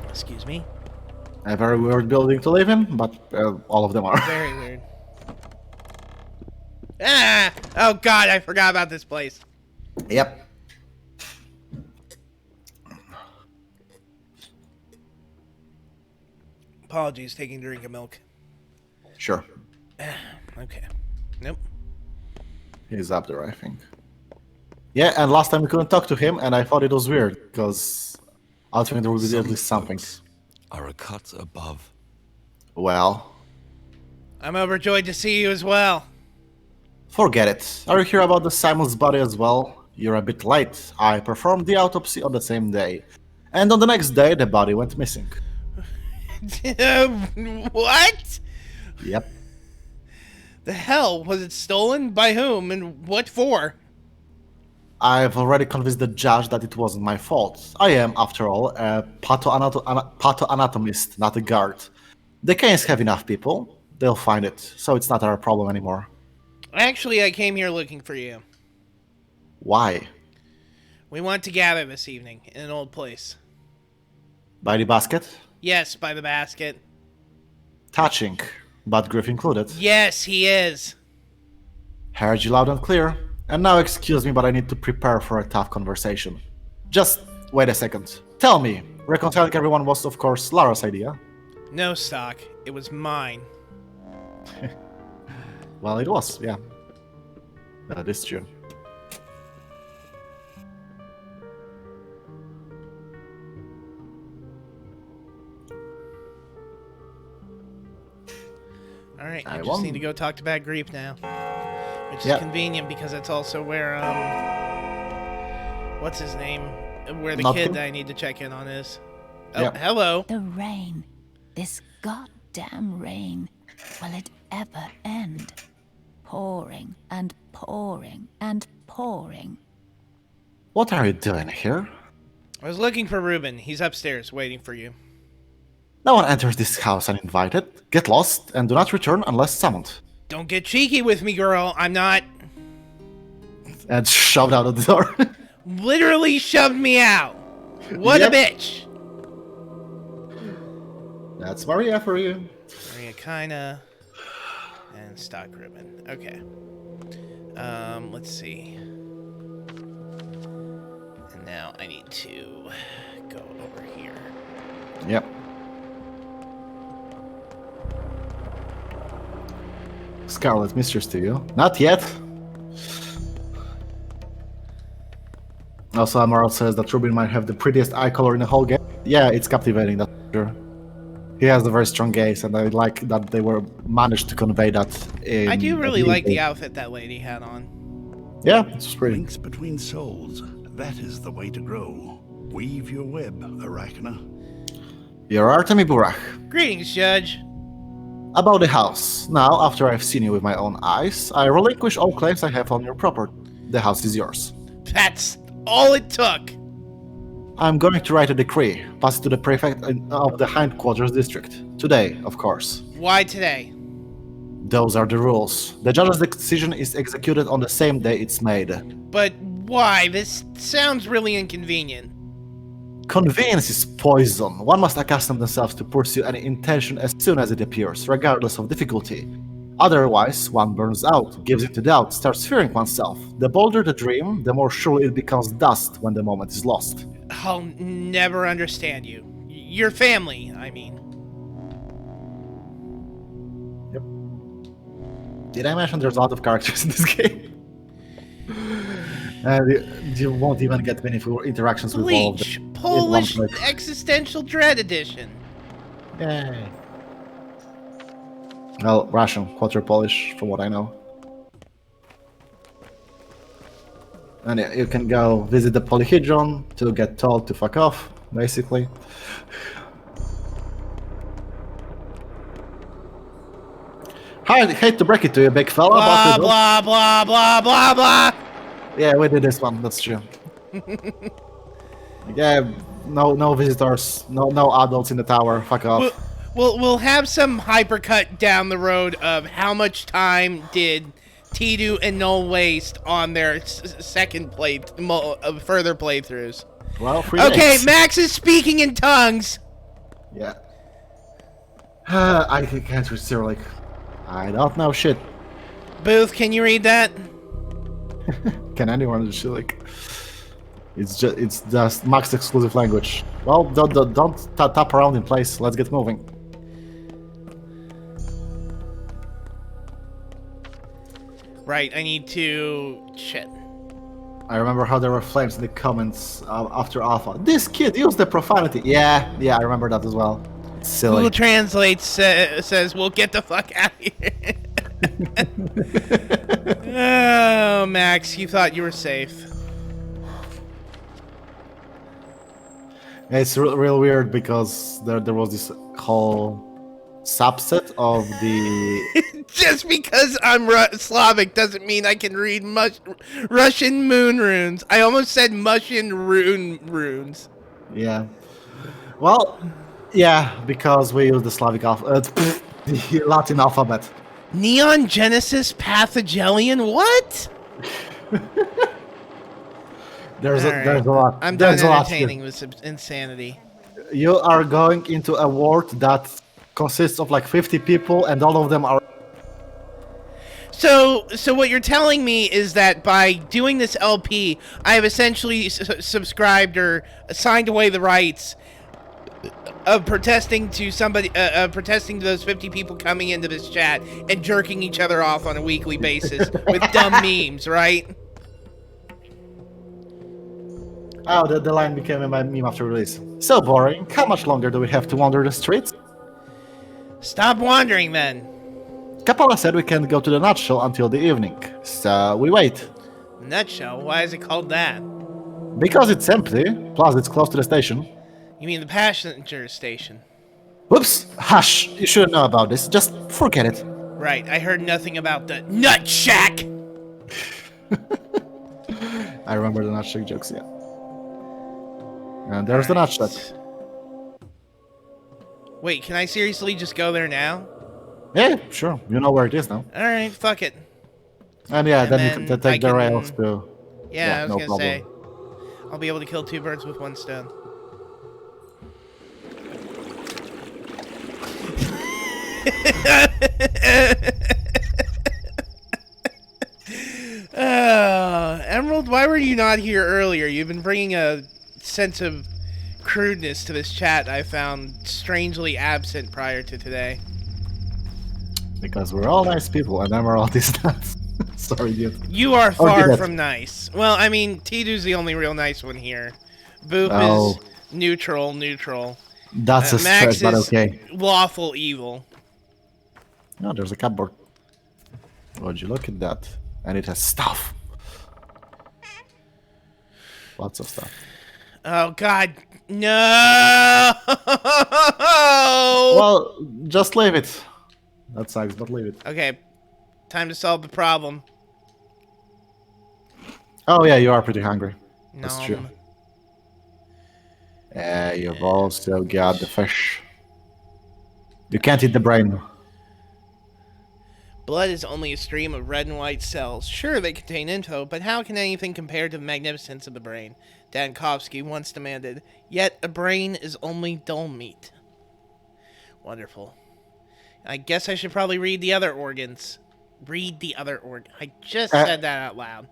Excuse me. A very weird building to live in, but all of them are. Very weird. Ah! Oh god, I forgot about this place. Yep. Apologies, taking a drink of milk. Sure. Okay. Nope. He's up there, I think. Yeah, and last time we couldn't talk to him, and I thought it was weird, because I think there would be at least something. Are a cut above. Well, I'm overjoyed to see you as well. forget it. Are you here about the Simon's body as well? You're a bit late. I performed the autopsy on the same day. And on the next day, the body went missing. What? Yep. The hell? Was it stolen? By whom? And what for? I've already convinced the judge that it wasn't my fault. I am, after all, a pathoanatomist, not a guard. The Canes have enough people. They'll find it, so it's not our problem anymore. Actually, I came here looking for you. Why? We want to gather this evening in an old place. By the basket? Yes, by the basket. Touching, but Griff included. Yes, he is. Heard you loud and clear. And now excuse me, but I need to prepare for a tough conversation. Just wait a second. Tell me, reconciling everyone was, of course, Lara's idea. No, Stock. It was mine. Well, it was, yeah. That is true. Alright, I I just won. need to go talk to Bad Grief now. Which is Yeah. convenient because it's also where, what's his name? Where the Not kid con- that I need to check in on is. Oh, Yeah. hello. The rain. This goddamn rain. Will it ever end? Pouring and pouring and pouring. What are you doing here? I was looking for Ruben. He's upstairs waiting for you. No one enters this house uninvited. Get lost and do not return unless summoned. Don't get cheeky with me, girl. I'm not... And shoved out of the door. Literally shoved me out. What Yep. a bitch. That's Maria for you. Maria Kina and Stock Ruben. Okay. Let's see. And now I need to go over here. Yep. Scarlet Mistress to you. Not yet. Also, Amaral says that Rubin might have the prettiest eye color in the whole game. Yeah, it's captivating, that's sure. He has a very strong gaze, and I like that they were managed to convey that in... I do really like the outfit that lady had on. Yeah, it's pretty. Links between souls. That is the way to grow. Weave your web, Arachna. You're Artemi Burak. Greetings, Judge. About the house. Now, after I've seen you with my own eyes, I relinquish all claims I have on your property. The house is yours. That's all it took. I'm going to write a decree, pass it to the prefect of the Hindquarters district. Today, of course. Why today? Those are the rules. The judge's decision is executed on the same day it's made. But why? This sounds really inconvenient. Convenience is poison. One must accustom themselves to pursue any intention as soon as it appears, regardless of difficulty. Otherwise, one burns out, gives into doubt, starts fearing oneself. The bolder the dream, the more surely it becomes dust when the moment is lost. I'll never understand you. Your family, I mean. Yep. Did I mention there's a lot of characters in this game? You won't even get meaningful interactions with all of them. Bleach, in one Polish click. Existential Dread Edition. Yay. Well, Russian, quarter Polish, from what I know. And yeah, you can go visit the Polyhedron to get told to fuck off, basically. I hate to break it to you, big fella, Blah, but blah, blah, blah, blah, blah. yeah, we did this one, that's true. Yeah, no visitors, no adults in the tower, fuck off. We'll have some hypercut down the road of how much time did Tidu and Null Waste on their second further playthroughs. Well, 3 okay, days. Max is speaking in tongues. Yeah. I can't read Cyrillic. I don't know shit. Booth, can you read that? Can anyone read Cyrillic? It's just Max exclusive language. Well, don't tap around in place. Let's get moving. Right, I need to... Shit. I remember how there were flames in the comments after Alpha. This kid used the profanity. Yeah, I remember that as well. It's silly. Google Translate says, "Well, get the fuck out of here." Oh, Max, you thought you were safe. It's real weird because there was this whole subset of the... Just because I'm Slavic doesn't mean I can read Russian moon runes. I almost said Mushin runes. Yeah. Well, yeah, because we use the Slavic the Latin alphabet. Neon Genesis Pathogelion? What? There's a lot. I'm There's done a lot entertaining here. with insanity. You are going into a world that consists of like 50 people, and all of them are... So what you're telling me is that by doing this LP, I have essentially subscribed or signed away the rights of protesting to somebody, protesting to those 50 people coming into this chat and jerking each other off on a weekly basis with dumb memes, right? Oh, the line became a meme after release. So boring. How much longer do we have to wander the streets? Stop wandering, then. Capola said we can't go to the nutshell until the evening, so we wait. Nutshell? Why is it called that? Because it's empty, plus it's close to the station. You mean the passenger station? Whoops! Hush! You shouldn't know about this. Just forget it. Right, I heard nothing about the Nut Shack! I remember the Nut Shack jokes, yeah. And there's the Nut Shack. Wait, can I seriously just go there now? Yeah, sure. You know where it is now. Alright, fuck it. And yeah, then you can take the rails too. Yeah, I was no gonna problem. say. I'll be able to kill 2 birds with 1 stone. Emerald, why were you not here earlier? You've been bringing a sense of crudeness to this chat I found strangely absent prior to today. Because we're all nice people, and Emerald is not. Sorry, dude. You are far from nice. Well, I mean, Tidu's the only real nice one here. Boop is neutral. That's a Max stretch, but is okay. lawful evil. No, there's a cupboard. Would you look at that? And it has stuff. Lots of stuff. Oh, God. No! Well, just leave it. That sucks, but leave it. Okay. Time to solve the problem. Oh, yeah, you are pretty hungry. That's No. true. Yeah, you've also got the fish. You can't eat the brain. Blood is only a stream of red and white cells. Sure, they contain info, but how can anything compare to the magnificence of the brain? Dankovsky once demanded. Yet a brain is only dull meat. Wonderful. I guess I should probably read the other organs. I just said that out loud.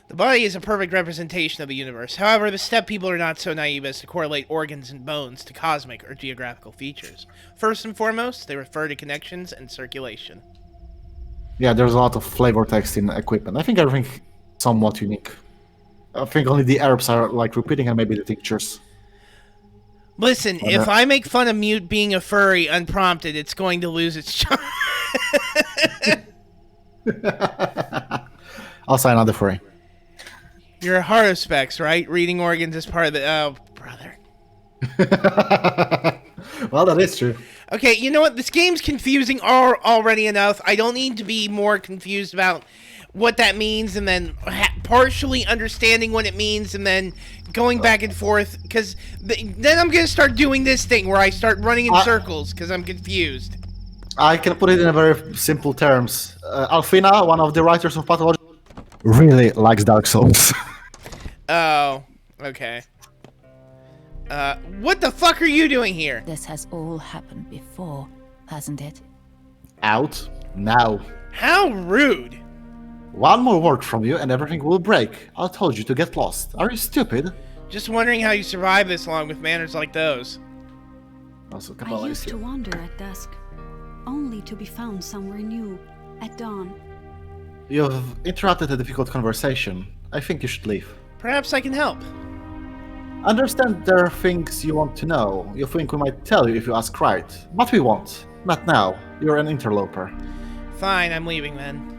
The body is a perfect representation of the universe. However, the steppe people are not so naive as to correlate organs and bones to cosmic or geographical features. First and foremost, they refer to connections and circulation. Yeah, there's a lot of flavor text in equipment. I think everything somewhat unique. I think only the Arabs are like repeating, and maybe the tinctures. Listen, if I make fun of Mute being a furry unprompted, it's going to lose its charm. I'll sign another furry. You're a heart of specs, right? Reading organs is part of the... Oh, brother. Well, that is true. Okay, you know what? This game's confusing already enough. I don't need to be more confused about what that means and then partially understanding what it means and then going back and forth. Because then I'm going to start doing this thing where I start running in circles because I'm confused. I can put it in a very simple terms. Alfina, one of the writers of Pathologic, really likes Dark Souls. Oh, okay. What the fuck are you doing here? This has all happened before, hasn't it? Out now. How rude. One more word from you and everything will break. I told you to get lost. Are you stupid? Just wondering how you survive this long with manners like those. Also, I used to wander at dusk, only to be found somewhere new at dawn. You've interrupted a difficult conversation. I think you should leave. Perhaps I can help. Understand there are things you want to know. You think we might tell you if you ask right. But we won't. Not now. You're an interloper. Fine, I'm leaving then.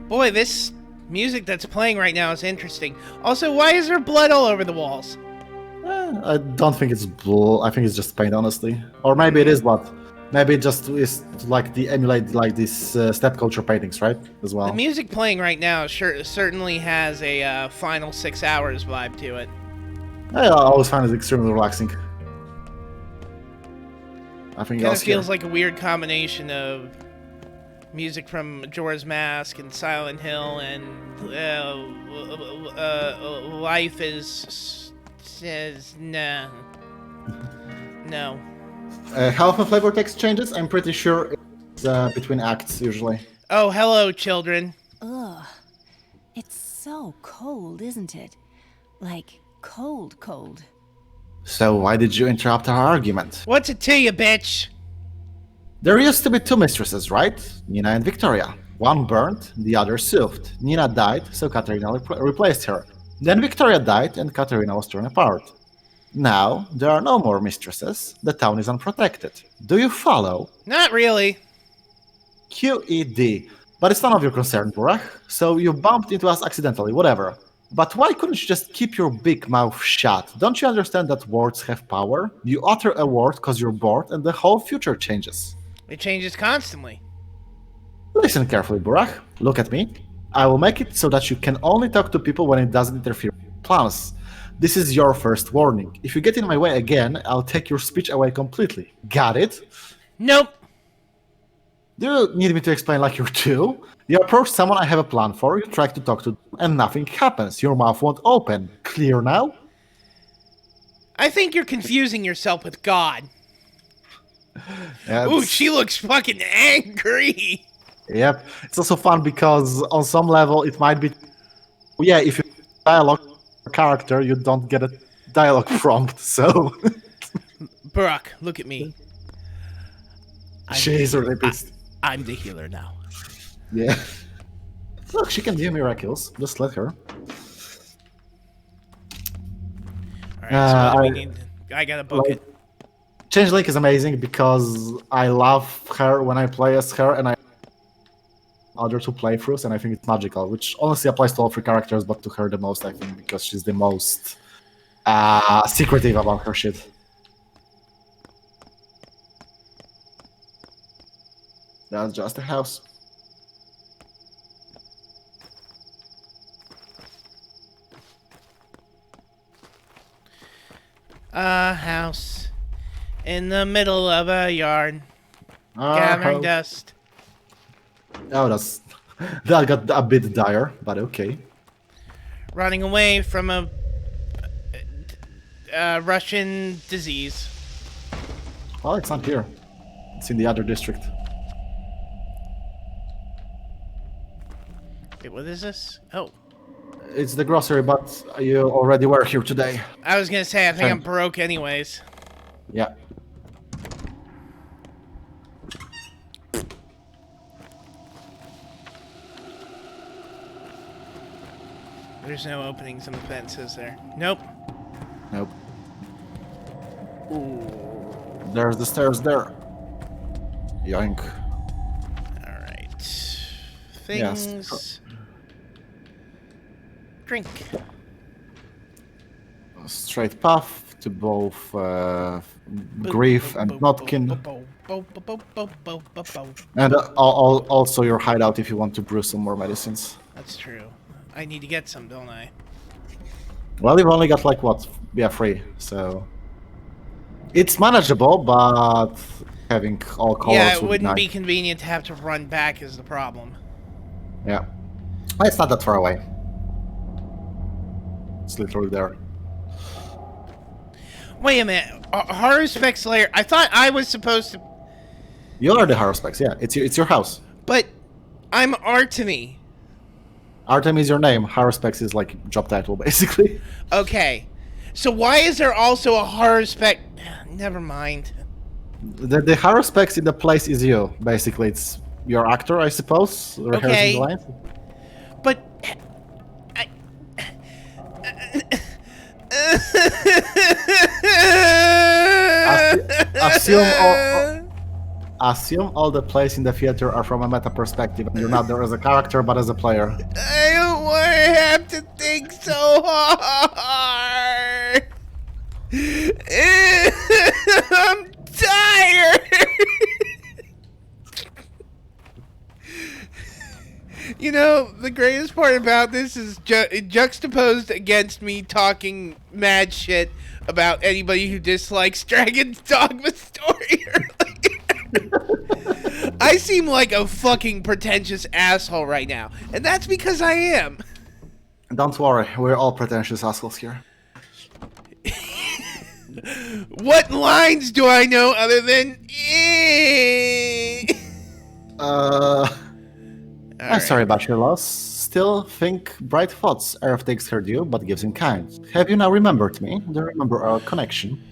Boy, this music that's playing right now is interesting. Also, why is there blood all over the walls? I don't think it's blood. I think it's just paint, honestly. Or maybe it is, but maybe it just is like the emulate like these step culture paintings, right? As well. The music playing right now certainly has a final 6 hours vibe to it. I always find it extremely relaxing. I think Kind of feels like a weird combination of music from Majora's Mask and Silent Hill and Life is says no. No. How often flavor text changes? I'm pretty sure it's between acts usually. Oh, hello, children. Ugh. It's so cold, isn't it? Like, cold, cold. So why did you interrupt our argument? What's it to you, bitch? There used to be two mistresses, right? Nina and Victoria. One burned, the other soothed. Nina died, so Katerina replaced her. Then Victoria died and Katerina was torn apart. Now, there are no more mistresses. The town is unprotected. Do you follow? Not really. QED. But it's none of your concern, Burak. So you bumped into us accidentally, whatever. But why couldn't you just keep your big mouth shut? Don't you understand that words have power? You utter a word because you're bored and the whole future changes. It changes constantly. Listen carefully, Burak. Look at me. I will make it so that you can only talk to people when it doesn't interfere with your plans. This is your first warning. If you get in my way again, I'll take your speech away completely. Got it? Nope. Do you need me to explain like you're two? You approach someone I have a plan for, you try to talk to them, and nothing happens. Your mouth won't open. Clear now? I think you're confusing yourself with God. Ooh, she looks fucking angry. Yep. It's also fun because on some level it might be... Yeah, if you dialogue character, you don't get a dialogue prompt, so... Burak, look at me. She's really pissed. I'm the healer now. Yeah. Look, she can do miracles. Just let her. Alright, so I gotta book it. Changeling is amazing because I love her when I play as her, and I other two playthroughs, and I think it's magical, which honestly applies to all three characters, but to her the most, I think, because she's the most secretive about her shit. That's just a house. A house in the middle of a yard, gathering dust. Oh, that got a bit dire, but okay. Running away from a Russian disease. Well, it's not here. It's in the other district. Wait, what is this? Oh. It's the grocery, but you already were here today. I was gonna say, I think I'm broke anyways. Yeah. There's no openings in the fence, is there? Nope. Nope. There's the stairs there. Yoink. Alright. Things... Yes. Drink. A straight path to both Grief and Notkin. And also your hideout if you want to brew some more medicines. That's true. I need to get some, don't I? Well, you've only got like what? Yeah, 3. So it's manageable, but having all colors Yeah, it would wouldn't nice. be convenient to have to run back is the problem. Yeah. It's not that far away. It's literally there. Wait a minute. Horror Specs Lair. I thought I was supposed to... You are the Haruspecs, yeah. It's your house. But I'm Artemy. Artem is your name. Haruspecs is like job title, basically. Okay. So why is there also a Horror Spec... Never mind. The Haruspecs in the place is you. Basically, it's your actor, I suppose, rehearsing Okay. the lines. But... Assume all the plays in the theater are from a meta perspective, and you're not there as a character, but as a player. I don't want to have to think so hard. I'm tired. You know, the greatest part about this is juxtaposed against me talking mad shit about anybody who dislikes Dragon's Dogma story. I seem like a fucking pretentious asshole right now, and that's because I am. Don't worry, we're all pretentious assholes here. What lines do I know other than I'm sorry about your loss. Still think bright thoughts. Earth takes her due, but gives in kind. Have you now remembered me? Do you remember our connection?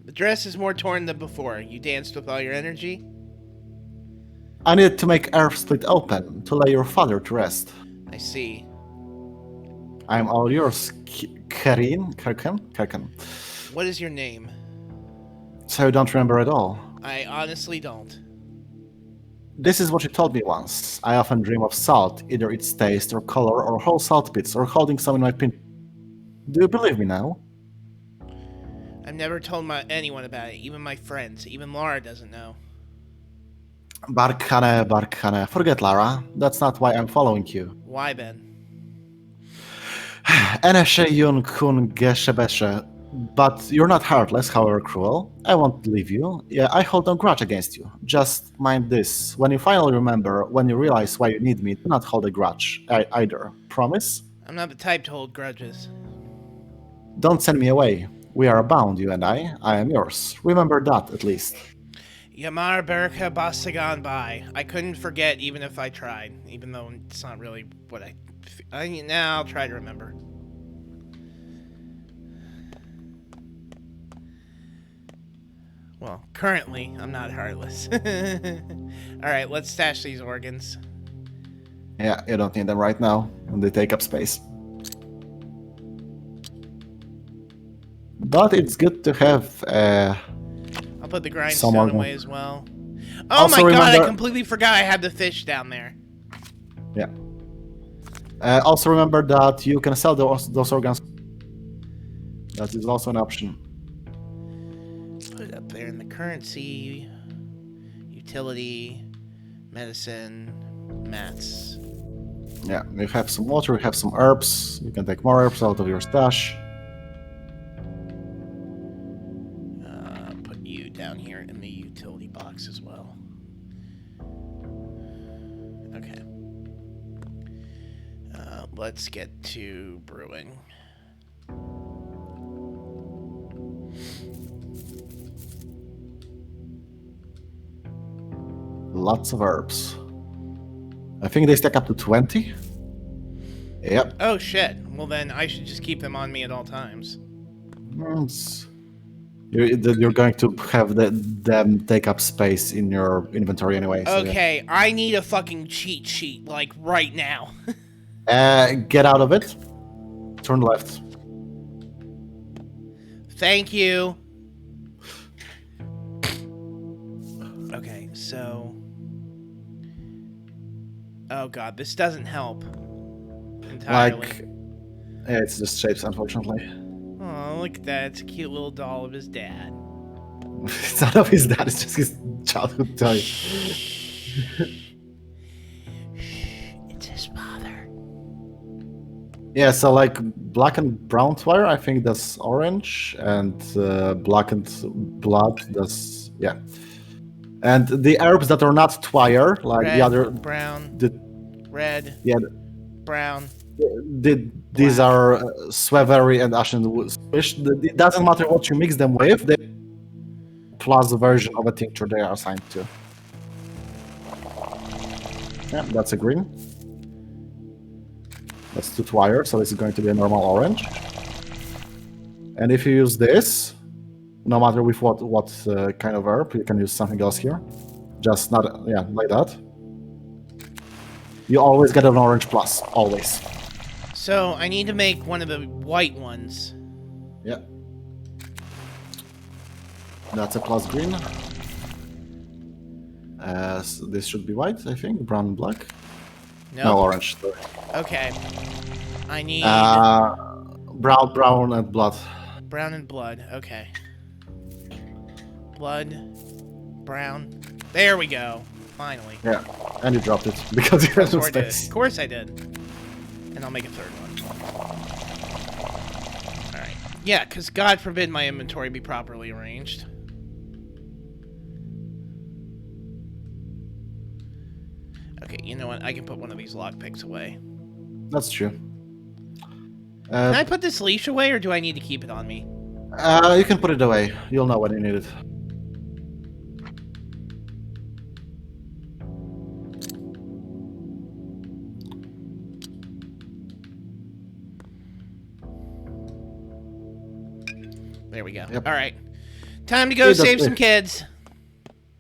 The dress is more torn than before. You danced with all your energy? I needed to make Earth split open, to lay your father to rest. I see. I'm all yours, Kirkan. What is your name? So you don't remember at all? I honestly don't. This is what you told me once. I often dream of salt, either its taste or color or whole salt pits or holding some in my pin. Do you believe me now? I've never told anyone about it, even my friends. Even Laura doesn't know. Barkane. Forget Lara. That's not why I'm following you. Why, Ben? Eneshe yun kun geshebeshe. But you're not heartless, however cruel. I won't leave you. Yeah, I hold no grudge against you. Just mind this. When you finally remember, when you realize why you need me, do not hold a grudge either. Promise? I'm not the type to hold grudges. Don't send me away. We are bound, you and I. I am yours. Remember that, at least. Yamar Berka Basagan Bai. I couldn't forget even if I tried. Even though it's not really what now I'll try to remember. Well, currently, I'm not heartless. Alright, let's stash these organs. Yeah, you don't need them right now. They take up space. But it's good to have I'll put the grindstone away as well. Oh Also my god, remember... I completely forgot I had the fish down there. Yeah. Also remember that you can sell those organs. That is also an option. Put it up there in the currency, utility, medicine, mats. Yeah, you have some water, you have some herbs. You can take more herbs out of your stash. Put you down here in the utility box as well. Okay. Let's get to brewing. Lots of herbs. I think they stack up to 20. Yep. Oh shit. Well then I should just keep them on me at all times. You're going to have them take up space in your inventory anyway. So Okay, yeah. I need a fucking cheat sheet, like right now. Get out of it. Turn left. Thank you. Okay, so... Oh god, this doesn't help. Entirely. Like, yeah, it's just shapes, unfortunately. Oh, look at that. It's a cute little doll of his dad. It's not of his dad, it's just his childhood toy. It's his father. Yeah, so like black and brown wire, I think that's orange, and black and blood, that's Yeah. And the herbs that are not twire, like red, the other... brown, red, Yeah, brown. these are Swevery and Ashen Swish. It doesn't matter what you mix them with, they plus version of a tincture they are assigned to. Yeah, that's a green. That's 2 twire, so it's going to be a normal orange. And if you use this, no matter with what kind of herb, you can use something else here. Just not, yeah, like that. You always get an orange plus, always. So I need to make one of the white ones. Yeah. That's a plus green. So this should be white, I think. Brown and black. Nope. No, orange. Sorry. Okay. I need... brown and blood. Brown and blood. Okay. Blood. Brown. There we go. Finally. Yeah. And you dropped it because you had no space. Of course I did. And I'll make a third one. Alright. Yeah, because God forbid my inventory be properly arranged. Okay, you know what? I can put one of these lockpicks away. That's true. Can I put this leash away, or do I need to keep it on me? You can put it away. You'll know when you need it. There we go. Yep. Alright. Time to go save some kids.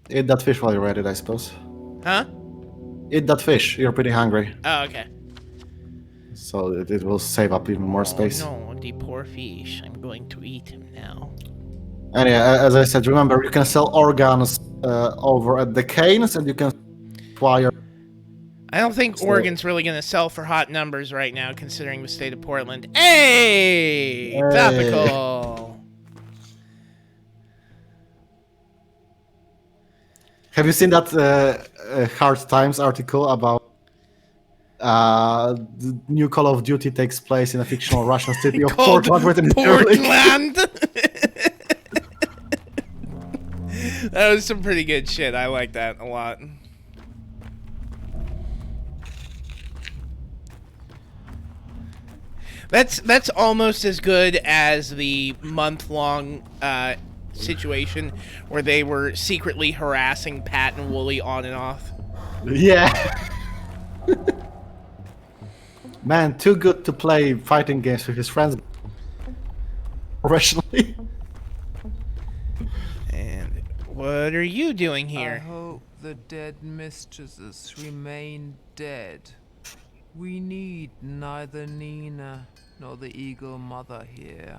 Eat that fish while you're at it, I suppose. Huh? Eat that fish. You're pretty hungry. Oh, okay. So it will save up even more space. No, the poor fish. I'm going to eat him now. And yeah, as I said, remember, you can sell organs over at the Canes, and you can acquire... I don't think Oregon's really going to sell for hot numbers right now, considering the state of Portland. Hey! Topical! Have you seen that Hard Times article about the new Call of Duty takes place in a fictional Russian city of Portland? Portland! That was some pretty good shit. I like that a lot. That's almost as good as the month-long situation where they were secretly harassing Pat and Wooly on and off. Yeah. Man, too good to play fighting games with his friends professionally. And what are you doing here? I hope the dead mistresses remain dead. We need neither Nina nor the Eagle Mother here.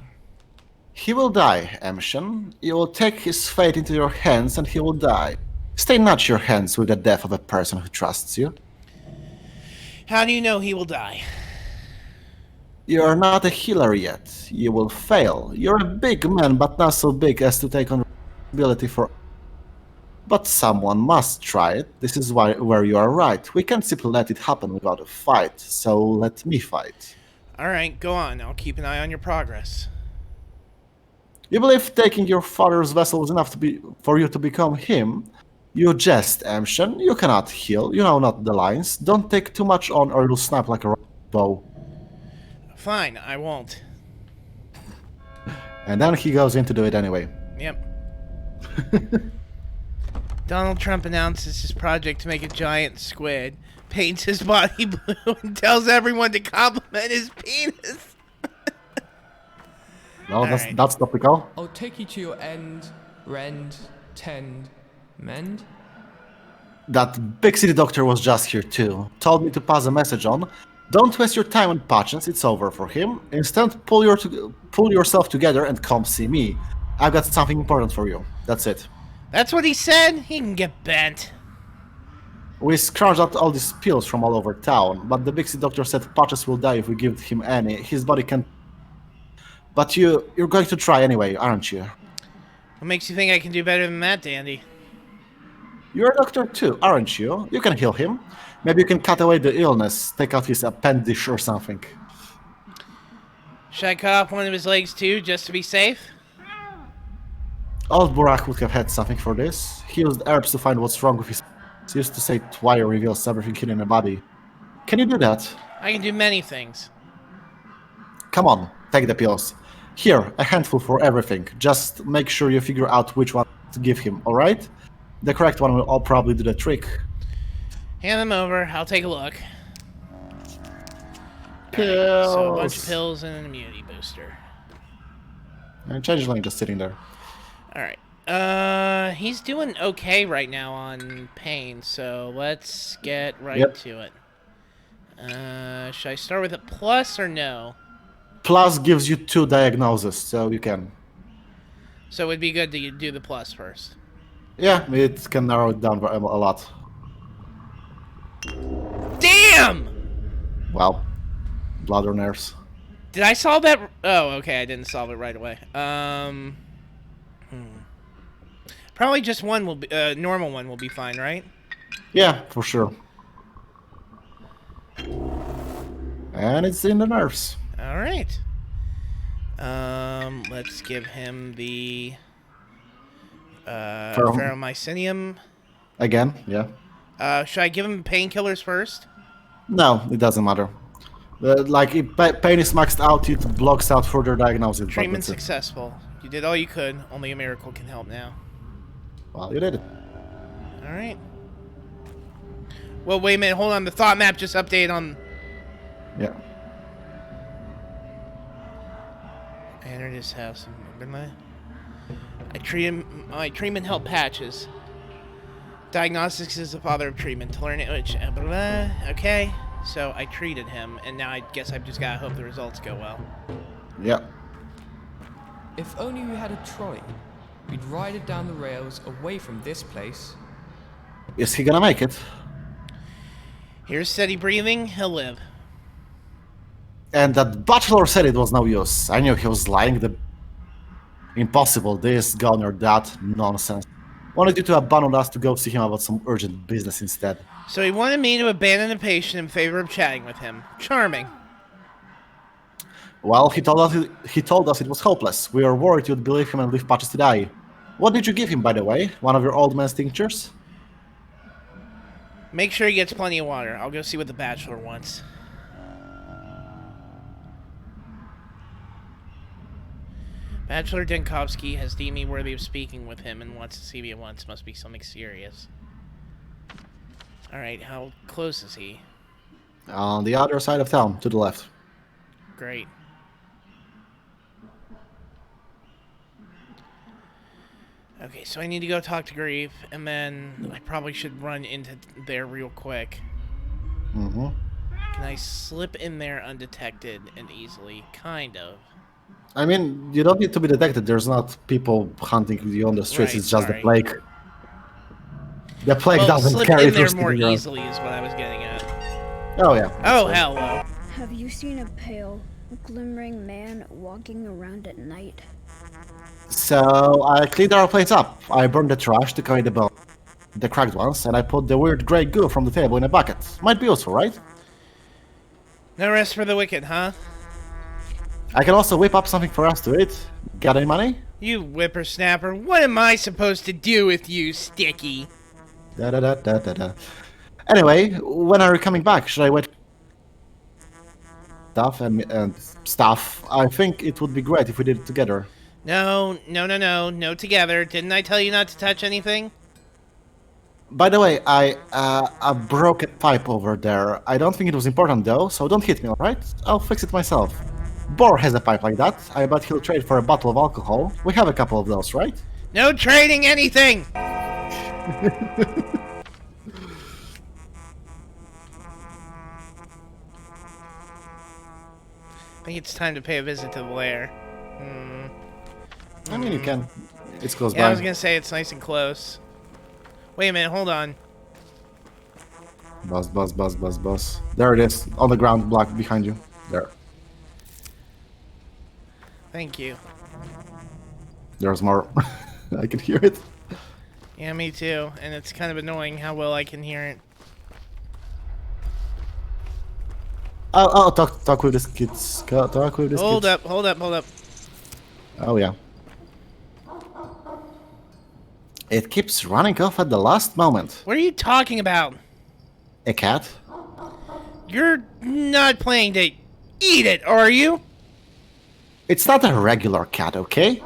He will die, Emshan. You will take his fate into your hands and he will die. Stain not your hands with the death of a person who trusts you. How do you know he will die? You are not a healer yet. You will fail. You're a big man, but not so big as to take on responsibility for... But someone must try it. This is where you are right. We can't simply let it happen without a fight, so let me fight. Alright, go on. I'll keep an eye on your progress. You believe taking your father's vessel was enough for you to become him? You jest, Emshan. You cannot heal. You know not the lines. Don't take too much on or you'll snap like a bow. Fine, I won't. And then he goes in to do it anyway. Yep. Donald Trump announces his project to make a giant squid, paints his body blue, and tells everyone to compliment his penis. No, that's topical. I'll take you to your end, rend, tend, mend. That big city doctor was just here too. Told me to pass a message on. Don't waste your time on patience, it's over for him. Instead, pull yourself together and come see me. I've got something important for you. That's it. That's what he said? He can get bent. We scrounged out all these pills from all over town, but the big city doctor said Patches will die if we give him any. His body can... But you're going to try anyway, aren't you? What makes you think I can do better than that, Dandy? You're a doctor too, aren't you? You can heal him. Maybe you can cut away the illness, take out his appendage or something. Should I cut off one of his legs too, just to be safe? Old Burak would have had something for this. He used herbs to find what's wrong with his... He used to say wire reveals everything hidden in a body. Can you do that? I can do many things. Come on, take the pills. Here, a handful for everything. Just make sure you figure out which one to give him, alright? The correct one will all probably do the trick. Hand them over. I'll take a look. Pills. Right, so a bunch of pills and an immunity booster. And Changeling just sitting there. Alright. He's doing okay right now on pain, so let's get right to it. Should I start with a plus or no? Plus gives you 2 diagnoses, so you can. So it would be good to do the plus first. Yeah, it can narrow it down a lot. Damn! Well, blood or nerves. Did I solve that? Oh, okay, I didn't solve it right away. Probably just one will be, normal one will be fine, right? Yeah, for sure. And it's in the nerves. All right. Let's give him the ferromycinium. Again, yeah. Should I give him painkillers first? No, it doesn't matter. Like, if pain is maxed out, it blocks out further diagnosis. Treatment successful. You did all you could. Only a miracle can help now. Well, you did it. All right. Well, wait a minute. Hold on. The thought map just updated on... Yeah. Enter this house. My treatment help patches. Diagnostics is the father of treatment. To learn it, which... Okay. So I treated him, and now I guess I've just got to hope the results go well. Yeah. If only we had a trolley. We'd ride it down the rails away from this place. Is he gonna make it? Here's steady breathing. He'll live. And that butler said it was no use. I knew he was lying. Impossible. This, gone, or that. Nonsense. Wanted you to abandon us to go see him about some urgent business instead. So he wanted me to abandon the patient in favor of chatting with him. Charming. Well, he told us it was hopeless. We were worried you'd believe him and leave Patches to die. What did you give him, by the way? One of your old man's tinctures? Make sure he gets plenty of water. I'll go see what the bachelor wants. Bachelor Denkovsky has deemed me worthy of speaking with him and wants to see me at once. Must be something serious. Alright, how close is he? On the other side of town, to the left. Great. Okay, so I need to go talk to Grieve, and then I probably should run into there real quick. Mm-hmm. Can I slip in there undetected and easily? Kind of. I mean, you don't need to be detected. There's not people hunting you on the streets. Right, it's just sorry. the plague. The plague Well, doesn't slip carry in there through more sticking around. easily is what I was getting at. Oh, yeah. Oh, hello. Have you seen a pale, glimmering man walking around at night? So, I cleaned our place up. I burned the trash to carry the bone, the cracked ones, and I put the weird grey goo from the table in a bucket. Might be useful, right? No rest for the wicked, huh? I can also whip up something for us to eat. Got any money? You whippersnapper, what am I supposed to do with you, Sticky? Da-da-da-da-da-da. Anyway, when are you coming back? Should I wait? Stuff and stuff. I think it would be great if we did it together. No together. Didn't I tell you not to touch anything? By the way, I broke a pipe over there. I don't think it was important though, so don't hit me, alright? I'll fix it myself. Bor has a pipe like that. I bet he'll trade for a bottle of alcohol. We have a couple of those, right? No trading anything! I think it's time to pay a visit to the lair. I mean, you can. It's close by. Yeah, I was gonna say it's nice and close. Wait a minute, hold on. Buzz. There it is, on the ground, block behind you. There. Thank you. There's more. I can hear it. Yeah, me too. And it's kind of annoying how well I can hear it. I'll talk with this kids. Talk with this Hold kids. up. Oh yeah. It keeps running off at the last moment. What are you talking about? A cat? You're not planning to eat it, are you? It's not a regular cat, okay?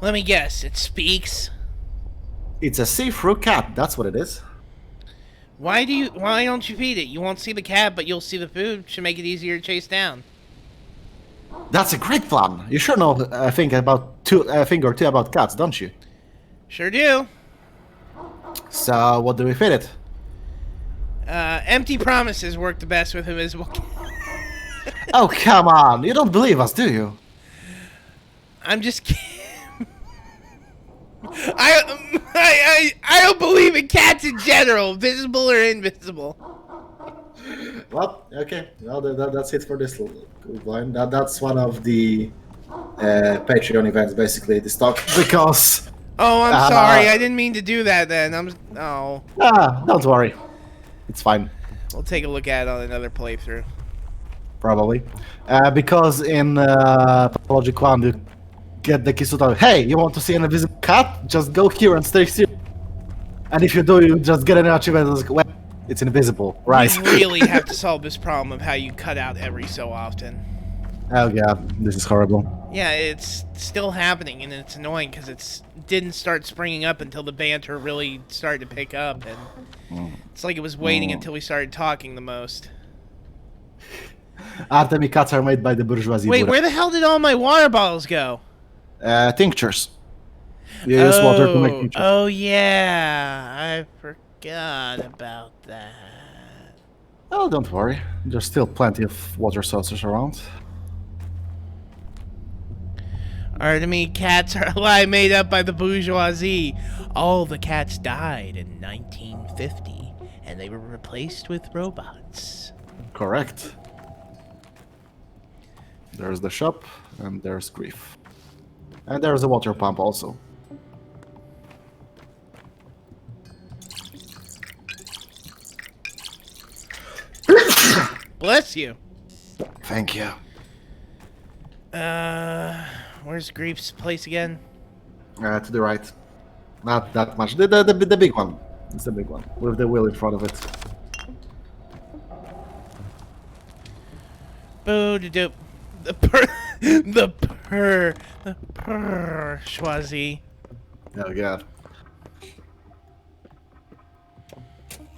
Let me guess, it speaks? It's a see-through cat, that's what it is. Why don't you feed it? You won't see the cat, but you'll see the food. Should make it easier to chase down. That's a great plan. You sure know a thing or two about cats, don't you? Sure do. So, what do we feed it? Empty promises work the best with invisible cats. Oh, come on. You don't believe us, do you? I'm just kidding. I don't believe in cats in general, visible or invisible. Well, okay. Well, that's it for this line. That's one of the Patreon events, basically, this talk. Because... Oh, I'm sorry. I didn't mean to do that then. Don't worry. It's fine. We'll take a look at it on another playthrough. Probably. Because in Pathologic 1, you get the keys to tell, hey, you want to see an invisible cat? Just go here and stay still. And if you do, you just get an achievement. Well, it's invisible, right? We really have to solve this problem of how you cut out every so often. Oh yeah, this is horrible. Yeah, it's still happening, and it's annoying because it didn't start springing up until the banter really started to pick up, and it's like it was waiting until we started talking the most. Artemi cats are made by the bourgeoisie. Wait, where the hell did all my water bottles go? Tinctures. You use water to make tinctures. Oh yeah, I forgot about that. Oh, don't worry. There's still plenty of water sources around. Artemi cats are a lie made up by the bourgeoisie. All the cats died in 1950, and they were replaced with robots. Correct. There's the shop, and there's Grief. And there's a water pump also. Bless you. Thank you. Where's Grief's place again? To the right. Not that much. The big one. It's the big one with the wheel in front of it. Boo-de-doop. The Schwazi. Oh god.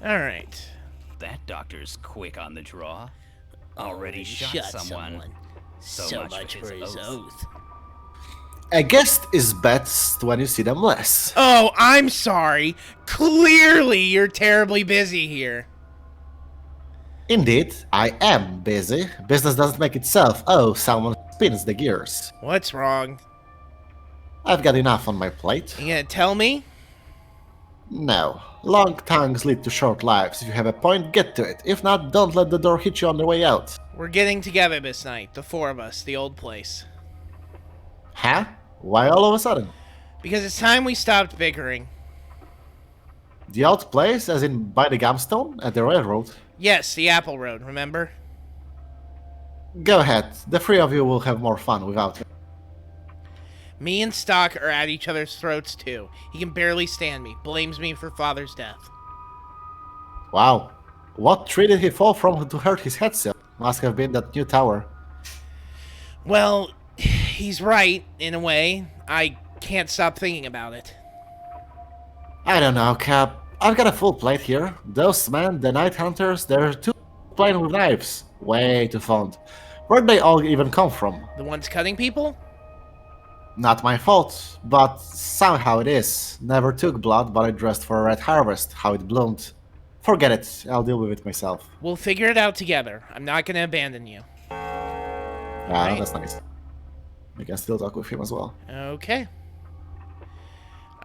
Alright. That doctor's quick on the draw. Already shot someone. So much for his oath. A guest is best when you see them less. Oh, I'm sorry. Clearly you're terribly busy here. Indeed, I am busy. Business doesn't make itself. Oh, someone spins the gears. What's wrong? I've got enough on my plate. You gonna tell me? No. Long tongues lead to short lives. If you have a point, get to it. If not, don't let the door hit you on the way out. We're getting together this night, the four of us, the old place. Huh? Why all of a sudden? Because it's time we stopped bickering. The old place, as in by the Gamstone at the railroad? Yes, the Apple Road, remember? Go ahead. The three of you will have more fun without me. Me and Stock are at each other's throats too. He can barely stand me. Blames me for Father's death. Wow. What tree did he fall from to hurt his head so? Must have been that new tower. Well, he's right, in a way. I can't stop thinking about it. I don't know, Cap. I've got a full plate here. Those men, the Night Hunters, they're too playing with knives. Way too fond. Where'd they all even come from? The ones cutting people? Not my fault, but somehow it is. Never took blood, but I dressed for a red harvest, how it bloomed. Forget it, I'll deal with it myself. We'll figure it out together. I'm not gonna abandon you. Ah, that's nice. I can still talk with him as well. Okay.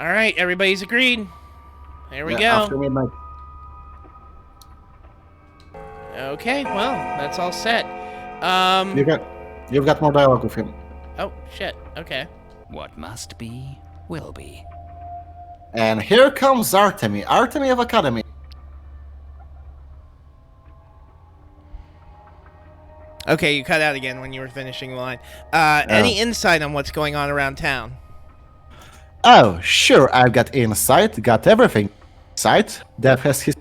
Alright, everybody's agreed. There we go. After midnight. Okay, well, that's all set. You've got more dialogue with him. Oh, shit. Okay. What must be, will be. And here comes Artemi. Artemi of Academy. Okay, you cut out again when you were finishing the line. Any insight on what's going on around town? Oh, sure, I've got insight, got everything. Insight, Dev has his.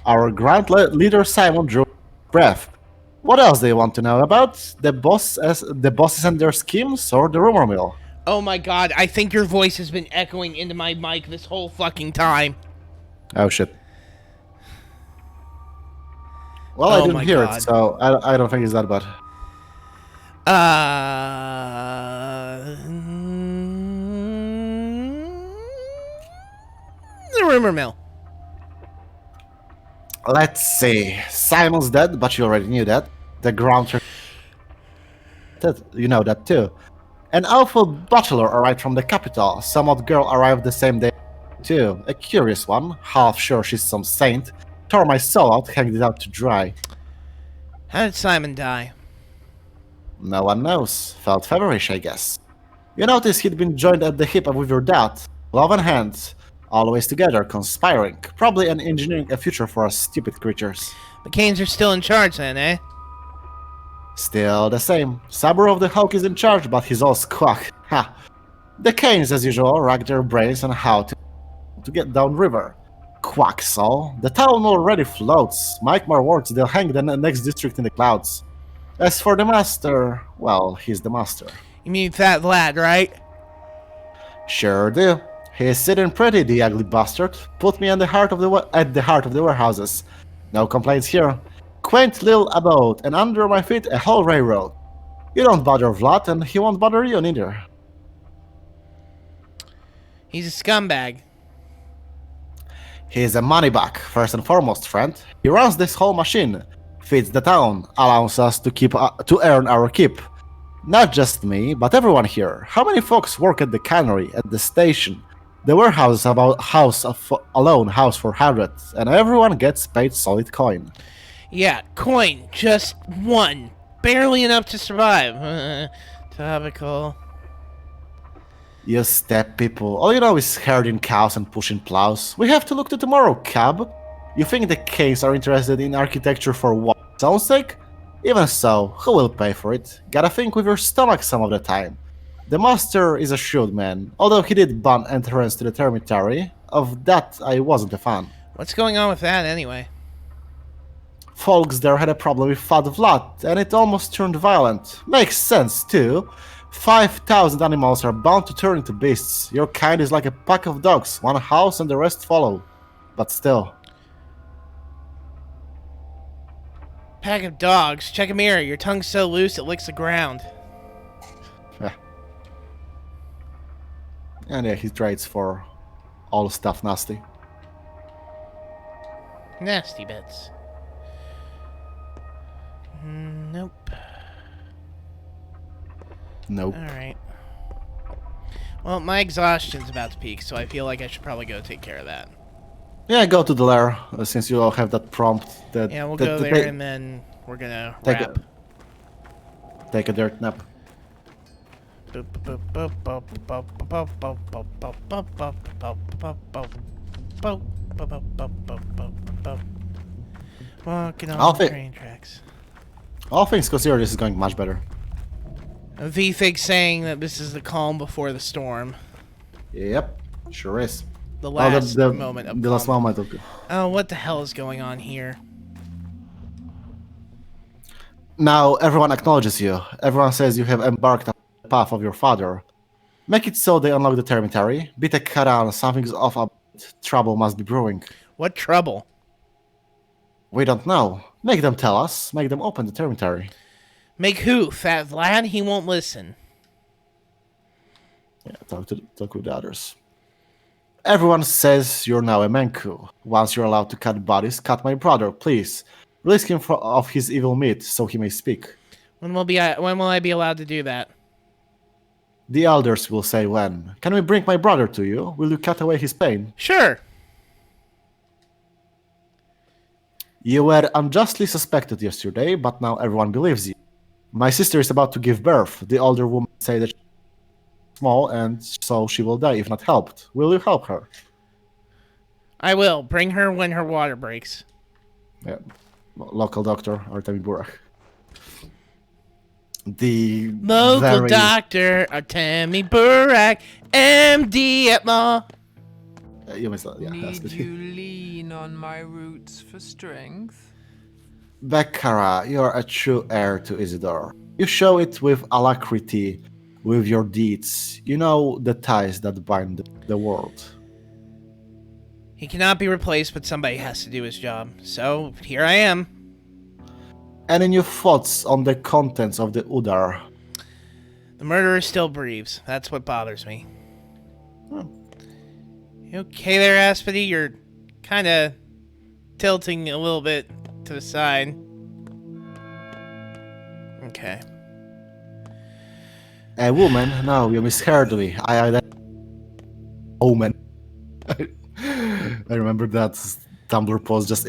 Our leader Simon drew breath. What else do you want to know about? The bosses and their schemes, or the rumor mill? Oh my god, I think your voice has been echoing into my mic this whole fucking time. Oh shit. Well, I Oh didn't my hear it, god. so I don't think it's that bad. The rumor mill. Let's see. Simon's dead, but you already knew that. The ground. You know that too. An awful butler arrived from the capital. Some odd girl arrived the same day too. A curious one. Half sure she's some saint. Tore my soul out, hanged it out to dry. How did Simon die? No one knows. Felt feverish, I guess. You notice he'd been joined at the hip with your dad. Love and hands. Always together, conspiring. Probably an engineering a future for us stupid creatures. The Canes are still in charge then, eh? Still the same. Saber of the Hawk is in charge, but he's all squawk. Ha! The Canes, as usual, rack their brains on how to get downriver. Quack, so. The town already floats. Mike more words, they'll hang the next district in the clouds. As for the master, well, he's the master. You mean Fat Lad, right? Sure do. He's sitting pretty, the ugly bastard. Put me at the heart of the warehouses. No complaints here. Quaint little abode, and under my feet a whole railroad. You don't bother Vlad, and he won't bother you neither. He's a scumbag. He's a moneyback, first and foremost, friend. He runs this whole machine, feeds the town, allows us to earn our keep. Not just me, but everyone here. How many folks work at the cannery, at the station? The warehouse alone house for hundreds, and everyone gets paid solid coin. Yeah, coin, just one. Barely enough to survive. Topical. You step people. All you know is herding cows and pushing plows. We have to look to tomorrow, cab. You think the Canes are interested in architecture for what? Its own sake? Even so, who will pay for it? Gotta think with your stomach some of the time. The master is a shrewd man, although he did ban entrance to the termitary. Of that, I wasn't a fan. What's going on with that, anyway? Folks there had a problem with Fat Vlad, and it almost turned violent. Makes sense, too. 5,000 animals are bound to turn into beasts. Your kind is like a pack of dogs, one house and the rest follow. But still. Pack of dogs. Check a mirror. Your tongue's so loose it licks the ground. And yeah, he trades for all stuff nasty. Nasty bits. Nope. Nope. Alright. Well, my exhaustion's about to peak, so I feel like I should probably go take care of that. Yeah, go to the lair, since you all have that prompt. Yeah, we'll go there and then we're gonna wrap. Take a dirt nap. Walking on the train tracks. All things considered, this is going much better. V-Fig saying that this is the calm before the storm. Yep, sure is. The last moment of the last moment of. Oh, what the hell is going on here? Now everyone acknowledges you. Everyone says you have embarked on the path of your father. Make it so they unlock the termitary. Beat a cut on, something's off. Trouble must be brewing. What trouble? We don't know. Make them tell us. Make them open the termitary. Make who? Fat Vlad? He won't listen. Yeah, talk with the others. Everyone says you're now a Manku. Once you're allowed to cut bodies, cut my brother, please. Release him of his evil meat, so he may speak. When will I be allowed to do that? The elders will say when. Can we bring my brother to you? Will you cut away his pain? Sure. You were unjustly suspected yesterday, but now everyone believes you. My sister is about to give birth. The older woman say that she's small, and so she will die if not helped. Will you help her? I will. Bring her when her water breaks. Yeah. Local doctor, Artemi Burak. The Local doctor, Artemi Burak, MD at Law. You missed that. Yeah, that's Need good. you lean on my roots for strength? Baccara, you're a true heir to Isidore. You show it with alacrity, with your deeds. You know the ties that bind the world. He cannot be replaced, but somebody has to do his job. So, here I am. Any new thoughts on the contents of the Udar? The murderer still breathes. That's what bothers me. You okay there, Aspedy? You're kind of tilting a little bit to the side. Okay. A woman? No, you misheard me. Omen. I remember that Tumblr post just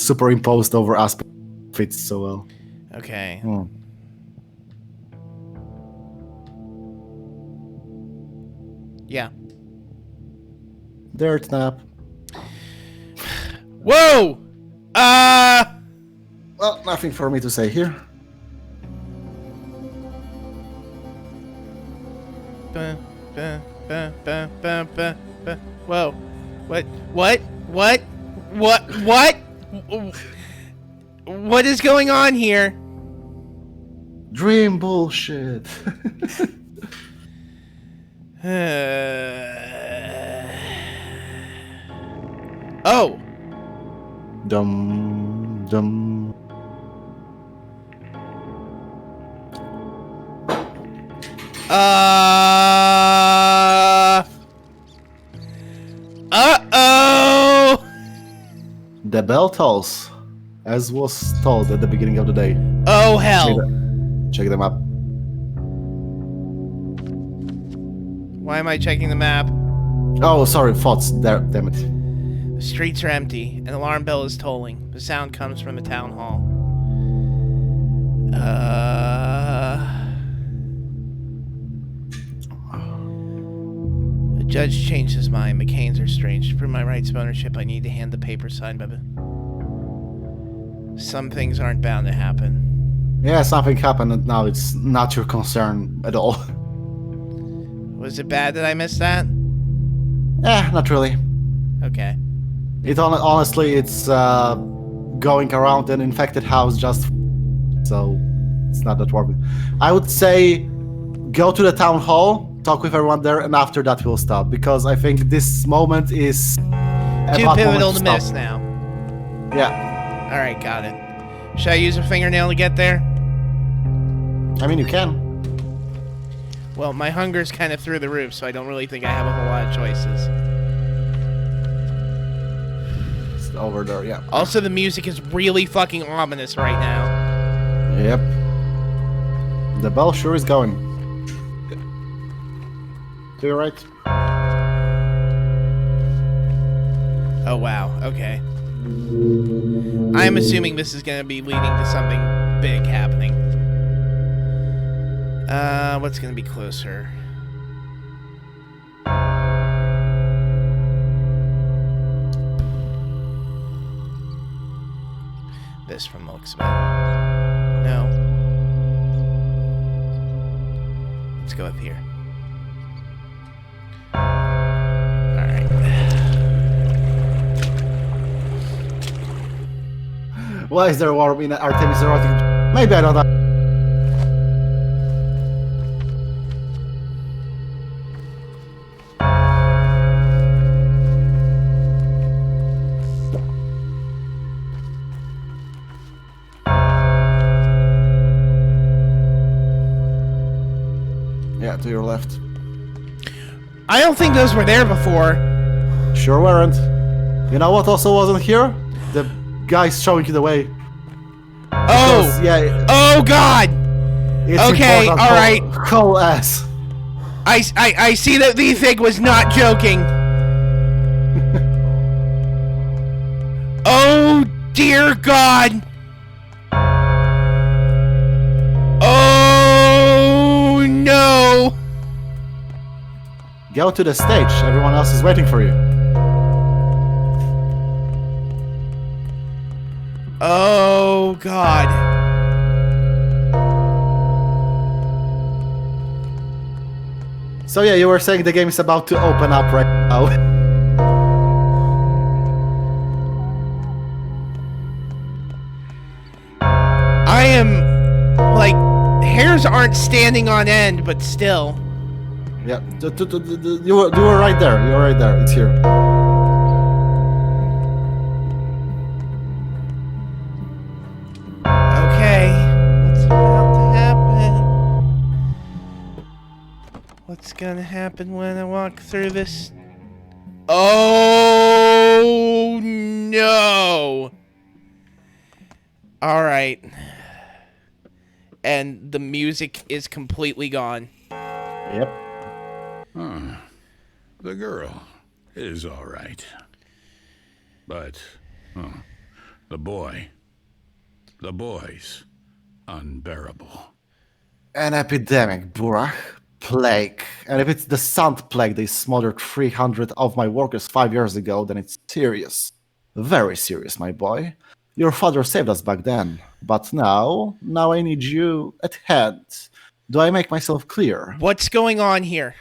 superimposed over aspect. Fits so well. Okay. Yeah. Dirt nap. Whoa! Well, nothing for me to say here. Whoa. What? What is going on here? Dream bullshit. Oh. Dum dum. Uh-oh. The bell tolls, as was told at the beginning of the day. Oh, hell. Check them up. Why am I checking the map? Oh, sorry, thoughts. Damn it. The streets are empty. An alarm bell is tolling. The sound comes from the town hall. The judge changed his mind. McCain's are strange. To prove my rights of ownership, I need to hand the paper signed by the... Some things aren't bound to happen. Yeah, something happened and now it's not your concern at all. Was it bad that I missed that? Not really. Okay. Honestly, it's going around an infected house just... So, it's not that worrying. I would say go to the town hall, talk with everyone there, and after that we'll stop. Because I think this moment is... Too pivotal to miss now. Yeah. Alright, got it. Should I use a fingernail to get there? I mean, you can. Well, my hunger's kind of through the roof, so I don't really think I have a whole lot of choices. It's over there, yeah. Also, the music is really fucking ominous right now. Yep. The bell sure is going. To your right. Oh, wow. Okay. I'm assuming this is going to be leading to something big happening. What's going to be closer? This from the looks of it. No. Let's go up here. Alright. Why is there a war in Artemis erotic? Maybe I don't know. Yeah, to your left. I don't think those were there before. Sure weren't. You know what also wasn't here? The guys showing you the way. Oh! Yeah. Oh God! It's okay, all right. Whole ass. I see that the thing was not joking. Oh dear God! Oh no! Go to the stage. Everyone else is waiting for you. Oh God. So yeah, you were saying the game is about to open up right now. I am like hairs aren't standing on end, but still. Yeah, you were right there. You were right there. It's here. Okay, what's about to happen? What's gonna happen when I walk through this? Oh no! All right. And the music is completely gone. Yep. Huh. The girl is all right. But, the boy's unbearable. An epidemic, Burak. Plague. And if it's the Sand Plague they smothered 300 of my workers 5 years ago, then it's serious. Very serious, my boy. Your father saved us back then. But now I need you at hand. Do I make myself clear? What's going on here?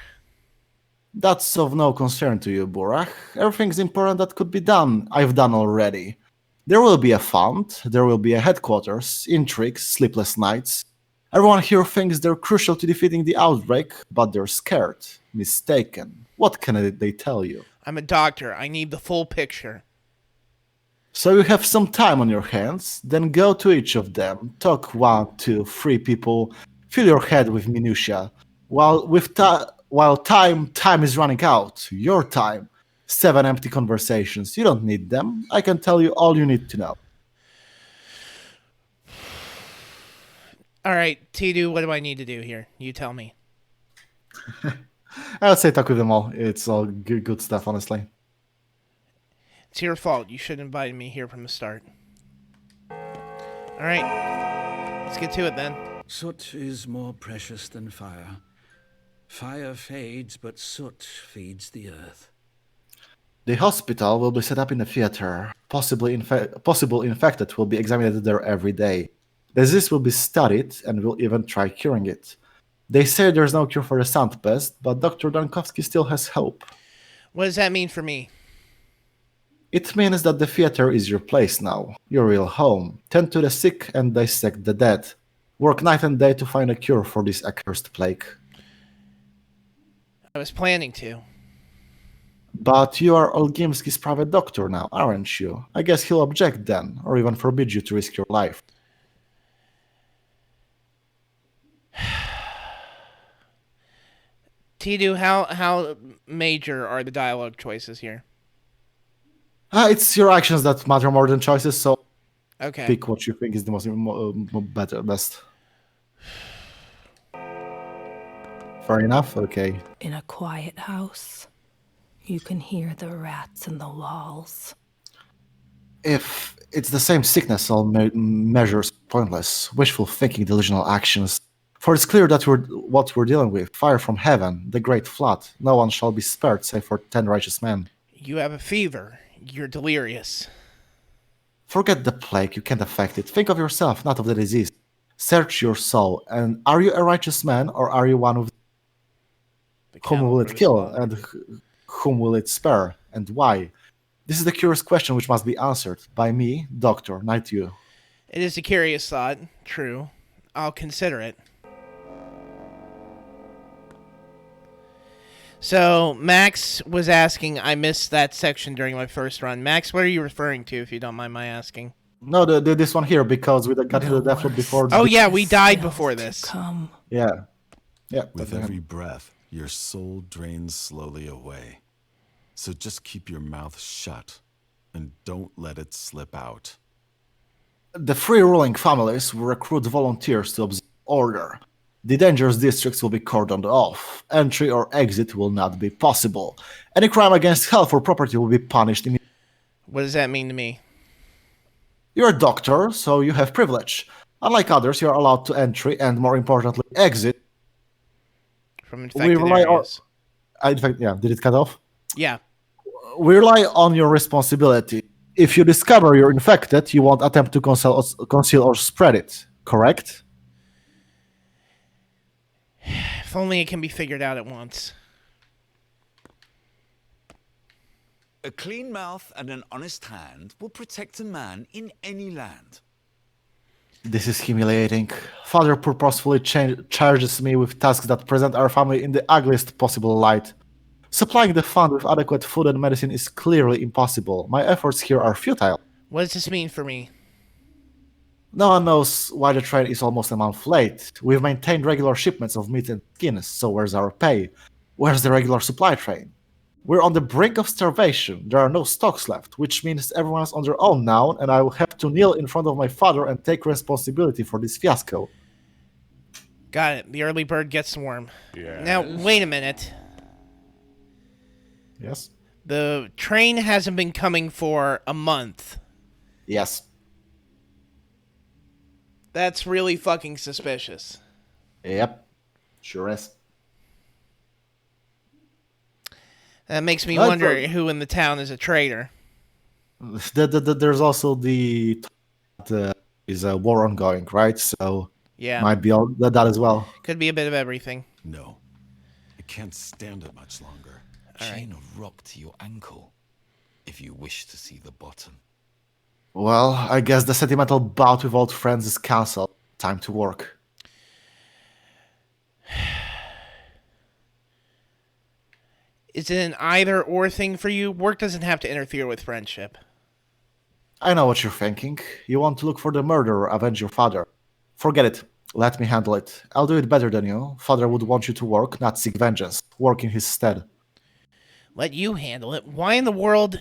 That's of no concern to you, Burak. Everything's important that could be done, I've done already. There will be a fund, there will be a headquarters, intrigues, sleepless nights. Everyone here thinks they're crucial to defeating the outbreak, but they're scared, mistaken. What can they tell you? I'm a doctor. I need the full picture. So you have some time on your hands, then go to each of them, talk 1, 2, 3 people, fill your head with minutia. While time is running out, your time. 7 empty conversations. You don't need them. I can tell you all you need to know. All right, Tidu, what do I need to do here? You tell me. I would say talk with them all. It's all good stuff, honestly. It's your fault. You should have invited me here from the start. All right, let's get to it then. Soot is more precious than fire. Fire fades, but soot feeds the earth. The hospital will be set up in a theater. Possible infected will be examined there every day. The disease will be studied and will even try curing it. They say there's no cure for the Sand Pest, but Dr. Dankowski still has hope. What does that mean for me? It means that the theater is your place now, your real home. Tend to the sick and dissect the dead. Work night and day to find a cure for this accursed plague. I was planning to. But you are Olgimski's private doctor now, aren't you? I guess he'll object then, or even forbid you to risk your life. Tidu, how major are the dialogue choices here? It's your actions that matter more than choices, so okay. Pick what you think is the best. Fair enough, okay. In a quiet house, you can hear the rats in the walls. If it's the same sickness, all measures pointless. Wishful thinking, delusional actions. For it's clear that what we're dealing with. Fire from heaven, the great flood. No one shall be spared save for 10 righteous men. You have a fever. You're delirious. Forget the plague, you can't affect it. Think of yourself, not of the disease. Search your soul, and are you a righteous man, or are you one of whom will it kill, and whom will it spare, and why? This is the curious question which must be answered by me, doctor, not you. It is a curious thought, true. I'll consider it. So, Max was asking, I missed that section during my first run. Max, what are you referring to, if you don't mind my asking? No, this one here, because we got into the death loop before. Oh, yeah, we died before this. Yeah. With every breath, your soul drains slowly away. So just keep your mouth shut, and don't let it slip out. The 3 ruling families will recruit volunteers to observe order. The dangerous districts will be cordoned off. Entry or exit will not be possible. Any crime against health or property will be punished immediately. What does that mean to me? You're a doctor, so you have privilege. Unlike others, you are allowed to entry and, more importantly, exit. From infected areas. Did it cut off? Yeah. We rely on your responsibility. If you discover you're infected, you won't attempt to conceal or spread it, correct? If only it can be figured out at once. A clean mouth and an honest hand will protect a man in any land. This is humiliating. Father purposefully charges me with tasks that present our family in the ugliest possible light. Supplying the fund with adequate food and medicine is clearly impossible. My efforts here are futile. What does this mean for me? No one knows why the train is almost a month late. We've maintained regular shipments of meat and skins, so where's our pay? Where's the regular supply train? We're on the brink of starvation. There are no stocks left, which means everyone's on their own now, and I will have to kneel in front of my father and take responsibility for this fiasco. Got it. The early bird gets the worm. Yes. Now, wait a minute. Yes? The train hasn't been coming for a month. Yes. That's really fucking suspicious. Yep. Sure is. That makes me wonder who in the town is a traitor. There's also is a war ongoing, right? So yeah, might be all that as well. Could be a bit of everything. No, I can't stand it much longer. Chain of rope to your ankle, if you wish to see the bottom. Well, I guess the sentimental bout with old friends is cancelled. Time to work. Is it an either-or thing for you? Work doesn't have to interfere with friendship. I know what you're thinking. You want to look for the murderer, avenge your father. Forget it. Let me handle it. I'll do it better than you. Father would want you to work, not seek vengeance. Work in his stead. Let you handle it? Why in the world?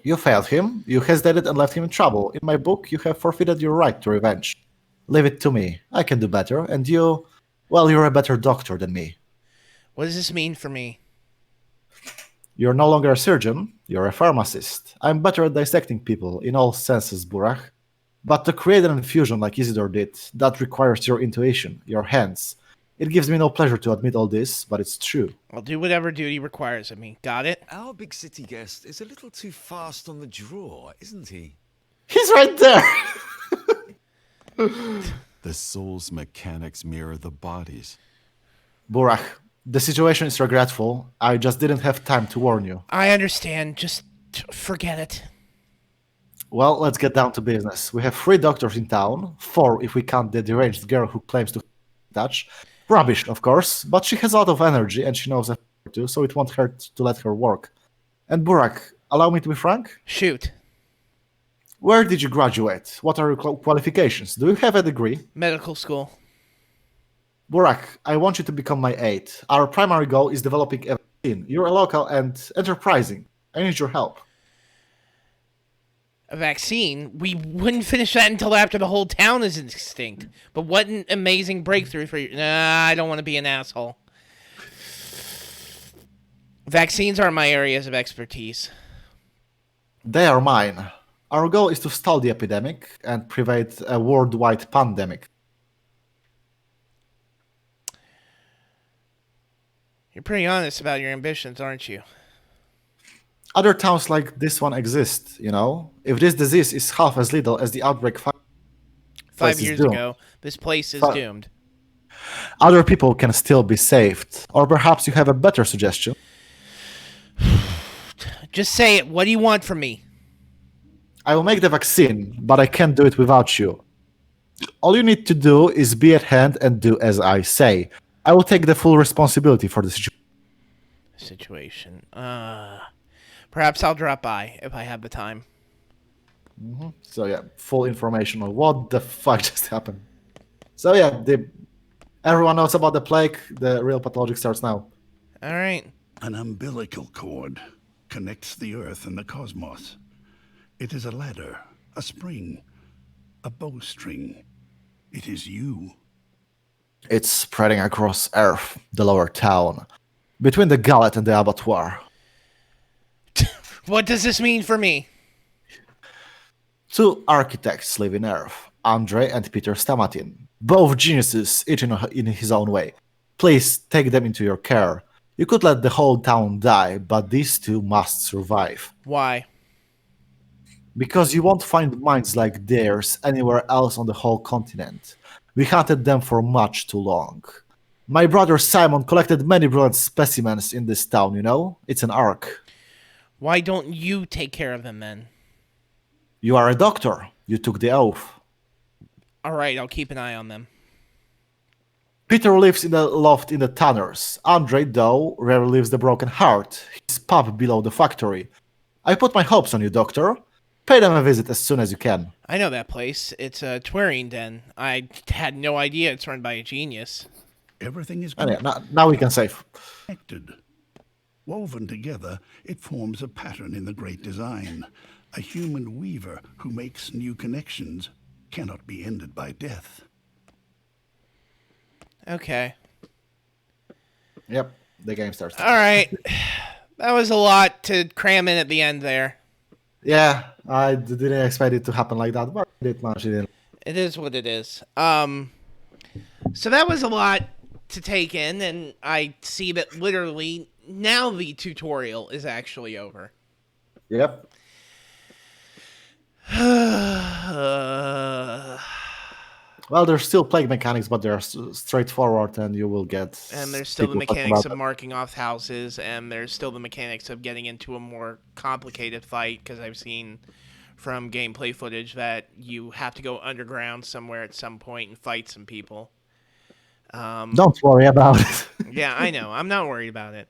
You failed him. You hesitated and left him in trouble. In my book, you have forfeited your right to revenge. Leave it to me. I can do better. And you... well, you're a better doctor than me. What does this mean for me? You're no longer a surgeon, you're a pharmacist. I'm better at dissecting people, in all senses, Burak. But to create an infusion like Isidore did, that requires your intuition, your hands. It gives me no pleasure to admit all this, but it's true. I'll do whatever duty requires of me. Got it? Our big city guest is a little too fast on the draw, isn't he? He's right there! The soul's mechanics mirror the body's. Burak, the situation is regretful. I just didn't have time to warn you. I understand. Just forget it. Well, let's get down to business. We have 3 doctors in town. 4 if we count the deranged girl who claims to touch. Rubbish, of course, but she has a lot of energy and she knows a too, so it won't hurt to let her work. And Burak, allow me to be frank? Shoot. Where did you graduate? What are your qualifications? Do you have a degree? Medical school. Burak, I want you to become my aide. Our primary goal is developing a vaccine. You're a local and enterprising. I need your help. A vaccine? We wouldn't finish that until after the whole town is extinct. But what an amazing breakthrough for you. Nah, I don't want to be an asshole. Vaccines are my areas of expertise. They are mine. Our goal is to stall the epidemic and prevent a worldwide pandemic. You're pretty honest about your ambitions, aren't you? Other towns like this one exist, you know? If this disease is half as lethal as the outbreak 5 years ago, this place is doomed. Other people can still be saved. Or perhaps you have a better suggestion. Just say it. What do you want from me? I will make the vaccine, but I can't do it without you. All you need to do is be at hand and do as I say. I will take the full responsibility for the situation. Perhaps I'll drop by if I have the time. So yeah, full information on what the fuck just happened. So yeah, everyone knows about the plague. The real Pathologic starts now. All right. An umbilical cord connects the Earth and the cosmos. It is a ladder, a spring, a bowstring. It is you. It's spreading across Earth, the lower town, between the gullet and the abattoir. What does this mean for me? 2 architects live in Earth, Andrei and Peter Stamatin. Both geniuses, each in his own way. Please take them into your care. You could let the whole town die, but these 2 must survive. Why? Because you won't find minds like theirs anywhere else on the whole continent. We hunted them for much too long. My brother Simon collected many brilliant specimens in this town, you know? It's an ark. Why don't you take care of them then? You are a doctor. You took the oath. All right, I'll keep an eye on them. Peter lives in the loft in the Tanners. Andre, though, rarely leaves the Broken Heart, his pub below the factory. I put my hopes on you, Doctor. Pay them a visit as soon as you can. I know that place. It's a Twaring Den. I had no idea it's run by a genius. Everything is now we can save. Connected. Woven together, it forms a pattern in the great design. A human weaver who makes new connections cannot be ended by death. Okay. Yep, the game starts. All right. That was a lot to cram in at the end there. Yeah, I didn't expect it to happen like that, but it didn't. It is what it is. So that was a lot to take in, and I see that literally now the tutorial is actually over. Yep. Well, there's still plague mechanics, but they're straightforward, and you will get. And there's still the mechanics of marking off houses, and there's still the mechanics of getting into a more complicated fight, because I've seen from gameplay footage that you have to go underground somewhere at some point and fight some people. Don't worry about it. Yeah, I know. I'm not worried about it.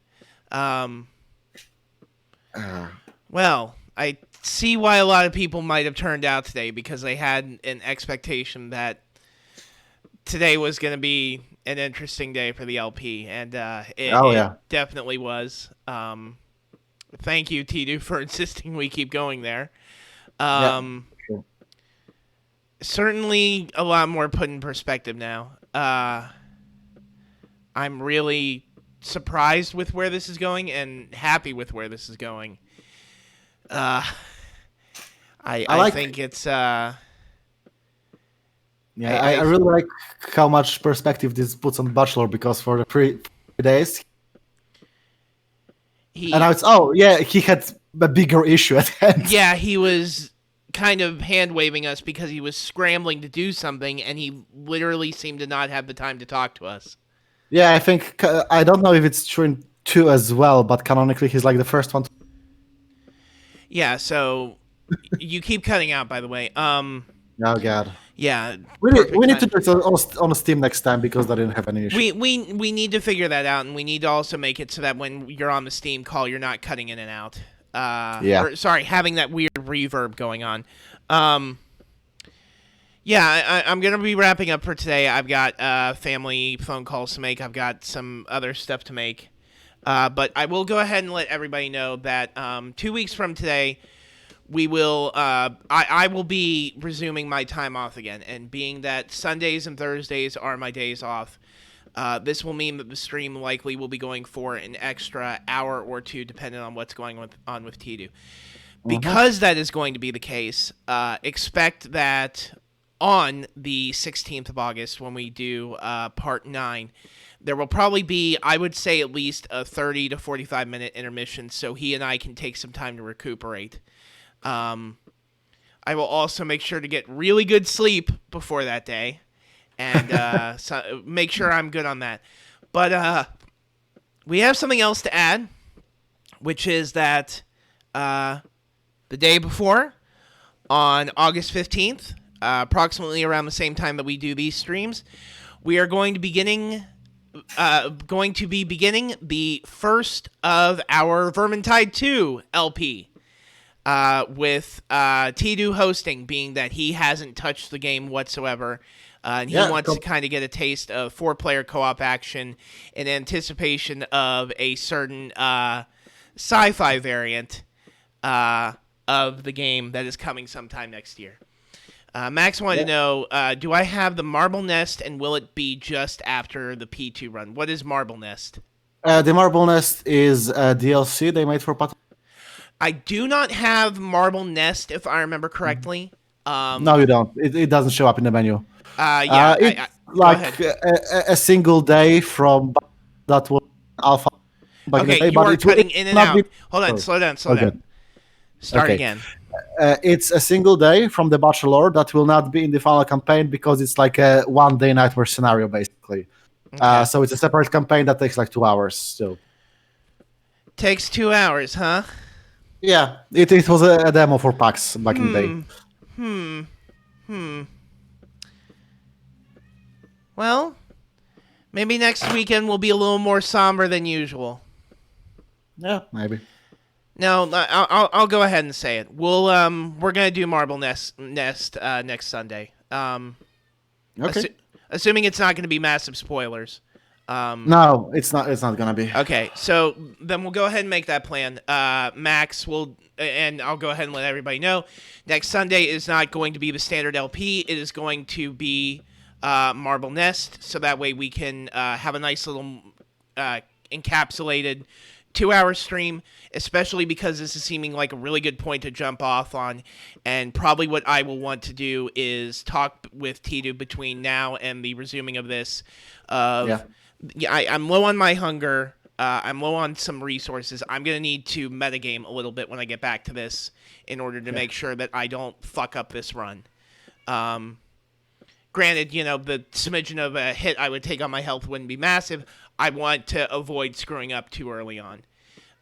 Well, I see why a lot of people might have turned out today, because they had an expectation that today was going to be an interesting day for the LP, and it definitely was. Thank you, Tidu, for insisting we keep going there. Sure. Certainly a lot more put in perspective now. I'm really surprised with where this is going and happy with where this is going. I think it's... I really like how much perspective this puts on Bachelor, because for the 3 days... and now it's, he had a bigger issue at hand. Yeah, he was kind of hand-waving us because he was scrambling to do something, and he literally seemed to not have the time to talk to us. Yeah, I think, I don't know if it's true in 2 as well, but canonically he's like the first one. Yeah, so you keep cutting out, by the way. Oh, God. Yeah. We need to do it on Steam next time, because they didn't have any issue. We need to figure that out, and we need to also make it so that when you're on the Steam call, you're not cutting in and out. Having that weird reverb going on. I'm going to be wrapping up for today. I've got family phone calls to make. I've got some other stuff to make. But I will go ahead and let everybody know that 2 weeks from today, we will. I will be resuming my time off again, and being that Sundays and Thursdays are my days off, this will mean that the stream likely will be going for an extra hour or 2, depending on what's going on with Tidu. Because that is going to be the case, expect that on the 16th of August, when we do Part 9, there will probably be, I would say, at least a 30 to 45-minute intermission, so he and I can take some time to recuperate. I will also make sure to get really good sleep before that day, and so make sure I'm good on that. But we have something else to add, which is that the day before, on August 15th, approximately around the same time that we do these streams, we are going to be beginning the first of our Vermintide 2 LP. With Tidu hosting, being that he hasn't touched the game whatsoever, and he wants to kind of get a taste of 4-player co-op action in anticipation of a certain sci-fi variant of the game that is coming sometime next year. Max wanted to know, do I have the Marble Nest, and will it be just after the P2 run? What is Marble Nest? The Marble Nest is a DLC they made for Pathologic. I do not have Marble Nest, if I remember correctly. No, you don't. It doesn't show up in the menu. It's like a single day from that was alpha. Okay, you are cutting in and out. Hold on, slow down. Start again. It's a single day from the Bachelor that will not be in the final campaign, because it's like a one-day nightmare scenario, basically. Okay. So it's a separate campaign that takes like 2 hours still. Takes 2 hours, huh? Yeah, it was a demo for PAX back in the day. Well, maybe next weekend will be a little more somber than usual. Yeah, maybe. No, I'll go ahead and say it. We're gonna do Marble Nest next Sunday. Okay. Assuming it's not gonna be massive spoilers. No, it's not. It's not gonna be. Okay, so then we'll go ahead and make that plan. Max will, and I'll go ahead and let everybody know. Next Sunday is not going to be the standard LP. It is going to be Marble Nest, so that way we can have a nice little encapsulated 2-hour stream, especially because this is seeming like a really good point to jump off on. And probably what I will want to do is talk with Tidu between now and the resuming of this. I'm low on my hunger. I'm low on some resources. I'm going to need to metagame a little bit when I get back to this in order to make sure that I don't fuck up this run. Granted, the smidgen of a hit I would take on my health wouldn't be massive. I want to avoid screwing up too early on.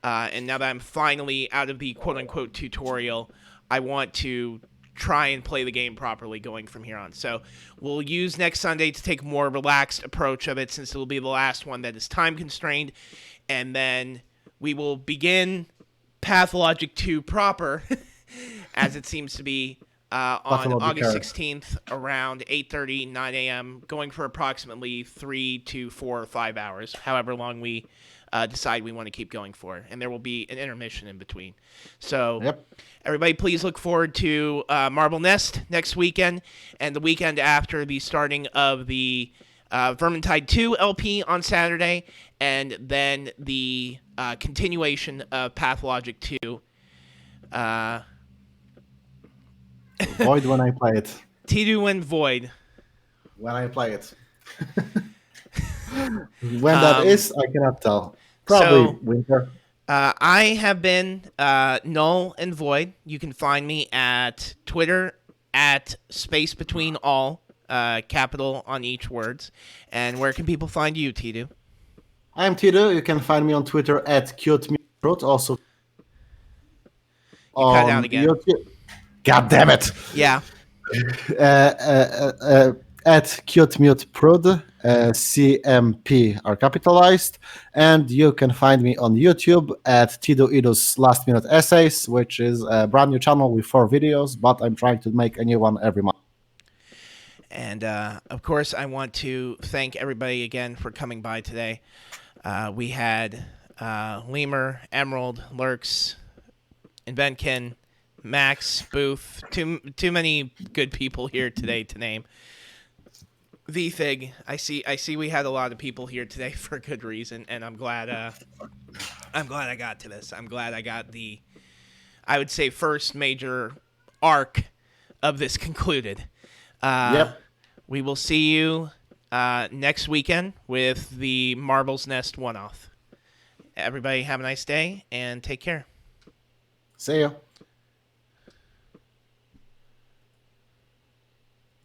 And now that I'm finally out of the quote-unquote tutorial, I want to try and play the game properly going from here on. So we'll use next Sunday to take a more relaxed approach of it, since it will be the last one that is time constrained. And then we will begin Pathologic 2 proper, as it seems to be, on August 16th around 8:30, 9 a.m., going for approximately 3 to 4 or 5 hours, however long we decide we want to keep going for. And there will be an intermission in between. So everybody, please look forward to Marble Nest next weekend, and the weekend after the starting of the Vermintide 2 LP on Saturday, and then the continuation of Pathologic 2. Void when I play it. Tidu and Void. When I play it. When that is, I cannot tell. Probably winter. I have been Null and Void. You can find me at Twitter at Space Between All, capital on each words. And where can people find you, Tidu? I'm Tidu. You can find me on Twitter at CuteMuteProt. Also, you cut out again. YouTube. God damn it! Yeah. At CuteMuteProd, CMP are capitalized, and you can find me on YouTube at Tidu Idu's Last Minute Essays, which is a brand new channel with 4 videos, but I'm trying to make a new one every month. And of course, I want to thank everybody again for coming by today. We had Lemur, Emerald, Lurks, Invenkin, Max, Booth, too many good people here today to name. VFig, I see we had a lot of people here today for good reason, and I'm glad I got to this. I'm glad I got the, I would say, first major arc of this concluded. We will see you next weekend with the Marble's Nest one-off. Everybody have a nice day and take care. See you.